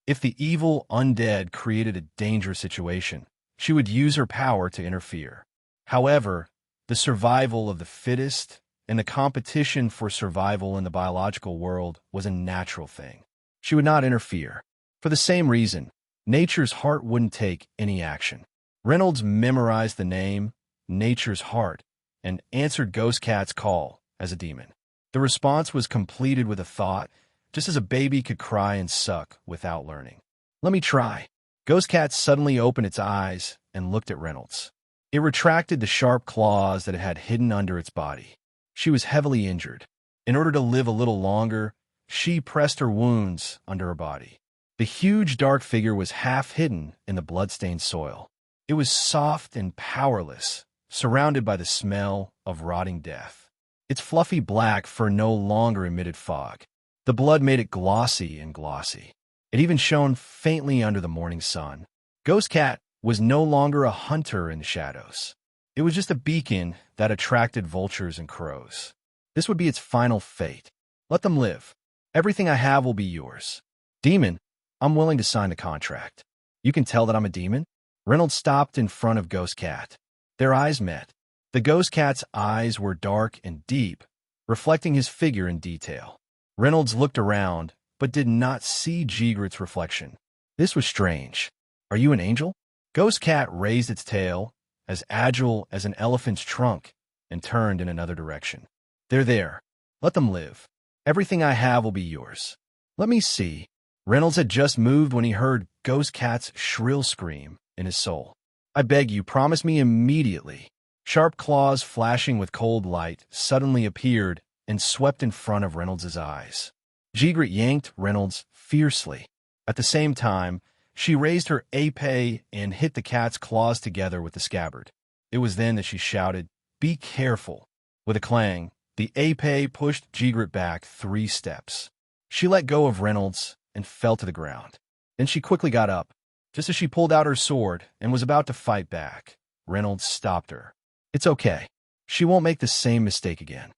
If the evil undead created a dangerous situation, she would use her power to interfere. However, the survival of the fittest and the competition for survival in the biological world was a natural thing. She would not interfere. For the same reason, nature's heart wouldn't take any action. Reynolds memorized the name, Nature's Heart, and answered Ghost Cat's call as a demon. The response was completed with a thought, just as a baby could cry and suck without learning. "Let me try." Ghost Cat suddenly opened its eyes and looked at Reynolds. It retracted the sharp claws that it had hidden under its body. She was heavily injured. In order to live a little longer, she pressed her wounds under her body. The huge dark figure was half hidden in the blood-stained soil. It was soft and powerless, surrounded by the smell of rotting death. Its fluffy black fur no longer emitted fog. The blood made it glossy and glossy. It even shone faintly under the morning sun. Ghost Cat was no longer a hunter in the shadows. It was just a beacon that attracted vultures and crows. This would be its final fate. Let them live. Everything I have will be yours. Demon, I'm willing to sign the contract. You can tell that I'm a demon? Reynolds stopped in front of Ghost Cat. Their eyes met. The Ghost Cat's eyes were dark and deep, reflecting his figure in detail. Reynolds looked around, but did not see Jigrit's reflection. This was strange. "Are you an angel?" Ghost Cat raised its tail, as agile as an elephant's trunk, and turned in another direction. "They're there. Let them live. Everything I have will be yours." "Let me see." Reynolds had just moved when he heard Ghost Cat's shrill scream in his soul. "I beg you, promise me immediately." Sharp claws flashing with cold light suddenly appeared and swept in front of Reynolds' eyes. Jigrit yanked Reynolds fiercely. At the same time, she raised her épée and hit the cat's claws together with the scabbard. It was then that she shouted, "Be careful!" With a clang, the épée pushed Jigrit back 3 steps. She let go of Reynolds and fell to the ground. Then she quickly got up. Just as she pulled out her sword and was about to fight back, Reynolds stopped her. "It's okay. She won't make the same mistake again."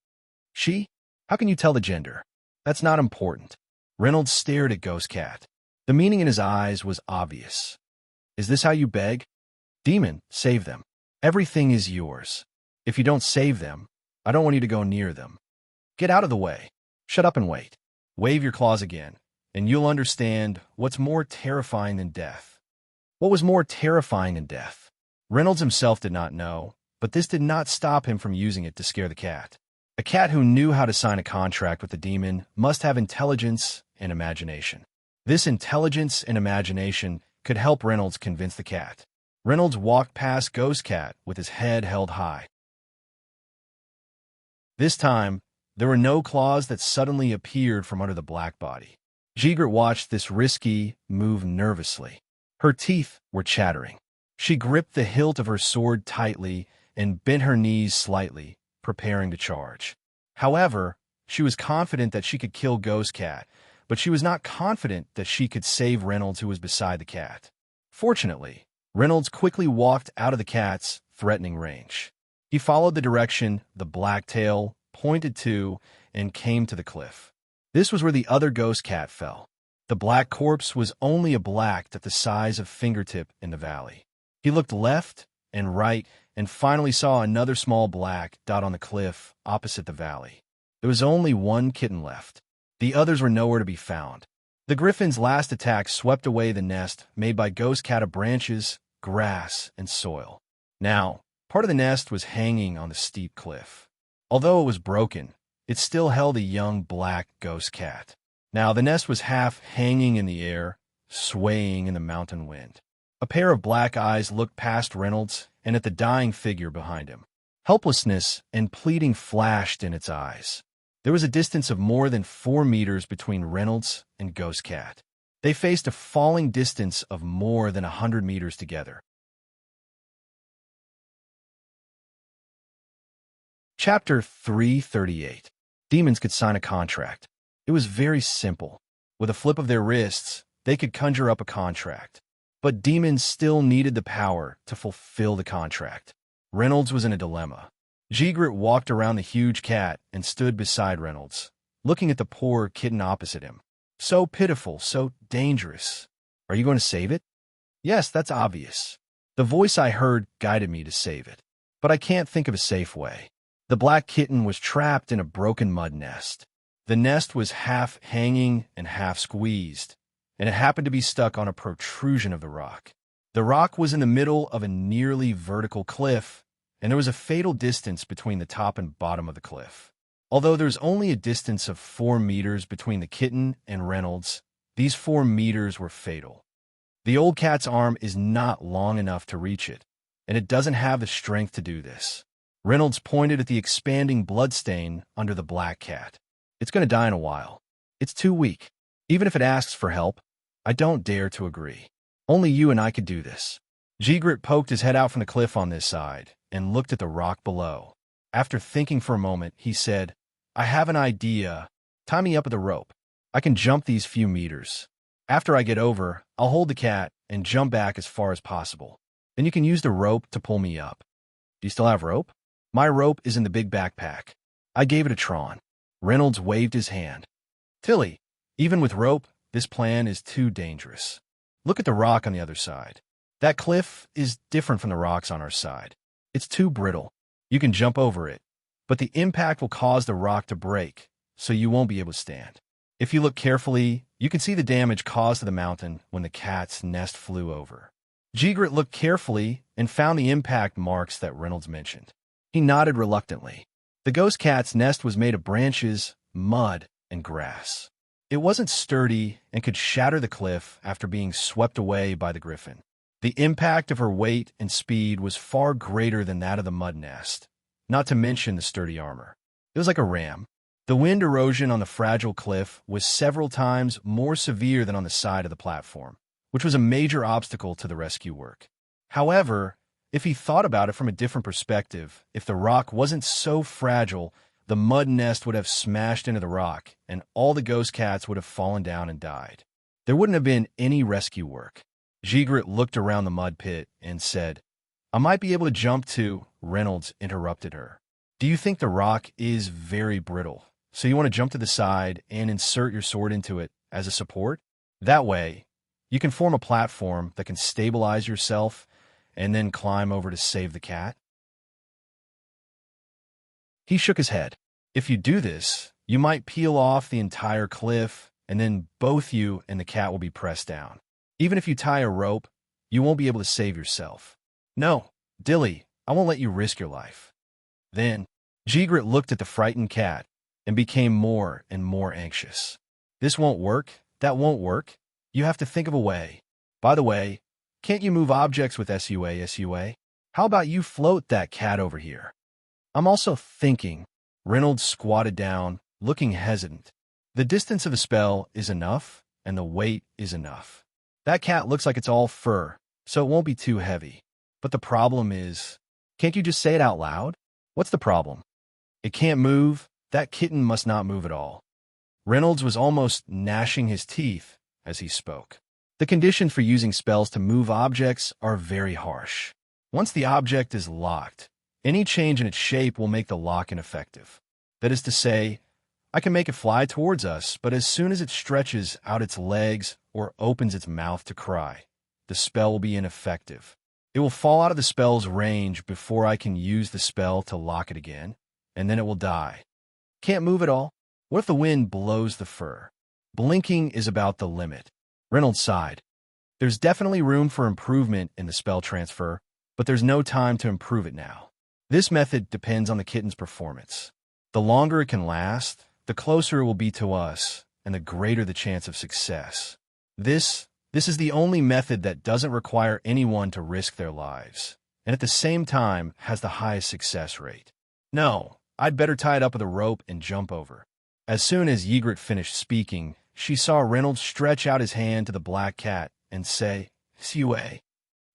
"She? How can you tell the gender?" "That's not important." Reynolds stared at Ghost Cat. The meaning in his eyes was obvious. "Is this how you beg?" "Demon, save them. Everything is yours. If you don't save them, I don't want you to go near them. Get out of the way. Shut up and wait. Wave your claws again, and you'll understand what's more terrifying than death." What was more terrifying than death? Reynolds himself did not know, but this did not stop him from using it to scare the cat. A cat who knew how to sign a contract with the demon must have intelligence and imagination. This intelligence and imagination could help Reynolds convince the cat. Reynolds walked past Ghost Cat with his head held high. This time, there were no claws that suddenly appeared from under the black body. Jigret watched this risky move nervously. Her teeth were chattering. She gripped the hilt of her sword tightly and bent her knees slightly, preparing to charge. However, she was confident that she could kill Ghost Cat, but she was not confident that she could save Reynolds, who was beside the cat. Fortunately, Reynolds quickly walked out of the cat's threatening range. He followed the direction the black tail pointed to and came to the cliff. This was where the other ghost cat fell. The black corpse was only a black dot the size of fingertip in the valley. He looked left and right and finally saw another small black dot on the cliff opposite the valley. There was only one kitten left. The others were nowhere to be found. The griffin's last attack swept away the nest made by Ghost Cat of branches, grass, and soil. Now, part of the nest was hanging on the steep cliff. Although it was broken, it still held a young black ghost cat. Now, the nest was half hanging in the air, swaying in the mountain wind. A pair of black eyes looked past Reynolds and at the dying figure behind him. Helplessness and pleading flashed in its eyes. There was a distance of more than 4 meters between Reynolds and Ghost Cat. They faced a falling distance of more than 100 meters together. Chapter 338. Demons could sign a contract. It was very simple. With a flip of their wrists, they could conjure up a contract. But demons still needed the power to fulfill the contract. Reynolds was in a dilemma. Jigret walked around the huge cat and stood beside Reynolds, looking at the poor kitten opposite him. So pitiful, so dangerous. Are you going to save it? Yes, that's obvious. The voice I heard guided me to save it. But I can't think of a safe way. The black kitten was trapped in a broken mud nest. The nest was half hanging and half squeezed, and it happened to be stuck on a protrusion of the rock. The rock was in the middle of a nearly vertical cliff, and there was a fatal distance between the top and bottom of the cliff. Although there's only a distance of 4 meters between the kitten and Reynolds, these 4 meters were fatal. The old cat's arm is not long enough to reach it, and it doesn't have the strength to do this. Reynolds pointed at the expanding bloodstain under the black cat. It's going to die in a while. It's too weak. Even if it asks for help, I don't dare to agree. Only you and I could do this. Jigret poked his head out from the cliff on this side and looked at the rock below. After thinking for a moment, he said, I have an idea. Tie me up with a rope. I can jump these few meters. After I get over, I'll hold the cat and jump back as far as possible. Then you can use the rope to pull me up. Do you still have rope? My rope is in the big backpack. I gave it a Tron. Reynolds waved his hand. Tilly, even with rope, this plan is too dangerous. Look at the rock on the other side. That cliff is different from the rocks on our side. It's too brittle. You can jump over it, but the impact will cause the rock to break, so you won't be able to stand. If you look carefully, you can see the damage caused to the mountain when the cat's nest flew over. Jigret looked carefully and found the impact marks that Reynolds mentioned. He nodded reluctantly. The ghost cat's nest was made of branches, mud, and grass. It wasn't sturdy and could shatter the cliff after being swept away by the griffin. The impact of her weight and speed was far greater than that of the mud nest, not to mention the sturdy armor. It was like a ram. The wind erosion on the fragile cliff was several times more severe than on the side of the platform, which was a major obstacle to the rescue work. However, if he thought about it from a different perspective, if the rock wasn't so fragile, the mud nest would have smashed into the rock, and all the ghost cats would have fallen down and died. There wouldn't have been any rescue work. Jigret looked around the mud pit and said, I might be able to jump to. Reynolds interrupted her. Do you think the rock is very brittle? So you want to jump to the side and insert your sword into it as a support? That way, you can form a platform that can stabilize yourself and then climb over to save the cat? He shook his head. If you do this, you might peel off the entire cliff, and then both you and the cat will be pressed down. Even if you tie a rope, you won't be able to save yourself. No, Dilly, I won't let you risk your life. Then, Ygritte looked at the frightened cat and became more and more anxious. This won't work. That won't work. You have to think of a way. By the way, can't you move objects with SUA? How about you float that cat over here? I'm also thinking. Reynolds squatted down, looking hesitant. The distance of a spell is enough, and the weight is enough. That cat looks like it's all fur, so it won't be too heavy. But the problem is, can't you just say it out loud? What's the problem? It can't move. That kitten must not move at all. Reynolds was almost gnashing his teeth as he spoke. The conditions for using spells to move objects are very harsh. Once the object is locked, any change in its shape will make the lock ineffective. That is to say, I can make it fly towards us, but as soon as it stretches out its legs or opens its mouth to cry, the spell will be ineffective. It will fall out of the spell's range before I can use the spell to lock it again, and then it will die. Can't move at all? What if the wind blows the fur? Blinking is about the limit. Reynolds sighed. There's definitely room for improvement in the spell transfer, but there's no time to improve it now. This method depends on the kitten's performance. The longer it can last, the closer it will be to us, and the greater the chance of success. This is the only method that doesn't require anyone to risk their lives, and at the same time has the highest success rate. No, I'd better tie it up with a rope and jump over. As soon as Ygritte finished speaking, she saw Reynolds stretch out his hand to the black cat and say, "Sue."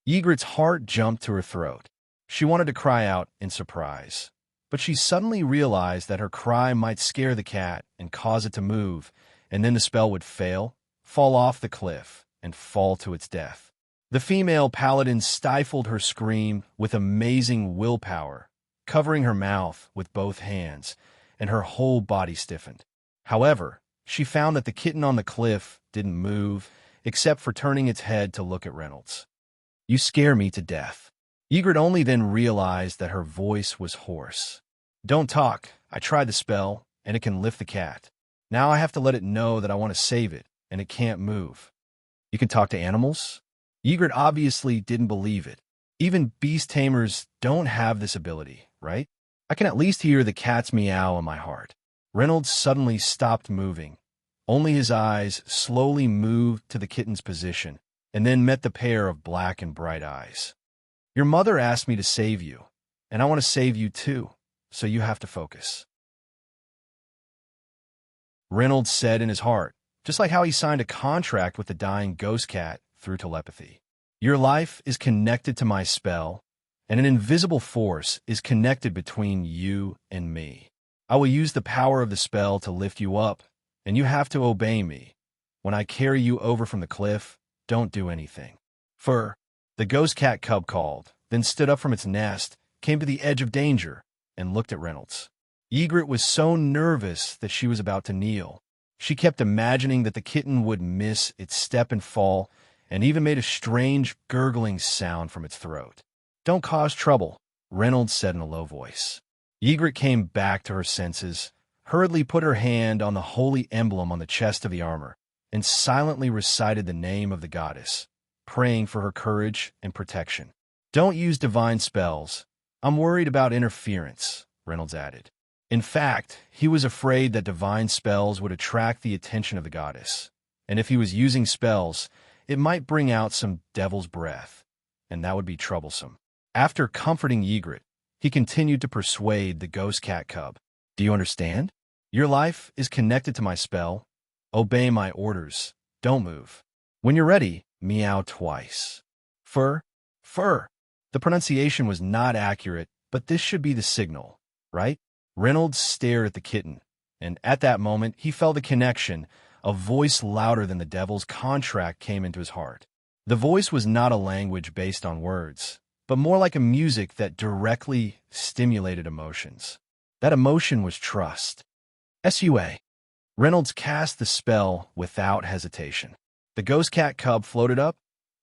Ygritte's heart jumped to her throat. She wanted to cry out in surprise, but she suddenly realized that her cry might scare the cat and cause it to move, and then the spell would fail, fall off the cliff, and fall to its death. The female paladin stifled her scream with amazing willpower, covering her mouth with both hands, and her whole body stiffened. However, she found that the kitten on the cliff didn't move, except for turning its head to look at Reynolds. "You scare me to death." Ygritte only then realized that her voice was hoarse. "Don't talk. I tried the spell, and it can lift the cat. Now I have to let it know that I want to save it, and it can't move." "You can talk to animals?" Ygritte obviously didn't believe it. Even beast tamers don't have this ability, right? "I can at least hear the cat's meow in my heart." Reynolds suddenly stopped moving. Only his eyes slowly moved to the kitten's position, and then met the pair of black and bright eyes. "Your mother asked me to save you, and I want to save you too, so you have to focus," Reynolds said in his heart, just like how he signed a contract with the dying ghost cat through telepathy. "Your life is connected to my spell, and an invisible force is connected between you and me. I will use the power of the spell to lift you up, and you have to obey me. When I carry you over from the cliff, don't do anything." "Fur," the ghost cat cub called, then stood up from its nest, came to the edge of danger, and looked at Reynolds. Ygritte was so nervous that she was about to kneel. She kept imagining that the kitten would miss its step and fall, and even made a strange gurgling sound from its throat. "Don't cause trouble," Reynolds said in a low voice. Ygritte came back to her senses, hurriedly put her hand on the holy emblem on the chest of the armor, and silently recited the name of the goddess, praying for her courage and protection. "Don't use divine spells. I'm worried about interference," Reynolds added. In fact, he was afraid that divine spells would attract the attention of the goddess, and if he was using spells, it might bring out some devil's breath, and that would be troublesome. After comforting Ygritte, he continued to persuade the ghost cat cub. "Do you understand? Your life is connected to my spell. Obey my orders. Don't move. When you're ready, meow twice." "Fur, fur." The pronunciation was not accurate, but this should be the signal, right? Reynolds stared at the kitten, and at that moment he felt a connection. A voice louder than the devil's contract came into his heart. The voice was not a language based on words, but more like a music that directly stimulated emotions. That emotion was trust. "Sua." Reynolds cast the spell without hesitation. The ghost cat cub floated up,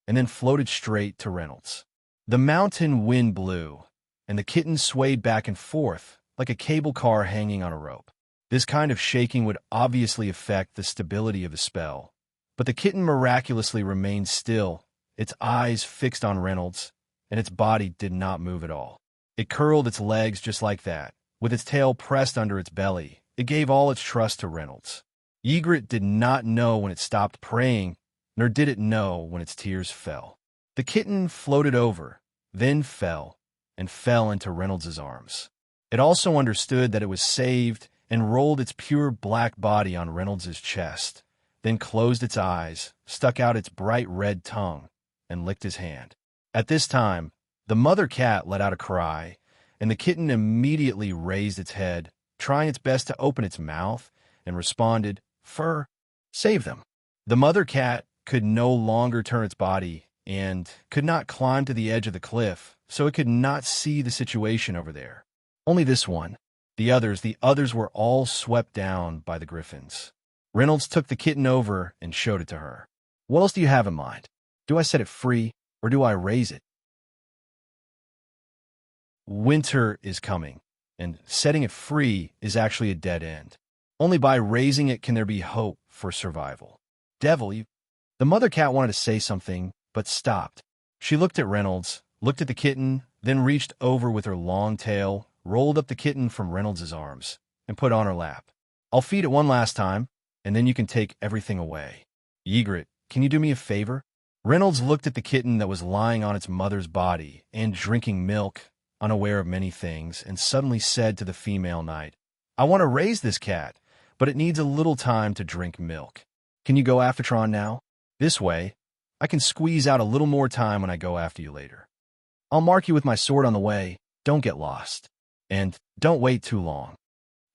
and then floated straight to Reynolds. The mountain wind blew, and the kitten swayed back and forth like a cable car hanging on a rope. This kind of shaking would obviously affect the stability of the spell, but the kitten miraculously remained still, its eyes fixed on Reynolds, and its body did not move at all. It curled its legs just like that, with its tail pressed under its belly. It gave all its trust to Reynolds. Ygritte did not know when it stopped praying, nor did it know when its tears fell. The kitten floated over, then fell, and fell into Reynolds's arms. It also understood that it was saved and rolled its pure black body on Reynolds's chest, then closed its eyes, stuck out its bright red tongue, and licked his hand. At this time, the mother cat let out a cry, and the kitten immediately raised its head, trying its best to open its mouth, and responded, "Fur, save them." The mother cat could no longer turn its body and could not climb to the edge of the cliff, so it could not see the situation over there. Only this one. The others were all swept down by the griffins. Reynolds took the kitten over and showed it to her. "What else do you have in mind? Do I set it free, or do I raise it?" Winter is coming, and setting it free is actually a dead end. Only by raising it can there be hope for survival. "Devil, you..." The mother cat wanted to say something, but stopped. She looked at Reynolds, looked at the kitten, then reached over with her long tail, rolled up the kitten from Reynolds's arms, and put it on her lap. "I'll feed it one last time, and then you can take everything away. Ygritte, can you do me a favor?" Reynolds looked at the kitten that was lying on its mother's body and drinking milk, unaware of many things, and suddenly said to the female knight, "I want to raise this cat, but it needs a little time to drink milk. Can you go after Tron now? This way, I can squeeze out a little more time when I go after you later. I'll mark you with my sword on the way. Don't get lost. And don't wait too long."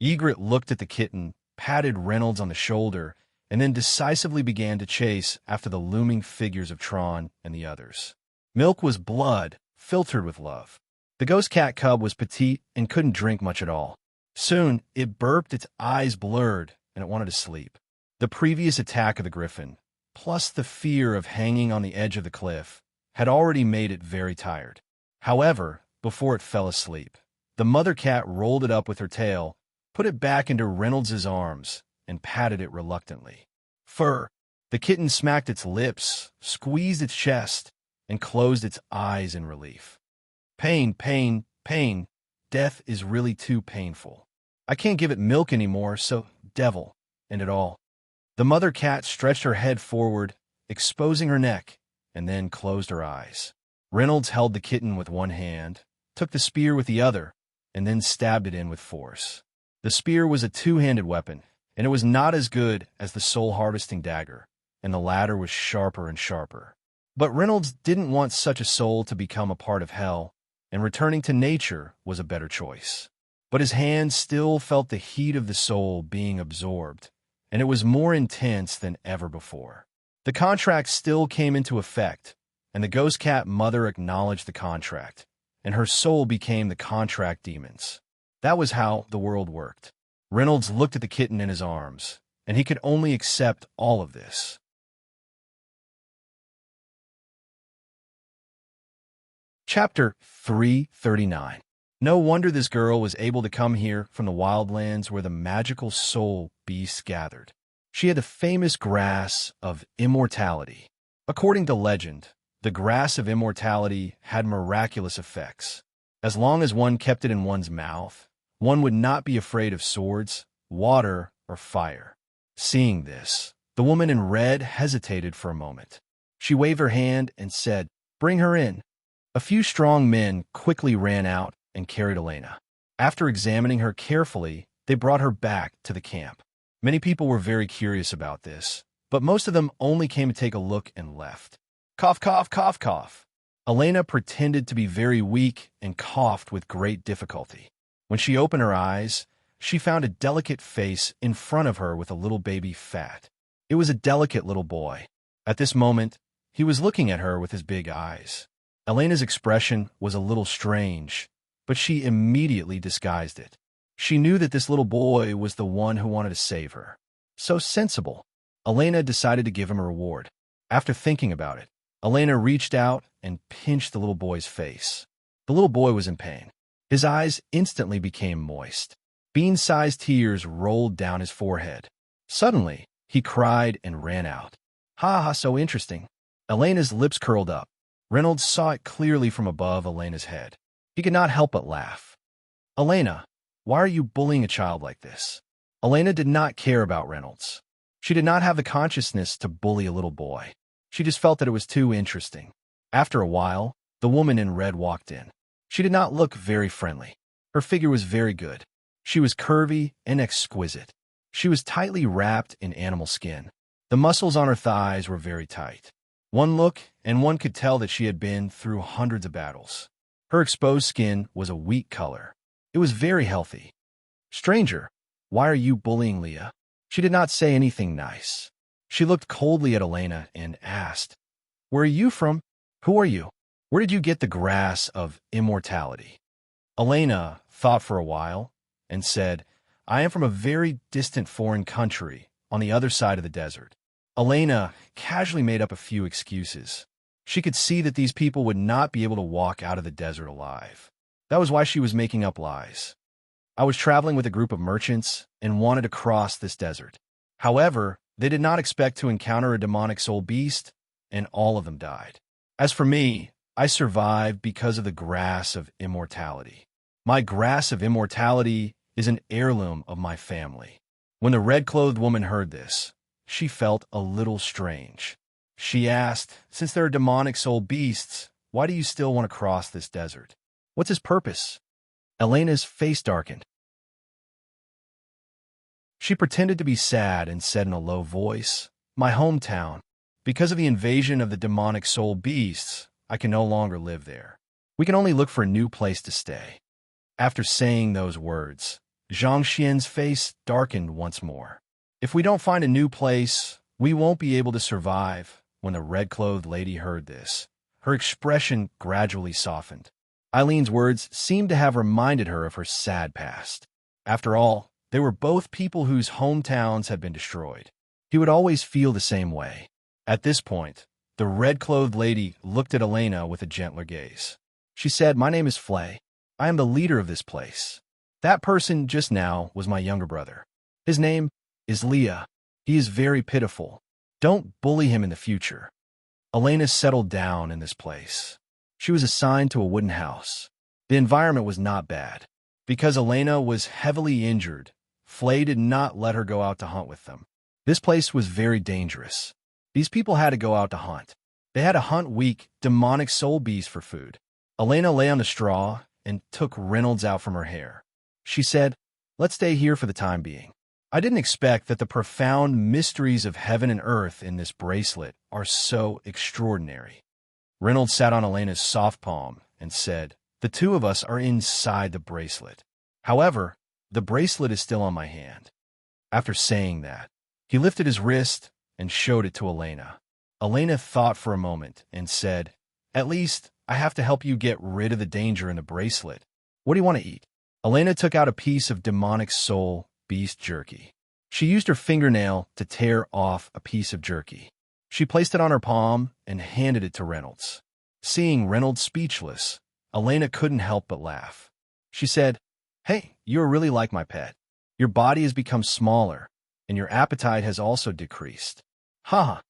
Ygritte looked at the kitten, patted Reynolds on the shoulder, and then decisively began to chase after the looming figures of Tron and the others. Milk was blood, filtered with love. The ghost cat cub was petite and couldn't drink much at all. Soon, it burped, its eyes blurred, and it wanted to sleep. The previous attack of the griffin, plus the fear of hanging on the edge of the cliff, had already made it very tired. However, before it fell asleep, the mother cat rolled it up with her tail, put it back into Reynolds's arms, and patted it reluctantly. "Fur." The kitten smacked its lips, squeezed its chest, and closed its eyes in relief. "Pain, pain, pain. Death is really too painful. I can't give it milk anymore, so devil, end it all." The mother cat stretched her head forward, exposing her neck, and then closed her eyes. Reynolds held the kitten with one hand, took the spear with the other, and then stabbed it in with force. The spear was a two-handed weapon, and it was not as good as the soul-harvesting dagger, and the latter was sharper and sharper. But Reynolds didn't want such a soul to become a part of hell, and returning to nature was a better choice. But his hand still felt the heat of the soul being absorbed, and it was more intense than ever before. The contract still came into effect, and the ghost cat mother acknowledged the contract, and her soul became the contract demon's. That was how the world worked. Reynolds looked at the kitten in his arms, and he could only accept all of this. Chapter 339. No wonder this girl was able to come here from the wildlands where the magical soul beasts gathered. She had the famous grass of immortality. According to legend, the grass of immortality had miraculous effects. As long as one kept it in one's mouth, one would not be afraid of swords, water, or fire. Seeing this, the woman in red hesitated for a moment. She waved her hand and said, "Bring her in." A few strong men quickly ran out and carried Elena. After examining her carefully, they brought her back to the camp. Many people were very curious about this, but most of them only came to take a look and left. Cough, cough, cough, cough. Elena pretended to be very weak and coughed with great difficulty. When she opened her eyes, she found a delicate face in front of her with a little baby fat. It was a delicate little boy. At this moment, he was looking at her with his big eyes. Elena's expression was a little strange, but she immediately disguised it. She knew that this little boy was the one who wanted to save her. So sensible. Elena decided to give him a reward. After thinking about it, Elena reached out and pinched the little boy's face. The little boy was in pain. His eyes instantly became moist. Bean-sized tears rolled down his forehead. Suddenly, he cried and ran out. "Ha ha, so interesting." Elena's lips curled up. Reynolds saw it clearly from above Elena's head. He could not help but laugh. Elena, why are you bullying a child like this? Elena did not care about Reynolds. She did not have the consciousness to bully a little boy. She just felt that it was too interesting. After a while, the woman in red walked in. She did not look very friendly. Her figure was very good. She was curvy and exquisite. She was tightly wrapped in animal skin. The muscles on her thighs were very tight. One look, and one could tell that she had been through hundreds of battles. Her exposed skin was a wheat color. It was very healthy. Stranger, why are you bullying Leah? She did not say anything nice. She looked coldly at Elena and asked, Where are you from? Who are you? Where did you get the grass of immortality? Elena thought for a while and said, I am from a very distant foreign country on the other side of the desert. Elena casually made up a few excuses. She could see that these people would not be able to walk out of the desert alive. That was why she was making up lies. I was traveling with a group of merchants and wanted to cross this desert. However, they did not expect to encounter a demonic soul beast, and all of them died. As for me, I survived because of the grass of immortality. My grass of immortality is an heirloom of my family. When the red-clothed woman heard this, she felt a little strange. She asked, Since there are demonic soul beasts, why do you still want to cross this desert? What's his purpose? Elena's face darkened. She pretended to be sad and said in a low voice, My hometown. Because of the invasion of the demonic soul beasts, I can no longer live there. We can only look for a new place to stay. After saying those words, Zhang Xian's face darkened once more. If we don't find a new place, we won't be able to survive. When the red-clothed lady heard this, her expression gradually softened. Eileen's words seemed to have reminded her of her sad past. After all, they were both people whose hometowns had been destroyed. He would always feel the same way. At this point, the red-clothed lady looked at Elena with a gentler gaze. She said, My name is Flay. I am the leader of this place. That person just now was my younger brother. His name is Leah. He is very pitiful. Don't bully him in the future. Elena settled down in this place. She was assigned to a wooden house. The environment was not bad. Because Elena was heavily injured, Flay did not let her go out to hunt with them. This place was very dangerous. These people had to go out to hunt. They had to hunt weak, demonic soul beasts for food. Elena lay on the straw and took Reynolds out from her hair. She said, Let's stay here for the time being. I didn't expect that the profound mysteries of heaven and earth in this bracelet are so extraordinary. Reynolds sat on Elena's soft palm and said, The two of us are inside the bracelet. However, the bracelet is still on my hand. After saying that, he lifted his wrist and showed it to Elena. Elena thought for a moment and said, At least I have to help you get rid of the danger in the bracelet. What do you want to eat? Elena took out a piece of demonic soul beast jerky. She used her fingernail to tear off a piece of jerky. She placed it on her palm and handed it to Reynolds. Seeing Reynolds speechless, Elena couldn't help but laugh. She said, Hey, you're really like my pet. Your body has become smaller, and your appetite has also decreased. Ha!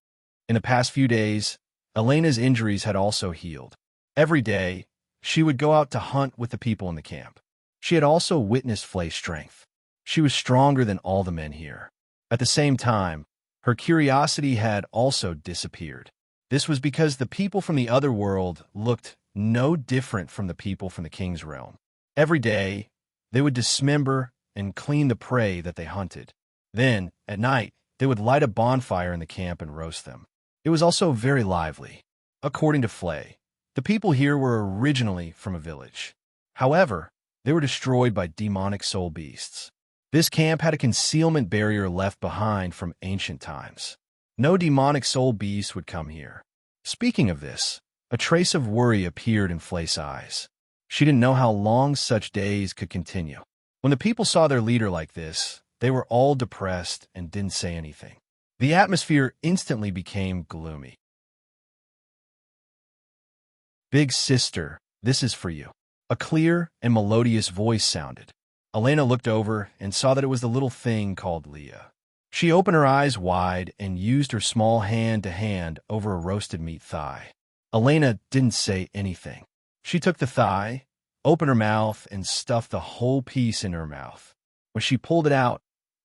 In the past few days, Elena's injuries had also healed. Every day, she would go out to hunt with the people in the camp. She had also witnessed Flay's strength. She was stronger than all the men here. At the same time, her curiosity had also disappeared. This was because the people from the other world looked no different from the people from the king's realm. Every day, they would dismember and clean the prey that they hunted. Then, at night, they would light a bonfire in the camp and roast them. It was also very lively. According to Flay, the people here were originally from a village. However, they were destroyed by demonic soul beasts. This camp had a concealment barrier left behind from ancient times. No demonic soul beast would come here. Speaking of this, a trace of worry appeared in Flay's eyes. She didn't know how long such days could continue. When the people saw their leader like this, they were all depressed and didn't say anything. The atmosphere instantly became gloomy. Big sister, this is for you. A clear and melodious voice sounded. Elena looked over and saw that it was the little thing called Leah. She opened her eyes wide and used her small hand to hand over a roasted meat thigh. Elena didn't say anything. She took the thigh, opened her mouth, and stuffed the whole piece in her mouth. When she pulled it out,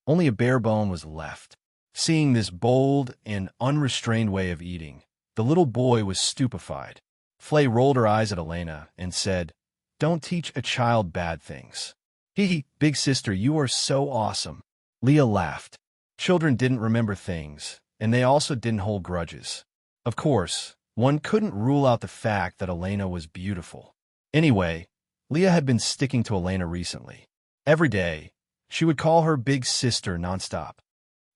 only a bare bone was left. Seeing this bold and unrestrained way of eating, the little boy was stupefied. Flay rolled her eyes at Elena and said, "Don't teach a child bad things." Big sister, you are so awesome." Leah laughed. Children didn't remember things, and they also didn't hold grudges. Of course, one couldn't rule out the fact that Elena was beautiful. Anyway, Leah had been sticking to Elena recently. Every day, she would call her big sister nonstop.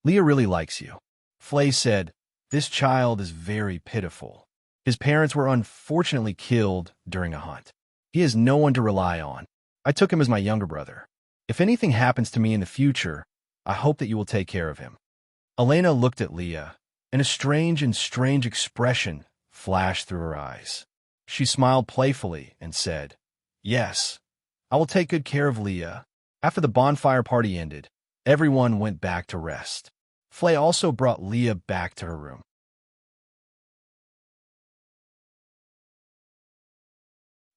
"Leah really likes you." Flay said, "This child is very pitiful. His parents were unfortunately killed during a hunt. He has no one to rely on. I took him as my younger brother. If anything happens to me in the future, I hope that you will take care of him." Elena looked at Leah, and a strange expression flashed through her eyes. She smiled playfully and said, "Yes, I will take good care of Leah." After the bonfire party ended, everyone went back to rest. Flay also brought Leah back to her room.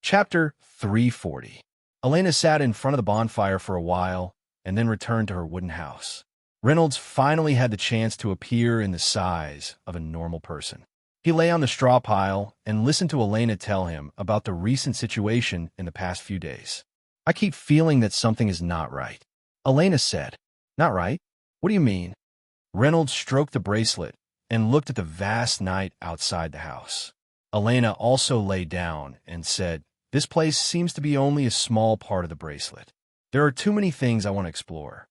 Chapter 340. Elena sat in front of the bonfire for a while and then returned to her wooden house. Reynolds finally had the chance to appear in the size of a normal person. He lay on the straw pile and listened to Elena tell him about the recent situation in the past few days. "I keep feeling that something is not right," Elena said. "Not right? What do you mean?" Reynolds stroked the bracelet and looked at the vast night outside the house. Elena also lay down and said, "This place seems to be only a small part of the bracelet. There are too many things I want to explore,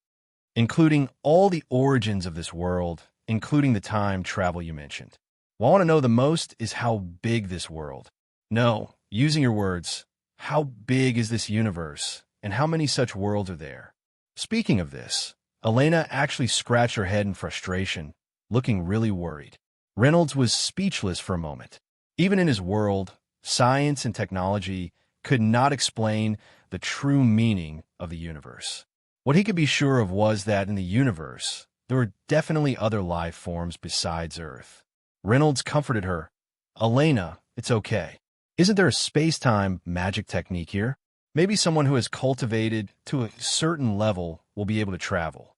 including all the origins of this world, including the time travel you mentioned. What I want to know the most is how big this world. No, using your words, how big is this universe, and how many such worlds are there?" Speaking of this, Elena actually scratched her head in frustration, looking really worried. Reynolds was speechless for a moment. Even in his world, science and technology could not explain the true meaning of the universe. What he could be sure of was that in the universe, there were definitely other life forms besides Earth. Reynolds comforted her. "Elena, it's okay. Isn't there a space-time magic technique here? Maybe someone who has cultivated to a certain level will be able to travel."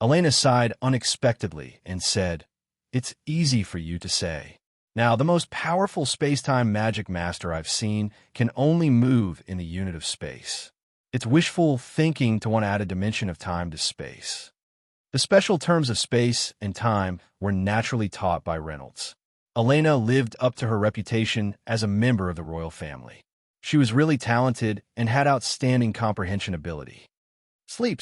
Elena sighed unexpectedly and said, "It's easy for you to say. Now, the most powerful space-time magic master I've seen can only move in the unit of space. It's wishful thinking to want to add a dimension of time to space." The special terms of space and time were naturally taught by Reynolds. Elena lived up to her reputation as a member of the royal family. She was really talented and had outstanding comprehension ability. Sleep.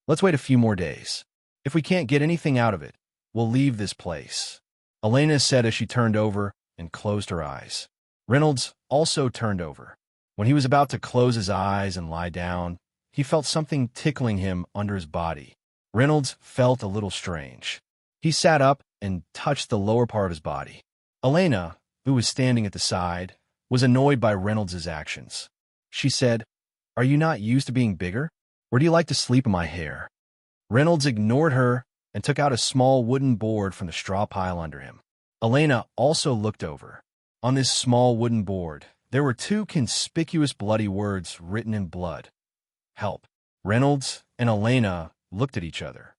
Let's wait a few more days. If we can't get anything out of it, we'll leave this place," Elena said as she turned over and closed her eyes. Reynolds also turned over. When he was about to close his eyes and lie down, he felt something tickling him under his body. Reynolds felt a little strange. He sat up and touched the lower part of his body. Elena, who was standing at the side, was annoyed by Reynolds' actions. She said, "Are you not used to being bigger? Or do you like to sleep in my hair?" Reynolds ignored her and took out a small wooden board from the straw pile under him. Elena also looked over. On this small wooden board, there were two conspicuous bloody words written in blood. "Help." Reynolds and Elena looked at each other.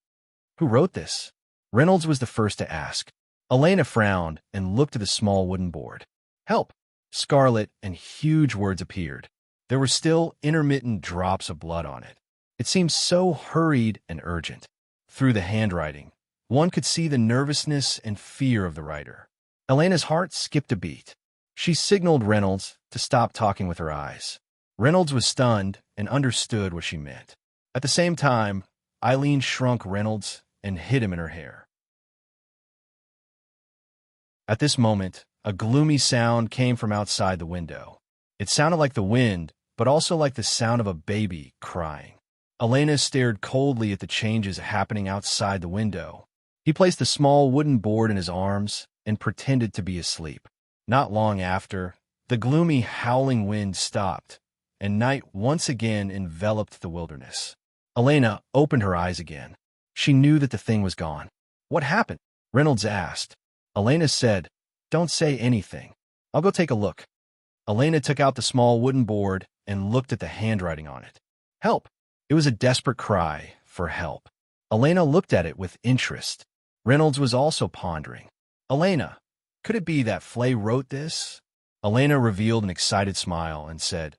"Who wrote this?" Reynolds was the first to ask. Elena frowned and looked at the small wooden board. "Help." Scarlet and huge words appeared. There were still intermittent drops of blood on it. It seemed so hurried and urgent. Through the handwriting, one could see the nervousness and fear of the writer. Elena's heart skipped a beat. She signaled Reynolds to stop talking with her eyes. Reynolds was stunned and understood what she meant. At the same time, Eileen shrunk Reynolds and hid him in her hair. At this moment, a gloomy sound came from outside the window. It sounded like the wind, but also like the sound of a baby crying. Elena stared coldly at the changes happening outside the window. He placed the small wooden board in his arms and pretended to be asleep. Not long after, the gloomy, howling wind stopped, and night once again enveloped the wilderness. Elena opened her eyes again. She knew that the thing was gone. "What happened?" Reynolds asked. Elena said, "Don't say anything. I'll go take a look." Elena took out the small wooden board and looked at the handwriting on it. Help! It was a desperate cry for help. Elena looked at it with interest. Reynolds was also pondering. Elena, could it be that Flay wrote this? Elena revealed an excited smile and said,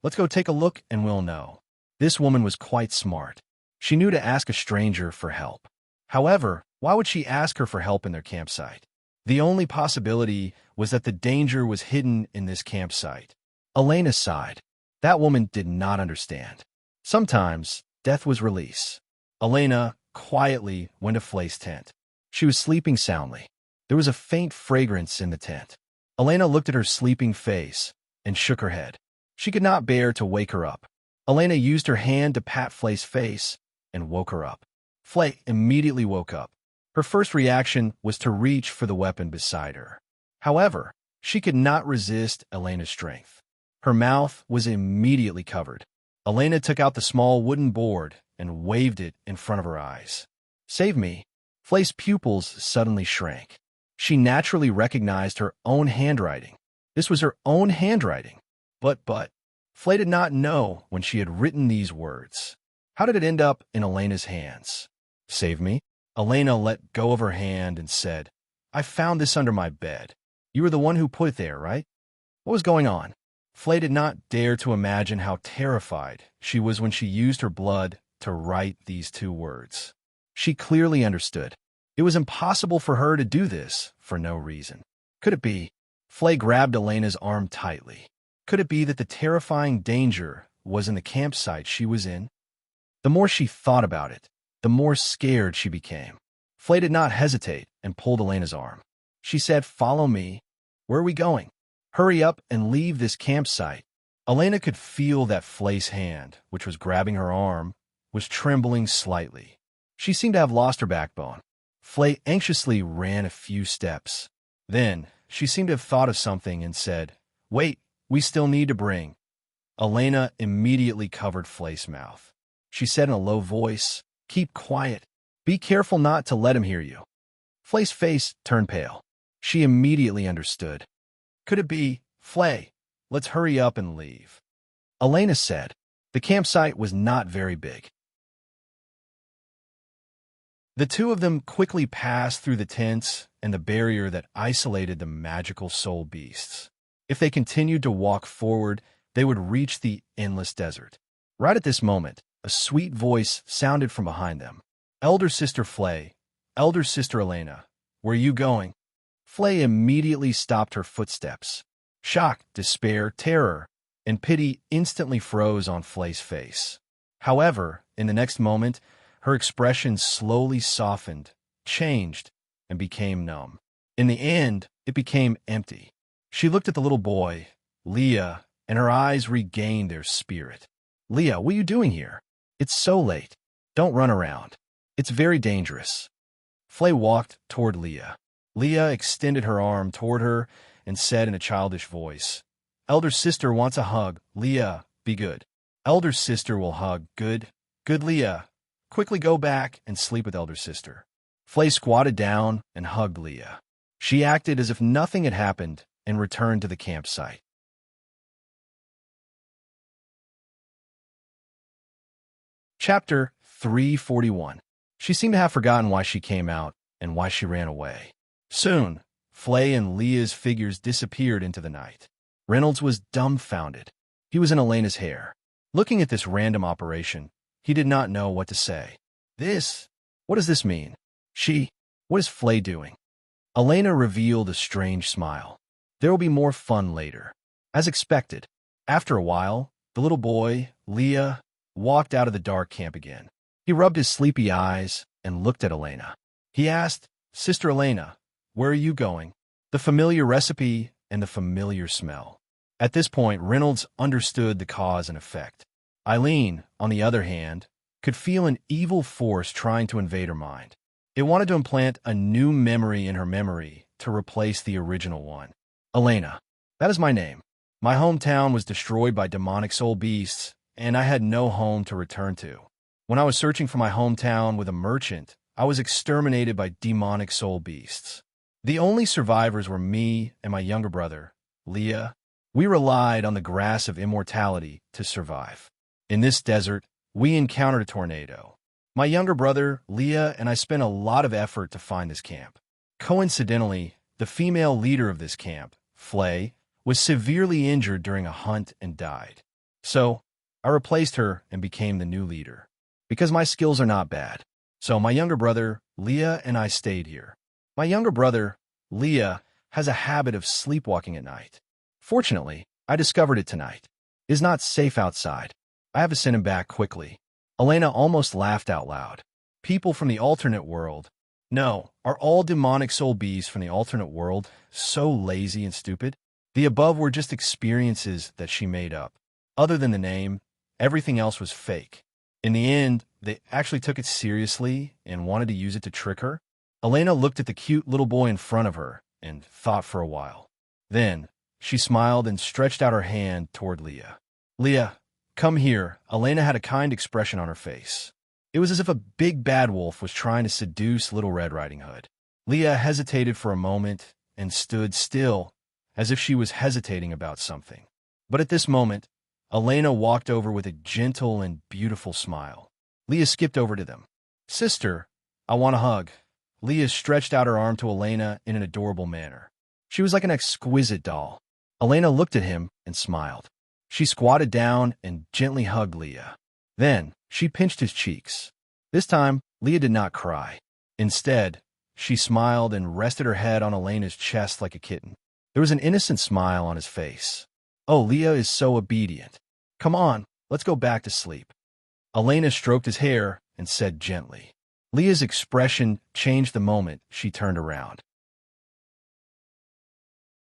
Let's go take a look and we'll know. This woman was quite smart. She knew to ask a stranger for help. However, why would she ask her for help in their campsite? The only possibility was that the danger was hidden in this campsite. Elena sighed. That woman did not understand. Sometimes, death was release. Elena quietly went to Flay's tent. She was sleeping soundly. There was a faint fragrance in the tent. Elena looked at her sleeping face and shook her head. She could not bear to wake her up. Elena used her hand to pat Flay's face and woke her up. Flay immediately woke up. Her first reaction was to reach for the weapon beside her. However, she could not resist Elena's strength. Her mouth was immediately covered. Elena took out the small wooden board and waved it in front of her eyes. Save me. Flay's pupils suddenly shrank. She naturally recognized her own handwriting. This was her own handwriting. But, Flay did not know when she had written these words. How did it end up in Elena's hands? Save me? Elena let go of her hand and said, I found this under my bed. You were the one who put it there, right? What was going on? Flay did not dare to imagine how terrified she was when she used her blood to write these two words. She clearly understood. It was impossible for her to do this for no reason. Could it be? Flay grabbed Elena's arm tightly. Could it be that the terrifying danger was in the campsite she was in? The more she thought about it, the more scared she became. Flay did not hesitate and pulled Elena's arm. She said, Follow me. Where are we going? Hurry up and leave this campsite. Elena could feel that Flay's hand, which was grabbing her arm, was trembling slightly. She seemed to have lost her backbone. Flay anxiously ran a few steps. Then, she seemed to have thought of something and said, Wait, we still need to bring. Elena immediately covered Flay's mouth. She said in a low voice, Keep quiet. Be careful not to let him hear you. Flay's face turned pale. She immediately understood. Could it be, Flay, let's hurry up and leave. Elena said. The campsite was not very big. The two of them quickly passed through the tents and the barrier that isolated the magical soul beasts. If they continued to walk forward, they would reach the endless desert. Right at this moment, a sweet voice sounded from behind them. Elder Sister Flay, Elder Sister Elena, where are you going? Flay immediately stopped her footsteps. Shock, despair, terror, and pity instantly froze on Flay's face. However, in the next moment, her expression slowly softened, changed, and became numb. In the end, it became empty. She looked at the little boy, Leah, and her eyes regained their spirit. Leah, what are you doing here? It's so late. Don't run around. It's very dangerous. Flay walked toward Leah. Leah extended her arm toward her and said in a childish voice, Elder Sister wants a hug. Leah, be good. Elder Sister will hug. Good. Good, Leah. Quickly go back and sleep with Elder Sister. Flay squatted down and hugged Leah. She acted as if nothing had happened and returned to the campsite. Chapter 341. She seemed to have forgotten why she came out and why she ran away. Soon, Flay and Leah's figures disappeared into the night. Reynolds was dumbfounded. He was in Elena's hair. Looking at this random operation, he did not know what to say. What does this mean? What is Flay doing? Elena revealed a strange smile. There will be more fun later. As expected, after a while, the little boy, Leah, walked out of the dark camp again. He rubbed his sleepy eyes and looked at Elena. He asked, Sister Elena, where are you going? The familiar recipe and the familiar smell. At this point, Reynolds understood the cause and effect. Eileen, on the other hand, could feel an evil force trying to invade her mind. It wanted to implant a new memory in her memory to replace the original one. Elena, that is my name. My hometown was destroyed by demonic soul beasts, and I had no home to return to. When I was searching for my hometown with a merchant, I was exterminated by demonic soul beasts. The only survivors were me and my younger brother, Leah, We relied on the grass of immortality to survive. In this desert, we encountered a tornado. My younger brother, Leah, and I spent a lot of effort to find this camp. Coincidentally, the female leader of this camp, Flay, was severely injured during a hunt and died. So, I replaced her and became the new leader. Because my skills are not bad. So my younger brother, Leah, and I stayed here. My younger brother, Leah, has a habit of sleepwalking at night. Fortunately, I discovered it tonight. It is not safe outside. I have to send him back quickly. Elena almost laughed out loud. People from the alternate world. No, are all demonic soul bees from the alternate world so lazy and stupid? The above were just experiences that she made up. Other than the name, everything else was fake. In the end, they actually took it seriously and wanted to use it to trick her. Elena looked at the cute little boy in front of her and thought for a while. Then, she smiled and stretched out her hand toward Leah. Leah, come here. Elena had a kind expression on her face. It was as if a big bad wolf was trying to seduce Little Red Riding Hood. Leah hesitated for a moment and stood still, as if she was hesitating about something. But at this moment, Elena walked over with a gentle and beautiful smile. Leah skipped over to them. Sister, I want a hug. Leah stretched out her arm to Elena in an adorable manner. She was like an exquisite doll. Elena looked at him and smiled. She squatted down and gently hugged Leah. Then, she pinched his cheeks. This time, Leah did not cry. Instead, she smiled and rested her head on Elena's chest like a kitten. There was an innocent smile on his face. Oh, Leah is so obedient. Come on, let's go back to sleep. Elena stroked his hair and said gently. Leah's expression changed the moment she turned around.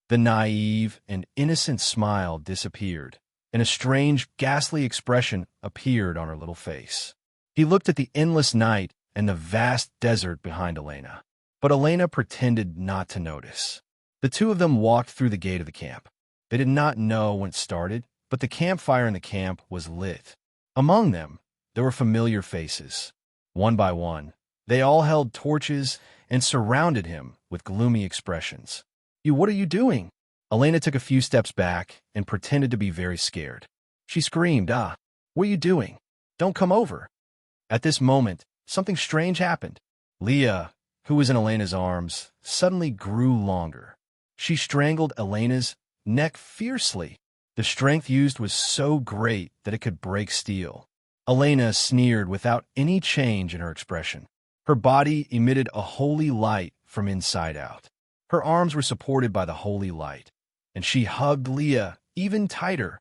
The naive and innocent smile disappeared, and a strange, ghastly expression appeared on her little face. He looked at the endless night and the vast desert behind Elena, but Elena pretended not to notice. The two of them walked through the gate of the camp. They did not know when it started, but the campfire in the camp was lit. Among them, there were familiar faces. One by one, they all held torches and surrounded him with gloomy expressions. What are you doing? Elena took a few steps back and pretended to be very scared. She screamed, what are you doing? Don't come over. At this moment, something strange happened. Leah, who was in Elena's arms, suddenly grew longer. She strangled Elena's neck fiercely. The strength used was so great that it could break steel. Elena sneered without any change in her expression. Her body emitted a holy light from inside out. Her arms were supported by the holy light, and she hugged Leah even tighter.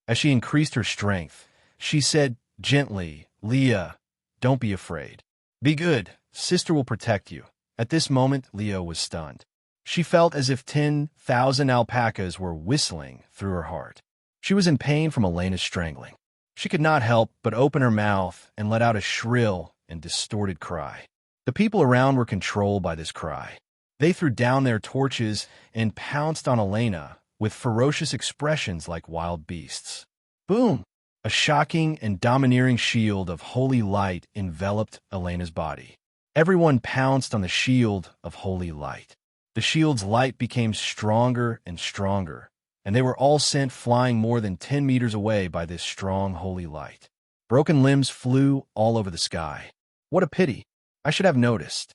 As she increased her strength, she said gently, Leah, don't be afraid. Be good. Sister will protect you. At this moment, Leah was stunned. She felt as if 10,000 alpacas were whistling through her heart. She was in pain from Elena's strangling. She could not help but open her mouth and let out a shrill and distorted cry. The people around were controlled by this cry. They threw down their torches and pounced on Elena with ferocious expressions like wild beasts. Boom! A shocking and domineering shield of holy light enveloped Elena's body. Everyone pounced on the shield of holy light. The shield's light became stronger and stronger, and they were all sent flying more than 10 meters away by this strong holy light. Broken limbs flew all over the sky. What a pity! I should have noticed.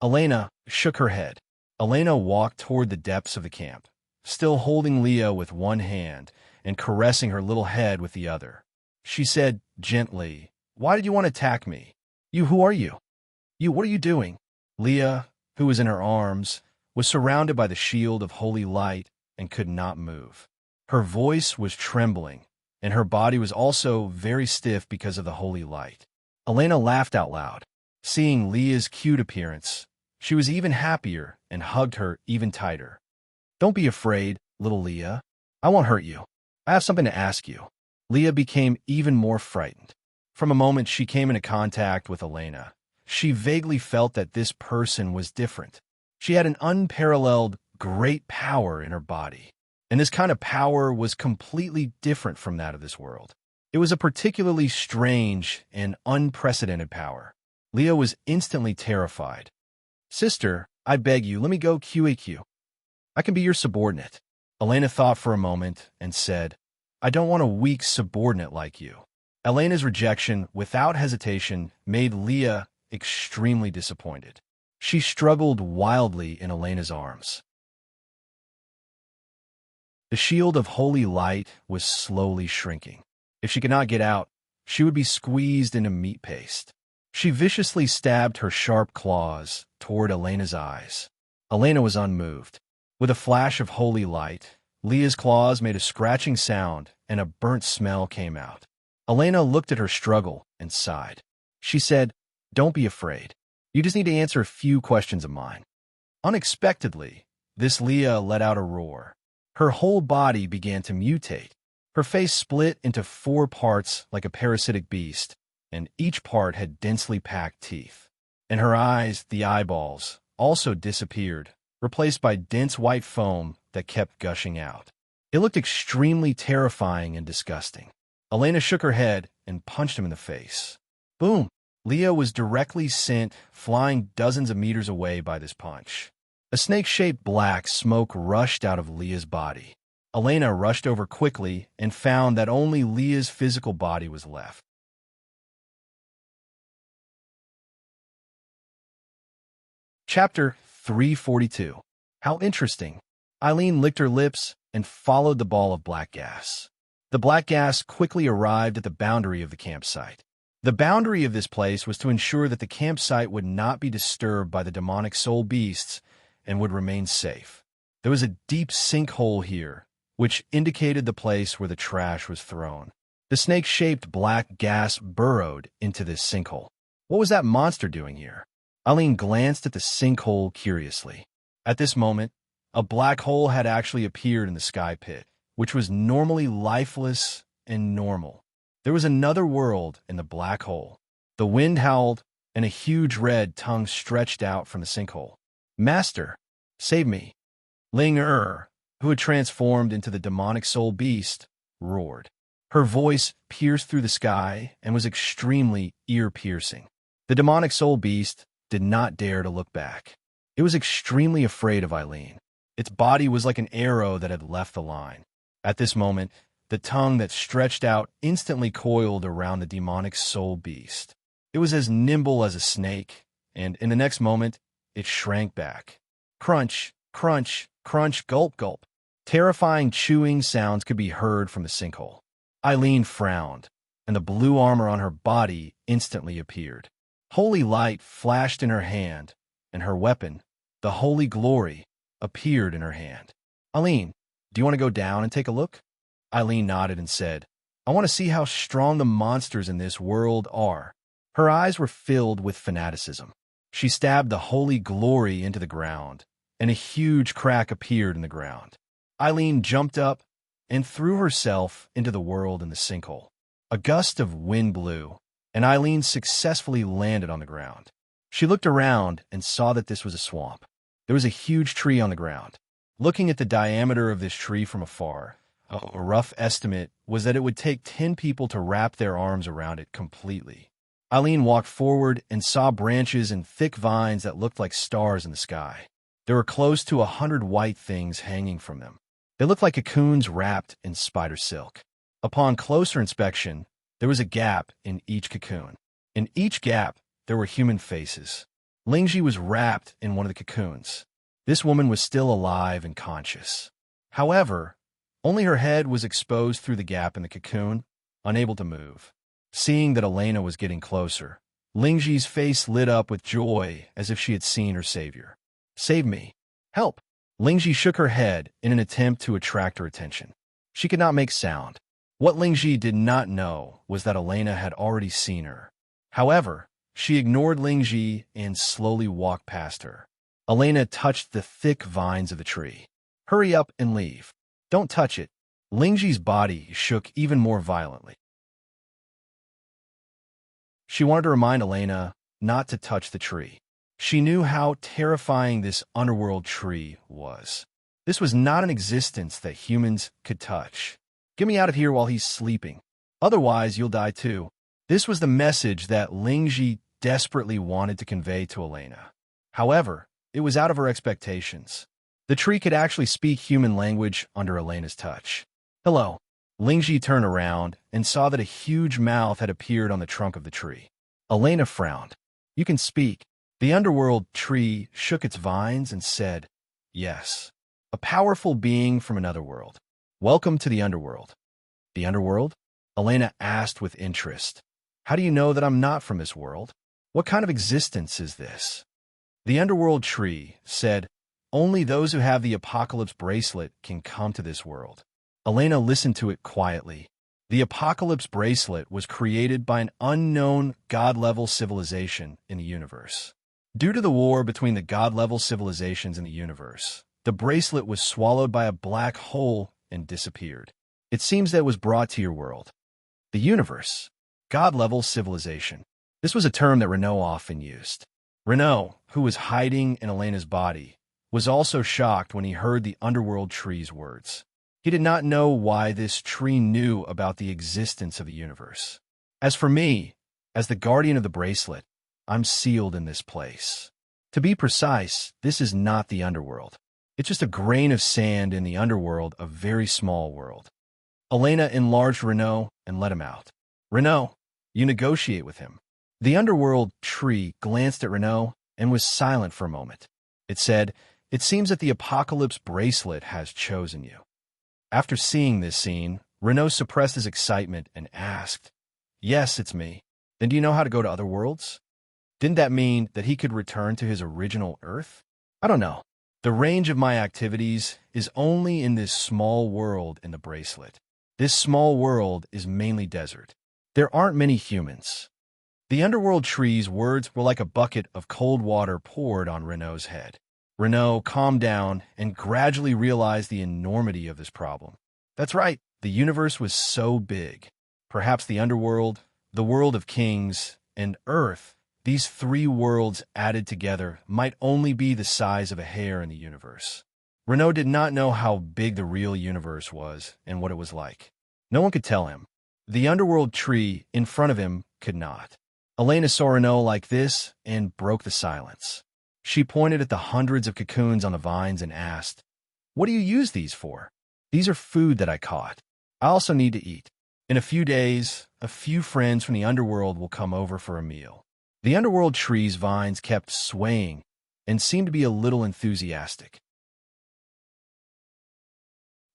Elena shook her head. Elena walked toward the depths of the camp, still holding Leah with one hand and caressing her little head with the other. She said gently, Why did you want to attack me? Who are you? What are you doing? Leah, who was in her arms, was surrounded by the shield of holy light and could not move. Her voice was trembling, and her body was also very stiff because of the holy light. Elena laughed out loud. Seeing Leah's cute appearance, she was even happier and hugged her even tighter. Don't be afraid, little Leah. I won't hurt you. I have something to ask you. Leah became even more frightened. From a moment she came into contact with Elena, she vaguely felt that this person was different. She had an unparalleled, great power in her body, and this kind of power was completely different from that of this world. It was a particularly strange and unprecedented power. Leah was instantly terrified. Sister, I beg you, let me go QAQ. I can be your subordinate. Elena thought for a moment and said, I don't want a weak subordinate like you. Elena's rejection, without hesitation, made Leah extremely disappointed. She struggled wildly in Elena's arms. The shield of holy light was slowly shrinking. If she could not get out, she would be squeezed into meat paste. She viciously stabbed her sharp claws toward Elena's eyes. Elena was unmoved. With a flash of holy light, Leah's claws made a scratching sound and a burnt smell came out. Elena looked at her struggle and sighed. She said, Don't be afraid. You just need to answer a few questions of mine. Unexpectedly, this Leah let out a roar. Her whole body began to mutate. Her face split into 4 parts like a parasitic beast, and each part had densely packed teeth. And her eyes, the eyeballs, also disappeared, replaced by dense white foam that kept gushing out. It looked extremely terrifying and disgusting. Elena shook her head and punched him in the face. Boom! Leah was directly sent flying dozens of meters away by this punch. A snake-shaped black smoke rushed out of Leah's body. Elena rushed over quickly and found that only Leah's physical body was left. Chapter 342. How interesting. Eileen licked her lips and followed the ball of black gas. The black gas quickly arrived at the boundary of the campsite. The boundary of this place was to ensure that the campsite would not be disturbed by the demonic soul beasts and would remain safe. There was a deep sinkhole here, which indicated the place where the trash was thrown. The snake-shaped black gas burrowed into this sinkhole. What was that monster doing here? Eileen glanced at the sinkhole curiously. At this moment, a black hole had actually appeared in the sky pit, which was normally lifeless and normal. There was another world in the black hole. The wind howled, and a huge red tongue stretched out from the sinkhole. Master, save me. Ling Er, who had transformed into the demonic soul beast, roared. Her voice pierced through the sky and was extremely ear-piercing. The demonic soul beast did not dare to look back. It was extremely afraid of Eileen. Its body was like an arrow that had left the line. At this moment, the tongue that stretched out instantly coiled around the demonic soul beast. It was as nimble as a snake, and in the next moment, it shrank back. Crunch, crunch, crunch, gulp, gulp. Terrifying chewing sounds could be heard from the sinkhole. Eileen frowned, and the blue armor on her body instantly appeared. Holy light flashed in her hand, and her weapon, the holy glory, appeared in her hand. Eileen, do you want to go down and take a look? Eileen nodded and said, I want to see how strong the monsters in this world are. Her eyes were filled with fanaticism. She stabbed the holy glory into the ground, and a huge crack appeared in the ground. Eileen jumped up and threw herself into the world in the sinkhole. A gust of wind blew, and Eileen successfully landed on the ground. She looked around and saw that this was a swamp. There was a huge tree on the ground. Looking at the diameter of this tree from afar, a rough estimate was that it would take 10 people to wrap their arms around it completely. Eileen walked forward and saw branches and thick vines that looked like stars in the sky. There were close to 100 white things hanging from them. They looked like cocoons wrapped in spider silk. Upon closer inspection, there was a gap in each cocoon. In each gap, there were human faces. Lingji was wrapped in one of the cocoons. This woman was still alive and conscious. However, only her head was exposed through the gap in the cocoon, unable to move. Seeing that Elena was getting closer, Lingji's face lit up with joy as if she had seen her savior. Save me. Help. Lingji shook her head in an attempt to attract her attention. She could not make sound. What Lingji did not know was that Elena had already seen her. However, she ignored Lingji and slowly walked past her. Elena touched the thick vines of the tree. Hurry up and leave. Don't touch it. Lingji's body shook even more violently. She wanted to remind Elena not to touch the tree. She knew how terrifying this underworld tree was. This was not an existence that humans could touch. Get me out of here while he's sleeping. Otherwise, you'll die too. This was the message that Lingji desperately wanted to convey to Elena. However, it was out of her expectations. The tree could actually speak human language under Elena's touch. Hello. Lingji turned around and saw that a huge mouth had appeared on the trunk of the tree. Elena frowned. You can speak. The underworld tree shook its vines and said, yes. A powerful being from another world. Welcome to the underworld. The underworld? Elena asked with interest. How do you know that I'm not from this world? What kind of existence is this? The underworld tree said, only those who have the apocalypse bracelet can come to this world. Elena listened to it quietly. The apocalypse bracelet was created by an unknown god-level civilization in the universe. Due to the war between the god-level civilizations in the universe, the bracelet was swallowed by a black hole and disappeared. It seems that it was brought to your world. The universe. God-level civilization. This was a term that Renaud often used. Renaud, who was hiding in Elena's body, was also shocked when he heard the underworld tree's words. He did not know why this tree knew about the existence of the universe. As for me, as the guardian of the bracelet, I'm sealed in this place. To be precise, this is not the underworld. It's just a grain of sand in the underworld, a very small world. Elena enlarged Renaud and let him out. Renaud, you negotiate with him. The underworld tree glanced at Renaud and was silent for a moment. It said, it seems that the apocalypse bracelet has chosen you. After seeing this scene, Renaud suppressed his excitement and asked, yes, it's me. Then do you know how to go to other worlds? Didn't that mean that he could return to his original Earth? I don't know. The range of my activities is only in this small world in the bracelet. This small world is mainly desert. There aren't many humans. The underworld tree's words were like a bucket of cold water poured on Renaud's head. Renaud calmed down and gradually realized the enormity of this problem. That's right, the universe was so big. Perhaps the underworld, the world of kings, and Earth, these three worlds added together might only be the size of a hair in the universe. Renaud did not know how big the real universe was and what it was like. No one could tell him. The underworld tree in front of him could not. Elena saw Renaud like this and broke the silence. She pointed at the hundreds of cocoons on the vines and asked, what do you use these for? These are food that I caught. I also need to eat. In a few days, a few friends from the underworld will come over for a meal. The underworld tree's vines kept swaying and seemed to be a little enthusiastic.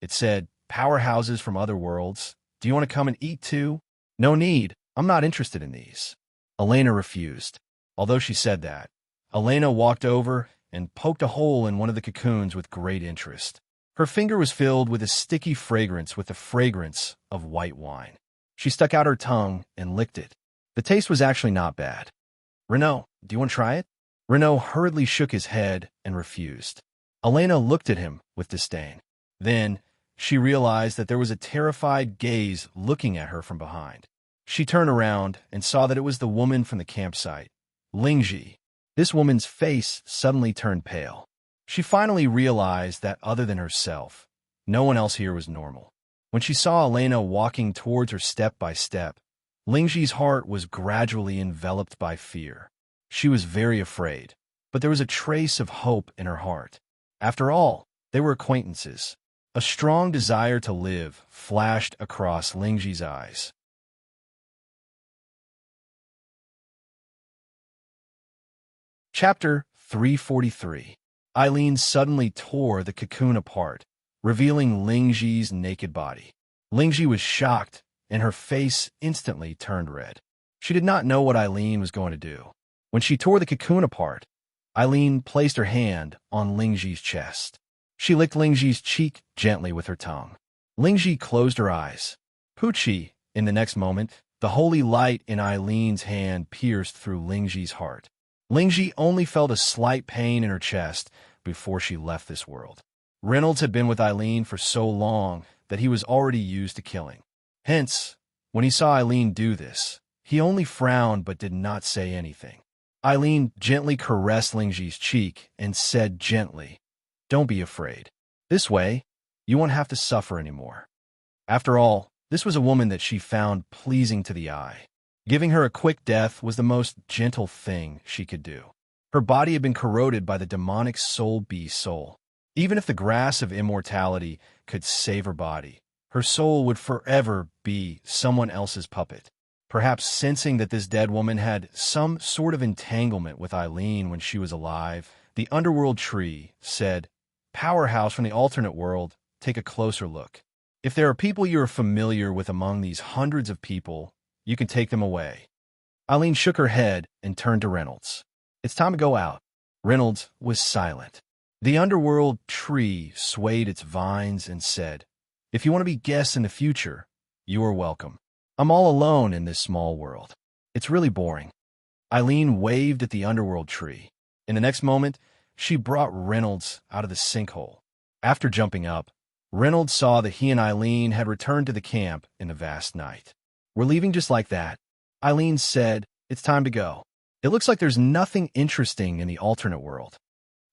It said, powerhouses from other worlds. Do you want to come and eat too? No need. I'm not interested in these. Elena refused. Although she said that, Elena walked over and poked a hole in one of the cocoons with great interest. Her finger was filled with a sticky fragrance with the fragrance of white wine. She stuck out her tongue and licked it. The taste was actually not bad. Renaud, do you want to try it? Renaud hurriedly shook his head and refused. Elena looked at him with disdain. Then, she realized that there was a terrified gaze looking at her from behind. She turned around and saw that it was the woman from the campsite, Lingji. This woman's face suddenly turned pale. She finally realized that other than herself, no one else here was normal. When she saw Elena walking towards her step by step, Lingji's heart was gradually enveloped by fear. She was very afraid, but there was a trace of hope in her heart. After all, they were acquaintances. A strong desire to live flashed across Lingji's eyes. Chapter 343. Eileen suddenly tore the cocoon apart, revealing Lingji's naked body. Lingji was shocked, and her face instantly turned red. She did not know what Eileen was going to do. When she tore the cocoon apart, Eileen placed her hand on Lingji's chest. She licked Lingji's cheek gently with her tongue. Lingji closed her eyes. Pucci, in the next moment, the holy light in Eileen's hand pierced through Lingji's heart. Lingji only felt a slight pain in her chest before she left this world. Reynolds had been with Eileen for so long that he was already used to killing. Hence, when he saw Eileen do this, he only frowned but did not say anything. Eileen gently caressed Lingji's cheek and said gently, "Don't be afraid. This way, you won't have to suffer anymore." After all, this was a woman that she found pleasing to the eye. Giving her a quick death was the most gentle thing she could do. Her body had been corroded by the demonic soul beast soul. Even if the grass of immortality could save her body, her soul would forever be someone else's puppet. Perhaps sensing that this dead woman had some sort of entanglement with Eileen when she was alive, the underworld tree said, "Powerhouse from the alternate world, take a closer look. If there are people you are familiar with among these hundreds of people, you can take them away." Eileen shook her head and turned to Reynolds. "It's time to go out." Reynolds was silent. The underworld tree swayed its vines and said, "If you want to be guests in the future, you are welcome. I'm all alone in this small world. It's really boring." Eileen waved at the underworld tree. In the next moment, she brought Reynolds out of the sinkhole. After jumping up, Reynolds saw that he and Eileen had returned to the camp in the vast night. "We're leaving just like that." Eileen said, "It's time to go. It looks like there's nothing interesting in the alternate world."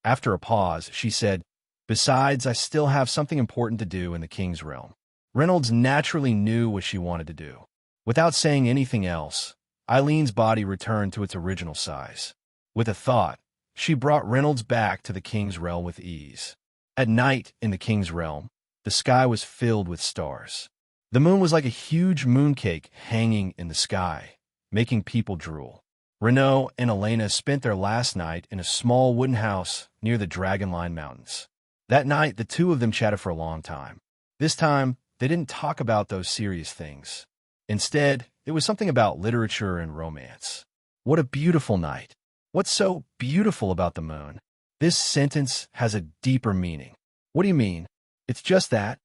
After a pause, she said, "Besides, I still have something important to do in the king's realm." Reynolds naturally knew what she wanted to do. Without saying anything else, Eileen's body returned to its original size. With a thought, she brought Reynolds back to the king's realm with ease. At night in the king's realm, the sky was filled with stars. The moon was like a huge mooncake hanging in the sky, making people drool. Renaud and Elena spent their last night in a small wooden house near the Dragonline Mountains. That night, the two of them chatted for a long time. This time, they didn't talk about those serious things. Instead, it was something about literature and romance. What a beautiful night. What's so beautiful about the moon? This sentence has a deeper meaning. What do you mean? It's just that.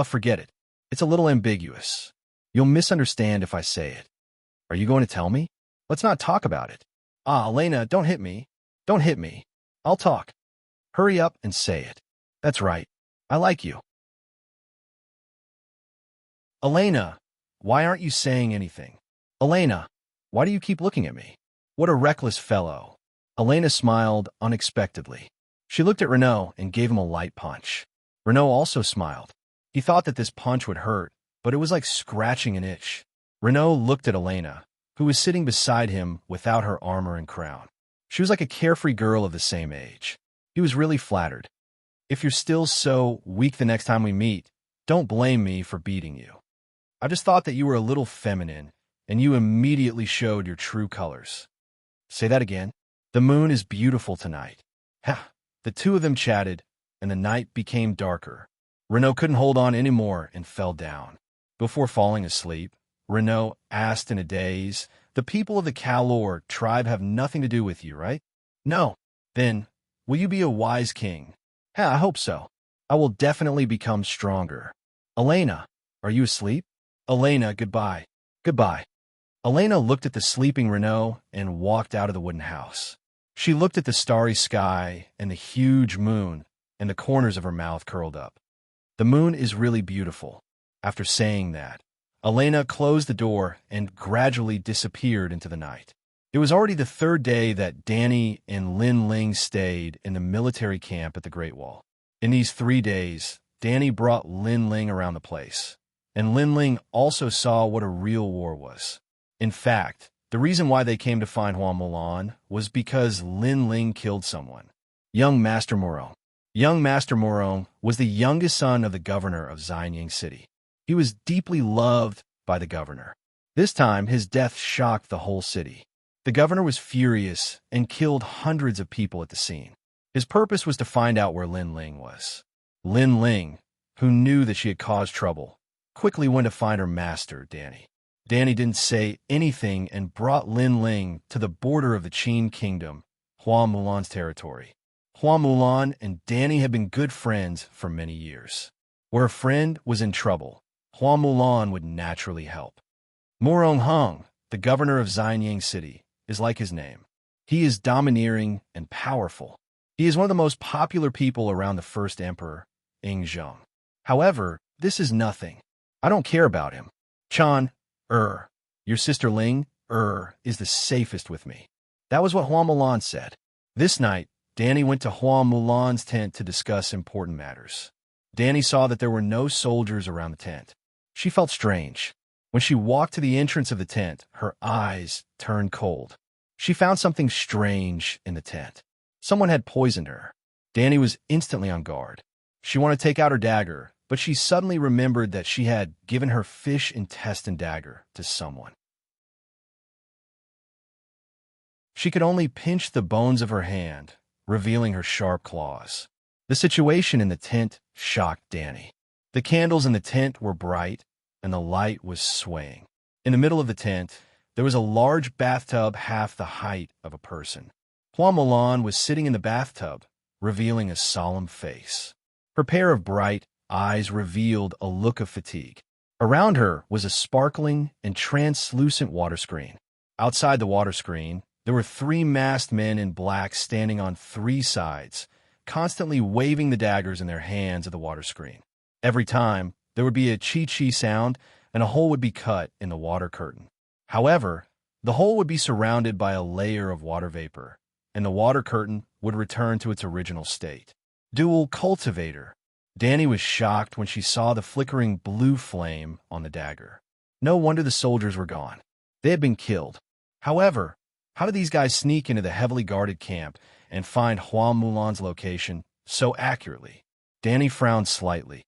Forget it. It's a little ambiguous. You'll misunderstand if I say it. Are you going to tell me? Let's not talk about it. Elena, don't hit me. Don't hit me. I'll talk. Hurry up and say it. That's right. I like you. Elena, why aren't you saying anything? Elena, why do you keep looking at me? What a reckless fellow. Elena smiled unexpectedly. She looked at Renaud and gave him a light punch. Renaud also smiled. He thought that this punch would hurt, but it was like scratching an itch. Renaud looked at Elena, who was sitting beside him without her armor and crown. She was like a carefree girl of the same age. He was really flattered. "If you're still so weak the next time we meet, don't blame me for beating you. I just thought that you were a little feminine, and you immediately showed your true colors." Say that again. "The moon is beautiful tonight." Ha! The two of them chatted, and the night became darker. Renaud couldn't hold on anymore and fell down. Before falling asleep, Renaud asked in a daze, "The people of the Calor tribe have nothing to do with you, right?" "No." "Then, will you be a wise king?" "I hope so. I will definitely become stronger." "Elena, are you asleep?" "Elena, goodbye." "Goodbye." Elena looked at the sleeping Renaud and walked out of the wooden house. She looked at the starry sky and the huge moon, and the corners of her mouth curled up. "The moon is really beautiful." After saying that, Elena closed the door and gradually disappeared into the night. It was already the third day that Danny and Lin Ling stayed in the military camp at the Great Wall. In these 3 days, Danny brought Lin Ling around the place, and Lin Ling also saw what a real war was. In fact, the reason why they came to find Hua Mulan was because Lin Ling killed someone. Young Master Morong. Young Master Morong was the youngest son of the governor of Xianyang City. He was deeply loved by the governor. This time, his death shocked the whole city. The governor was furious and killed hundreds of people at the scene. His purpose was to find out where Lin Ling was. Lin Ling, who knew that she had caused trouble, quickly went to find her master, Danny. Danny didn't say anything and brought Lin Ling to the border of the Qin Kingdom, Hua Mulan's territory. Hua Mulan and Danny had been good friends for many years. Where a friend was in trouble, Hua Mulan would naturally help. Morong Hung, the governor of Xianyang City, is like his name. He is domineering and powerful. He is one of the most popular people around the first emperor, Ingzheng. However, this is nothing. I don't care about him. Chan, your sister Ling, is the safest with me. That was what Hua Mulan said. This night, Danny went to Hua Mulan's tent to discuss important matters. Danny saw that there were no soldiers around the tent. She felt strange. When she walked to the entrance of the tent, her eyes turned cold. She found something strange in the tent. Someone had poisoned her. Danny was instantly on guard. She wanted to take out her dagger, but she suddenly remembered that she had given her fish intestine dagger to someone. She could only pinch the bones of her hand, revealing her sharp claws. The situation in the tent shocked Danny. The candles in the tent were bright, and the light was swaying. In the middle of the tent, there was a large bathtub half the height of a person. Juan Mulan was sitting in the bathtub, revealing a solemn face. Her pair of bright eyes revealed a look of fatigue. Around her was a sparkling and translucent water screen. Outside the water screen, there were 3 masked men in black standing on 3 sides, constantly waving the daggers in their hands at the water screen. Every time, there would be a chee-chee sound, and a hole would be cut in the water curtain. However, the hole would be surrounded by a layer of water vapor, and the water curtain would return to its original state. Dual cultivator. Danny was shocked when she saw the flickering blue flame on the dagger. No wonder the soldiers were gone. They had been killed. However, how did these guys sneak into the heavily guarded camp and find Juan Mulan's location so accurately? Danny frowned slightly.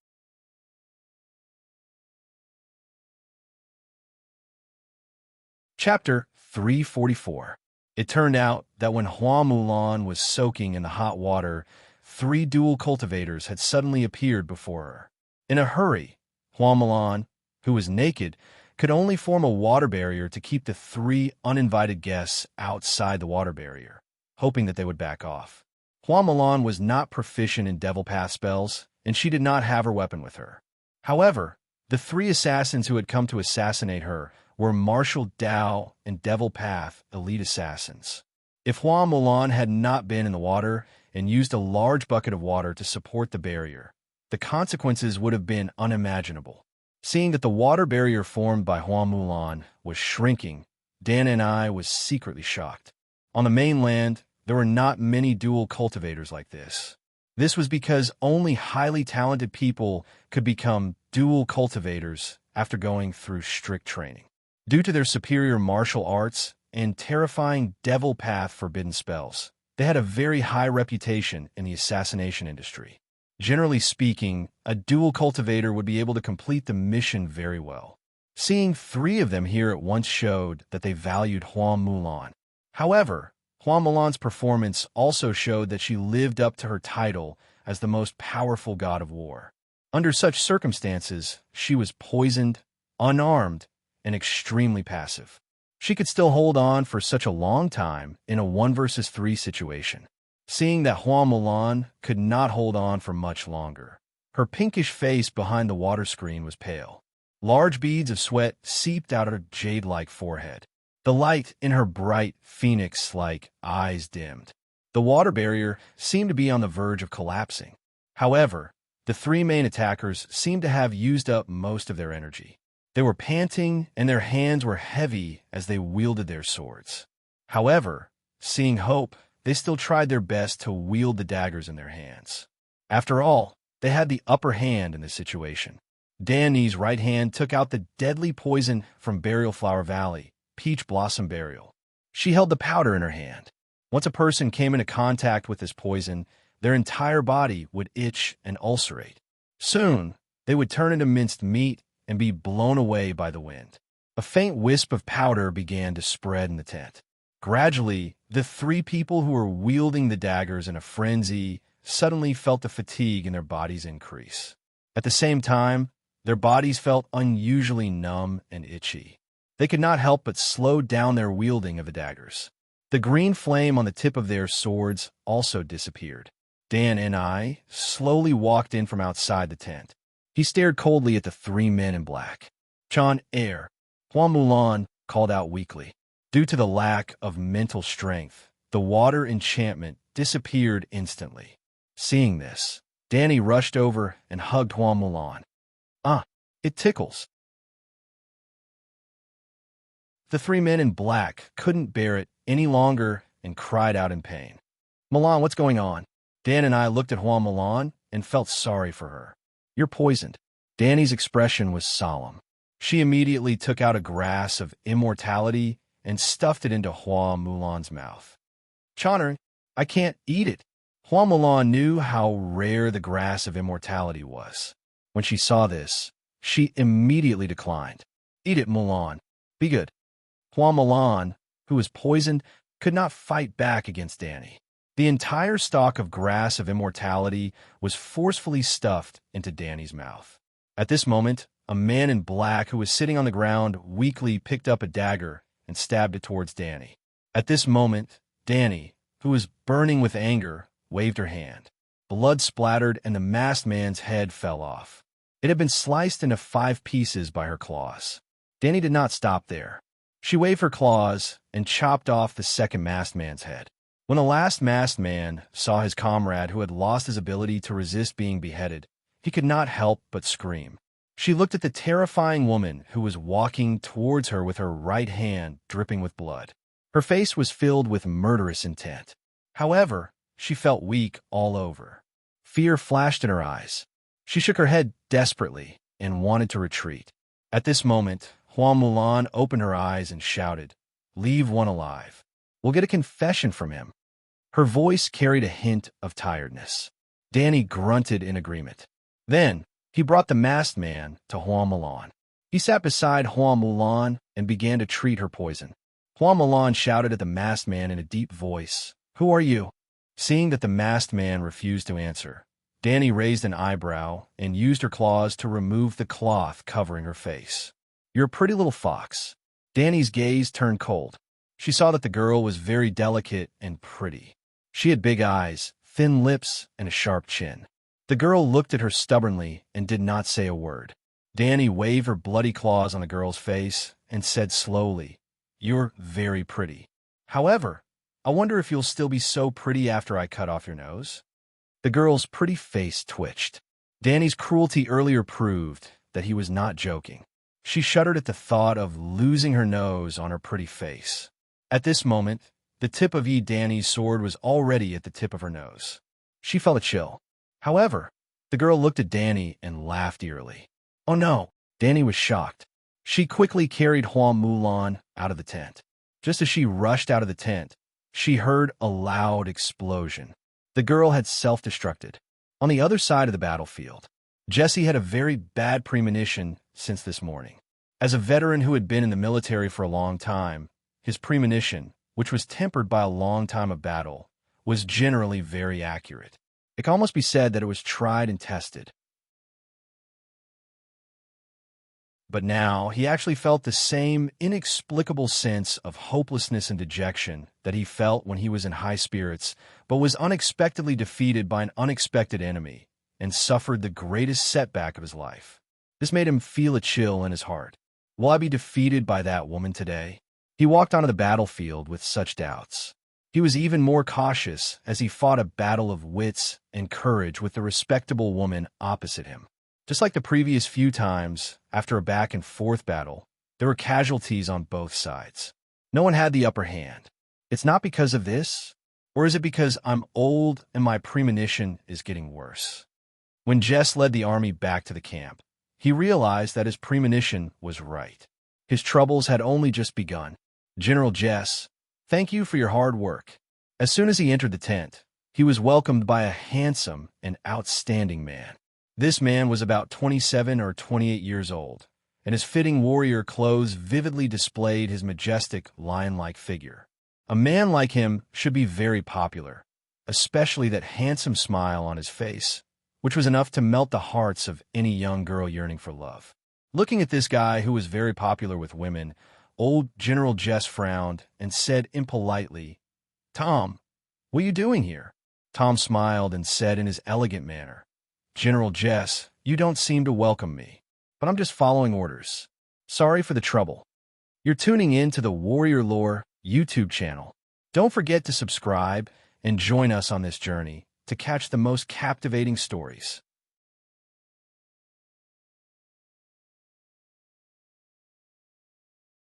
Chapter 344. It turned out that when Juan Mulan was soaking in the hot water, 3 dual cultivators had suddenly appeared before her. In a hurry, Juan Mulan, who was naked, could only form a water barrier to keep the 3 uninvited guests outside the water barrier, hoping that they would back off. Juan Mulan was not proficient in Devil Path spells, and she did not have her weapon with her. However, the 3 assassins who had come to assassinate her were Martial Dao and Devil Path elite assassins. If Juan Mulan had not been in the water and used a large bucket of water to support the barrier, the consequences would have been unimaginable. Seeing that the water barrier formed by Juan Mulan was shrinking, Dan and I was secretly shocked. On the mainland, there were not many dual cultivators like this. This was because only highly talented people could become dual cultivators after going through strict training. Due to their superior martial arts and terrifying Devil Path forbidden spells, they had a very high reputation in the assassination industry. Generally speaking, a dual cultivator would be able to complete the mission very well. Seeing 3 of them here at once showed that they valued Juan Mulan. However, Juan Mulan's performance also showed that she lived up to her title as the most powerful god of war. Under such circumstances, she was poisoned, unarmed, and extremely passive. She could still hold on for such a long time in a 1 versus 3 situation. Seeing that Juan Mulan could not hold on for much longer, her pinkish face behind the water screen was pale. Large beads of sweat seeped out of her jade-like forehead. The light in her bright, phoenix-like eyes dimmed. The water barrier seemed to be on the verge of collapsing. However, the 3 main attackers seemed to have used up most of their energy. They were panting, and their hands were heavy as they wielded their swords. However, seeing hope, they still tried their best to wield the daggers in their hands. After all, they had the upper hand in this situation. Danny's right hand took out the deadly poison from Burial Flower Valley, Peach Blossom Burial. She held the powder in her hand. Once a person came into contact with this poison, their entire body would itch and ulcerate. Soon, they would turn into minced meat and be blown away by the wind. A faint wisp of powder began to spread in the tent. Gradually, the 3 people who were wielding the daggers in a frenzy suddenly felt the fatigue in their bodies increase. At the same time, their bodies felt unusually numb and itchy. They could not help but slow down their wielding of the daggers. The green flame on the tip of their swords also disappeared. Dan and I slowly walked in from outside the tent. He stared coldly at the 3 men in black. "Chan Air," Juan Mulan called out weakly. Due to the lack of mental strength, the water enchantment disappeared instantly. Seeing this, Danny rushed over and hugged Juan Mulan. It tickles." The 3 men in black couldn't bear it any longer and cried out in pain. "Mulan, what's going on?" Dan and I looked at Juan Mulan and felt sorry for her. "You're poisoned." Danny's expression was solemn. She immediately took out a grass of immortality and stuffed it into Juan Mulan's mouth. "Choner, I can't eat it." Hua Mulan knew how rare the grass of immortality was. When she saw this, she immediately declined. Eat it, Mulan. Be good. Hua Mulan, who was poisoned, could not fight back against Danny. The entire stalk of grass of immortality was forcefully stuffed into Danny's mouth. At this moment, a man in black who was sitting on the ground weakly picked up a dagger and stabbed it towards Danny. At this moment, Danny, who was burning with anger, waved her hand. Blood splattered and the masked man's head fell off. It had been sliced into 5 pieces by her claws. Danny did not stop there. She waved her claws and chopped off the second masked man's head. When the last masked man saw his comrade who had lost his ability to resist being beheaded, he could not help but scream. She looked at the terrifying woman who was walking towards her with her right hand dripping with blood. Her face was filled with murderous intent. However, she felt weak all over. Fear flashed in her eyes. She shook her head desperately and wanted to retreat. At this moment, Hua Mulan opened her eyes and shouted, "Leave one alive. We'll get a confession from him." Her voice carried a hint of tiredness. Danny grunted in agreement. Then, he brought the masked man to Hua Mulan. He sat beside Hua Mulan and began to treat her poison. Hua Mulan shouted at the masked man in a deep voice, "Who are you?" Seeing that the masked man refused to answer, Danny raised an eyebrow and used her claws to remove the cloth covering her face. "You're a pretty little fox." Danny's gaze turned cold. She saw that the girl was very delicate and pretty. She had big eyes, thin lips, and a sharp chin. The girl looked at her stubbornly and did not say a word. Danny waved her bloody claws on the girl's face and said slowly, "You're very pretty. However, I wonder if you'll still be so pretty after I cut off your nose." The girl's pretty face twitched. Danny's cruelty earlier proved that he was not joking. She shuddered at the thought of losing her nose on her pretty face. At this moment, the tip of Danny's sword was already at the tip of her nose. She felt a chill. However, the girl looked at Danny and laughed eerily. "Oh no!" Danny was shocked. She quickly carried Hua Mulan out of the tent. Just as she rushed out of the tent, she heard a loud explosion. The girl had self-destructed. On the other side of the battlefield, Jesse had a very bad premonition since this morning. As a veteran who had been in the military for a long time, his premonition, which was tempered by a long time of battle, was generally very accurate. It can almost be said that it was tried and tested. But now he actually felt the same inexplicable sense of hopelessness and dejection that he felt when he was in high spirits, but was unexpectedly defeated by an unexpected enemy and suffered the greatest setback of his life. This made him feel a chill in his heart. Will I be defeated by that woman today? He walked onto the battlefield with such doubts. He was even more cautious as he fought a battle of wits and courage with the respectable woman opposite him. Just like the previous few times, after a back-and-forth battle, there were casualties on both sides. No one had the upper hand. It's not because of this, or is it because I'm old and my premonition is getting worse? When Jess led the army back to the camp, he realized that his premonition was right. His troubles had only just begun. "General Jess, thank you for your hard work." As soon as he entered the tent, he was welcomed by a handsome and outstanding man. This man was about 27 or 28 years old, and his fitting warrior clothes vividly displayed his majestic, lion-like figure. A man like him should be very popular, especially that handsome smile on his face, which was enough to melt the hearts of any young girl yearning for love. Looking at this guy who was very popular with women, old General Jess frowned and said impolitely, "Tom, what are you doing here?" Tom smiled and said in his elegant manner, "General Jess, you don't seem to welcome me, but I'm just following orders. Sorry for the trouble." You're tuning in to the Warrior Lore YouTube channel. Don't forget to subscribe and join us on this journey to catch the most captivating stories.